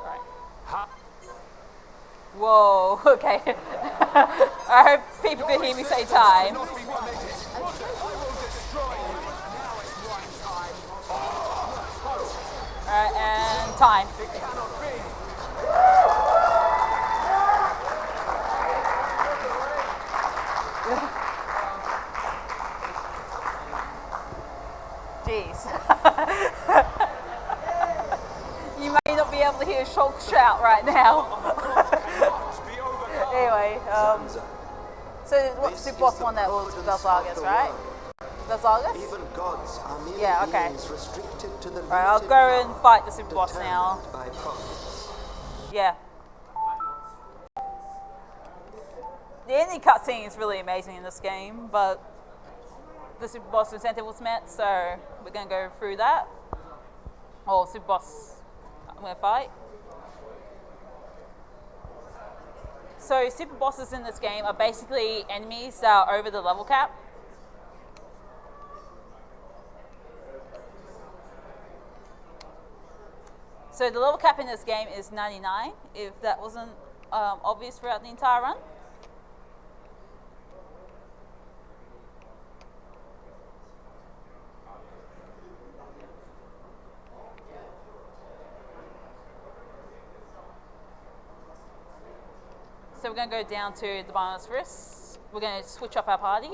A: Alright. Whoa, okay. I hope people can hear me say time. Alright, and time. Jeez. You may not be able to hear Shulk shout right now. Anyway, so what's the boss one that was Belzagus, right? Belzagus?
F: Even gods are merely
A: Yeah, okay.
F: beings restricted to the
A: Right, I'll
F: limited
A: go and
F: power
A: fight the super boss
F: determined
A: now.
F: by providence.
A: Yeah. The ending cutscene is really amazing in this game, but the super boss incentive was met, so we're going to go through that. Or super boss I'm going to fight. So super bosses in this game are basically enemies that are over the level cap. So the level cap in this game is 99, if that wasn't obvious throughout the entire run. So we're going to go down to the Biospheres. We're going to switch up our party,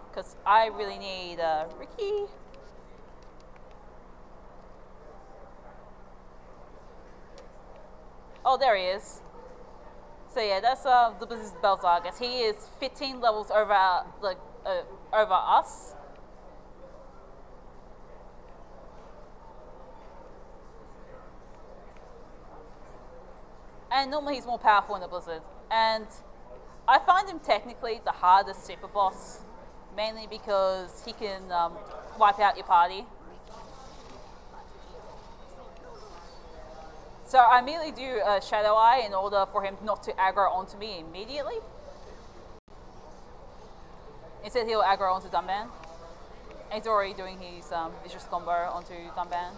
A: because I really need Ricky. Oh, there he is. So yeah, that's the Blizzard's Belzagus. He is 15 levels over over us. And normally he's more powerful in the Blizzard. And I find him technically the hardest super boss, mainly because he can wipe out your party. So I immediately do a Shadow Eye in order for him not to aggro onto me immediately. Instead he'll aggro onto Dunban. And he's already doing his vicious combo onto Dunban.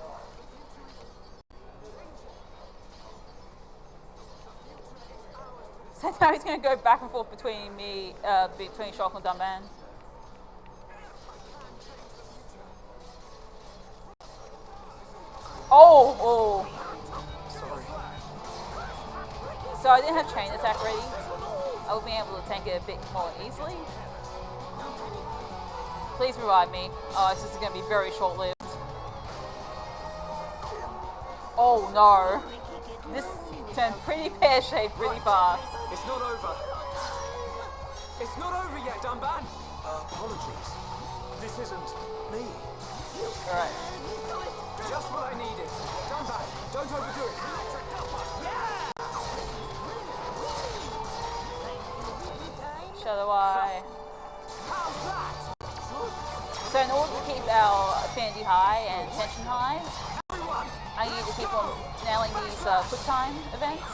A: So now he's going to go back and forth between me, between Shulk and Dunban. Oh! So I didn't have chain attack ready. I would be able to tank it a bit more easily. Please revive me. Oh, this is going to be very short-lived. Oh no. This turned pretty pear-shaped pretty fast.
B: It's not over. It's not over yet, Dunban. Apologies. This isn't me.
A: Alright.
B: Just what I needed. Dunban, don't overdo it.
A: Shadow Eye.
B: How's that?
A: So in order to keep our affinity high and tension high, I need to keep on nailing these quick time events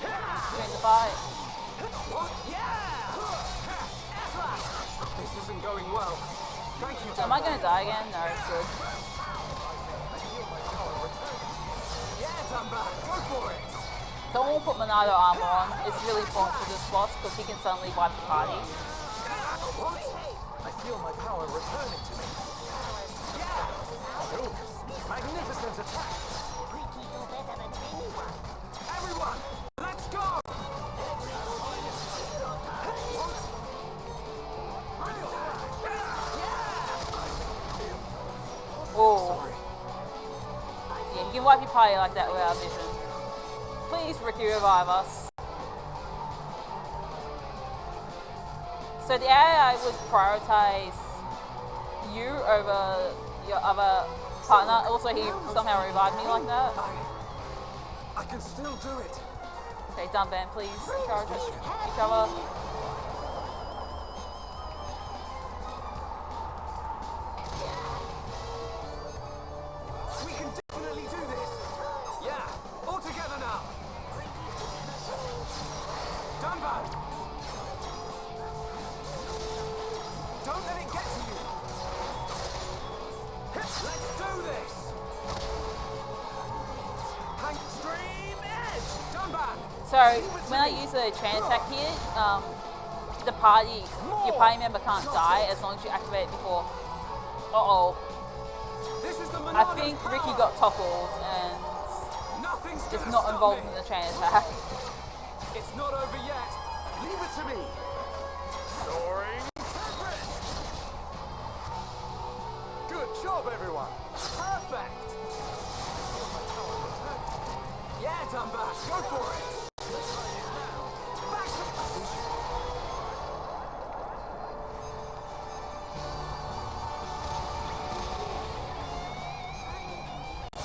A: during the fight.
B: This isn't going well. Thank you,
A: So am I going to die again? No, it's good.
B: Yeah, Dunban, go for it.
A: So I won't put Monado armor on. It's really important for this boss because he can suddenly wipe the party.
B: What? I feel my power returning to me. Yeah! Ooh, magnificent attack! Everyone, let's go!
A: Oh. can wipe your party like that without vision. Please, Ricky, revive us. So the AI would prioritize you over your other partner. Also, he somehow revived me like that.
B: I can still do it.
A: Okay, done, Ben. Please encourage each other.
B: We can definitely do this. Yeah, all together now. Done bad. Don't let it get to you. Let's do this. Hang stream edge. Done bad.
A: So when I use the chain attack here, your party member can't die as long as you activate it before.
B: This is the
A: I think
B: power.
A: Ricky got toppled and
B: Nothing's
A: is
B: gonna
A: not
B: stop
A: involved
B: me.
A: in the chain attack.
B: It's not over yet. Leave it to me. Soaring. Good job, everyone. Perfect. Yeah, Dumbash, go for it.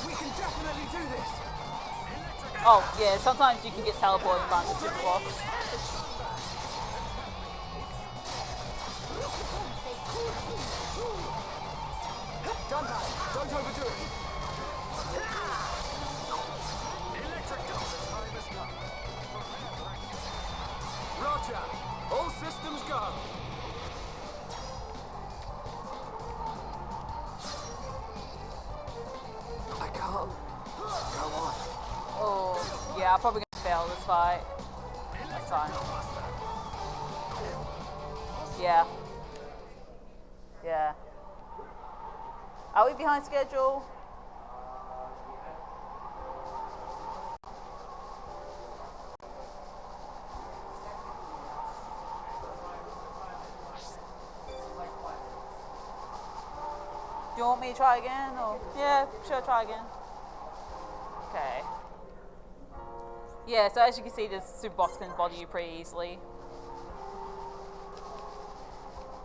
B: We can definitely do this.
A: Oh yeah, sometimes you can get teleported in front of the super boss.
B: Done that. Don't overdo it. Electric dose time has come. Roger. All systems go. I can't. Go on.
A: Oh yeah, I'm probably gonna fail this fight. That's fine. Yeah. Yeah. Are we behind schedule? Do you want me to try again? Or yeah, sure, try again. Okay. Yeah, so as you can see, this super boss can body you pretty easily.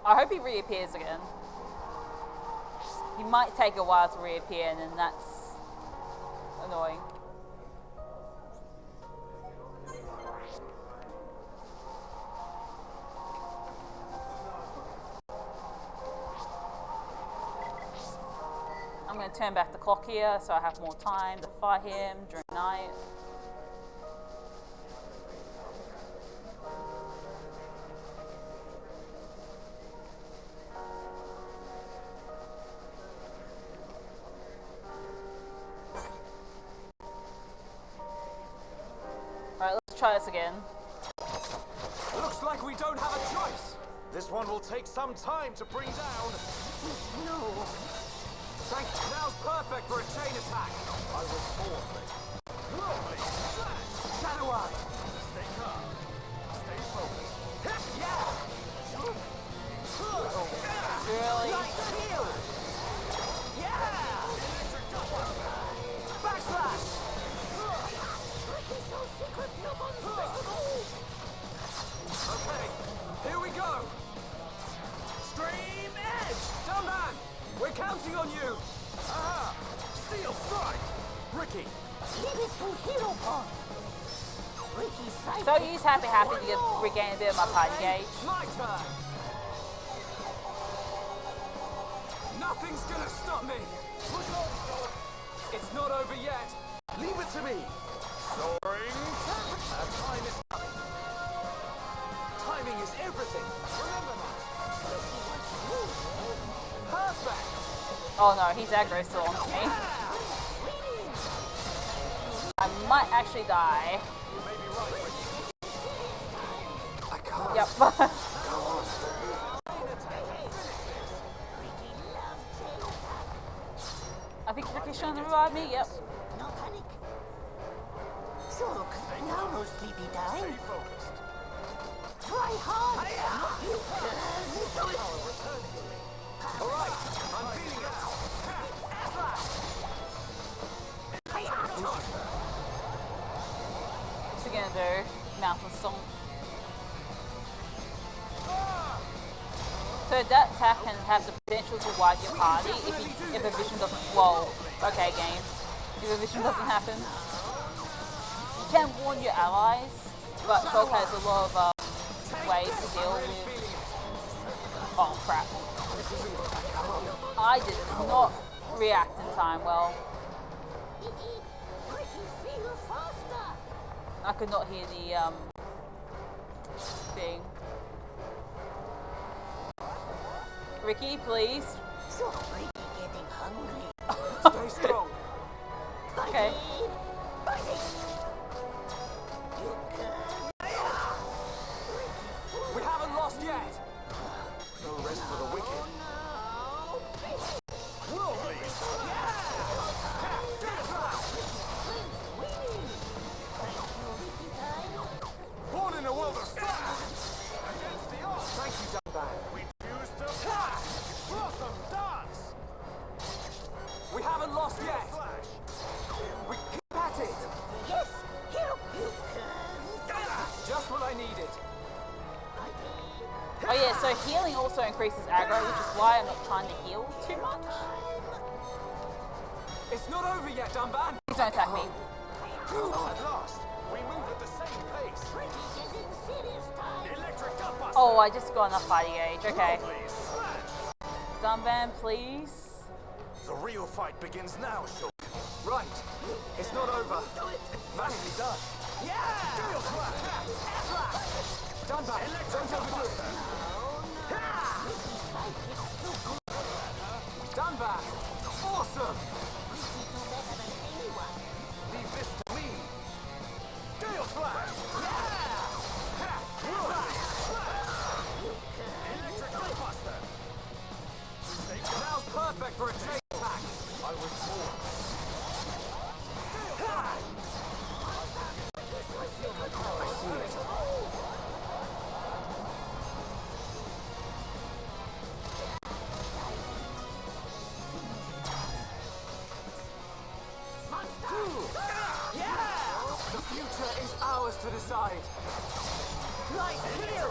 A: I hope he reappears again. He might take a while to reappear, and then that's annoying. I'm going to turn back the clock here so I have more time to fight him during night. Alright, let's try this again.
B: Looks like we don't have a choice. This one will take some time to bring down. No. Thank you. Now's perfect for a chain attack. I was born ready. Lovely. Shadow Eye. Stay calm. Stay focused. Yeah.
A: Really?
B: Light heal. Yeah. Electric double. Backslash. Okay, here we go. Stream edge. Done man. We're counting on you. Aha. Steel strike. Ricky.
A: So use happy to get, regain a bit of my party gauge.
B: My turn. Nothing's gonna stop me. Push on. It's not over yet. Leave it to me. Soaring. Time is coming. Timing is everything. Remember that. Perfect.
A: Oh no, he's aggro still on me. I might actually die.
B: You may be right, Ricky. I can't.
A: Yep. I think Ricky's trying to revive me, yep.
E: No panic. Shook, now no sleepy time.
B: Stay focused.
E: Try hard.
B: All right, I'm feeling it. Slash.
A: do. Mountain Stomp. So that attack can have the potential to wipe your party if a vision doesn't. Whoa. Okay, game. If a vision doesn't happen, you can warn your allies, but Shulk has a lot of ways to deal with. Oh crap! I did not react in time well. I could not hear the thing. Ricky, please.
E: You're really getting hungry.
B: Stay strong.
A: Okay.
B: We haven't lost yet. No rest for the wicked. Will please. Born in a world of strife. Against the odds. Thank you, Dunban. We choose to blossom dance. We haven't lost yet. We keep at it.
E: Yes, here you can.
B: Just what I needed.
A: Oh yeah, so healing also increases aggro, which is why I'm not trying to heal too much.
B: It's not over yet, Dunban.
A: Please don't attack me.
B: At last, we move at the same pace.
E: Getting serious time.
B: Electric Gunbuster.
A: Oh, I just got enough fighting age. Okay.
B: Please, slash.
A: Dunban, please.
B: The real fight begins now, Shulk. Right. It's not over. Nicely done. Yeah! Steel slash. Dunban, don't overdo it. Dunban, awesome! Leave this to me. Steel slash. Electric Gunbuster. Now's perfect for a chain attack. I was born. I see it. The future is ours to decide. Right here!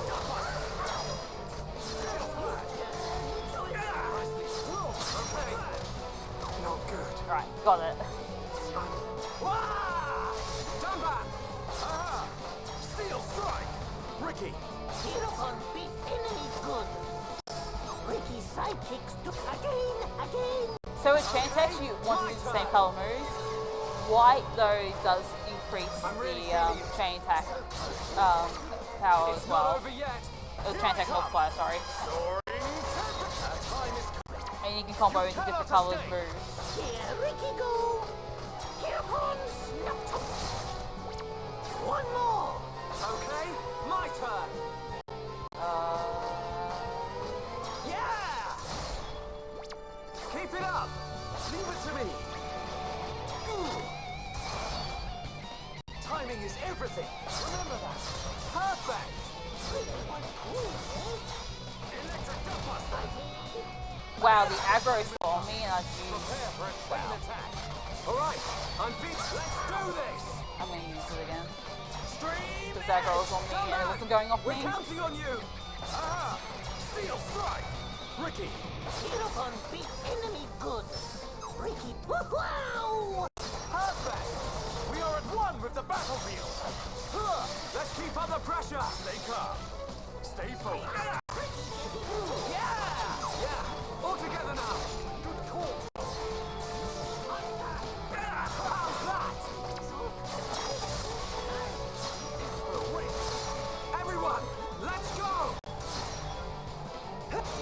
B: Okay. Not good.
A: Right, got it.
B: Dunban! Aha! Steel strike! Ricky!
E: Hereupon beat enemy good. Ricky's sidekicks do again.
A: So with chain attacks, you want to use the same color moves. White, though, does increase the chain attack power as well.
B: Over yet.
A: Chain attack multiplier, sorry. And you can combo into different colored moves.
E: Here Ricky go. Hereupon snap top. One more.
B: Okay, my turn. Yeah! Keep it up. Leave it to me. Timing is everything. Remember that. Perfect. Electric Gunbuster.
A: Wow, the aggro is on me and I do.
B: Prepare for a chain attack. All right, on feet. Let's do this.
A: I'm gonna use it again.
B: Stream.
A: Because aggro was on me and it wasn't going off
B: We're
A: me.
B: counting on you. Aha! Steel strike. Ricky.
E: Hereupon beat enemy good. Ricky, wow!
B: Perfect. We are at one with the battlefield. Let's keep up the pressure. Stay calm. Stay focused. Yeah. All together now. Good call. How's that? It's for a race. Everyone, let's go.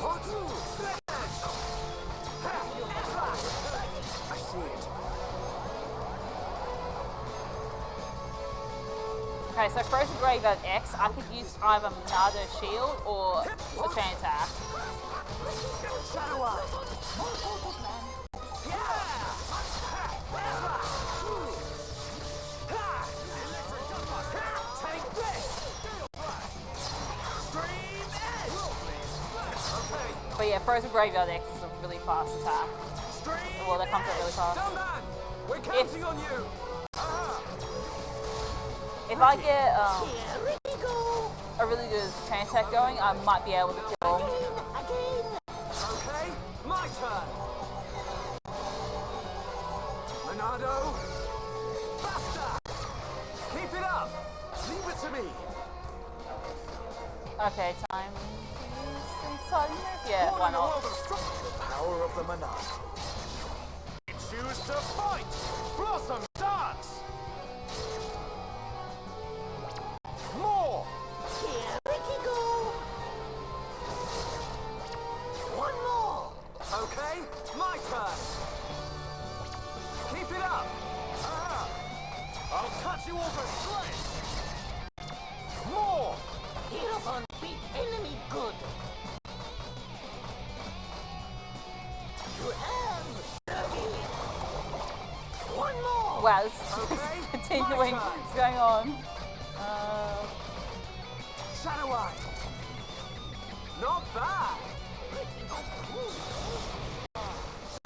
B: What? I see it.
A: Okay, so Frozen Graveyard X, I could use either Minado Shield or the chain attack.
B: Shadow Eye. Take this. Stream Edge. Okay.
A: But yeah, Frozen Graveyard X is a really fast attack.
B: Stream.
A: Well, that comes out really fast.
B: Dunban, we're counting on you.
A: If I get
E: Here we go.
A: a really good chain attack going, I might be able to kill him.
E: Again.
B: Okay, my turn. Monado, faster. Keep it up. Leave it to me.
A: Okay, time to use the exciting move. Yeah,
B: Born
A: why
B: in a world
A: not?
B: of struggle, the power of the Monado. Choose to fight. Blossom dance. More.
E: Here we go. One more.
B: Okay, my turn. Keep it up. Ah, I'll cut you all to shreds. More.
E: Aeon beat enemy good. You have 30. One more.
A: Wow, this is
B: Okay,
A: continuing.
B: my turn.
A: What's going on?
B: Shadow Eye. Not bad.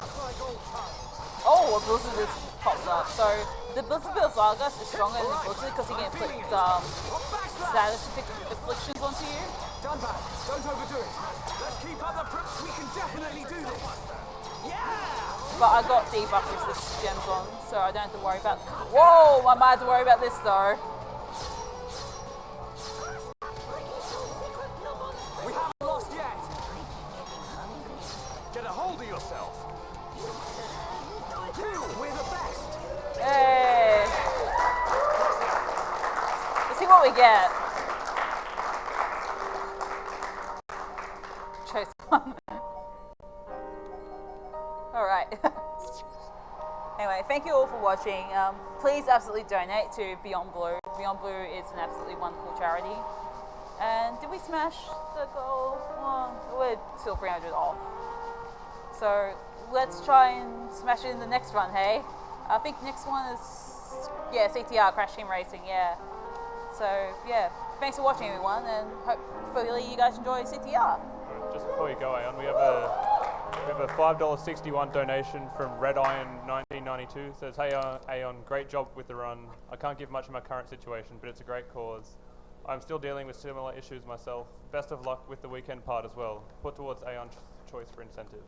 B: Just like old times.
A: Oh, a blizzard just pops up. So the blizzard build Zargus is stronger than the blizzard because he can inflict status afflictions onto you.
B: Done back. Don't overdo it. Let's keep up the prep. We can definitely do this. Yeah.
A: But I got debuff resist gems on, so I don't have to worry about. Whoa! I might have to worry about this though.
B: We haven't lost yet. Get a hold of yourself. We're the best.
A: Hey! Let's see what we get. Choose one. Alright. Anyway, thank you all for watching. Please absolutely donate to Beyond Blue. Beyond Blue is an absolutely wonderful charity. And did we smash the goal? Well, we're still 300 off. So let's try and smash it in the next one, hey? I think next one is, yeah, CTR, Crash Team Racing, yeah. So, yeah, thanks for watching everyone, and hopefully you guys enjoy CTR.
G: Just before you go, Aeon, we have a $5.61 donation from Red Iron 1992. It says, "Hey Aeon, great job with the run. I can't give much of my current situation, but it's a great cause. I'm still dealing with similar issues myself. Best of luck with the weekend part as well. Put towards Aeon's choice for incentive."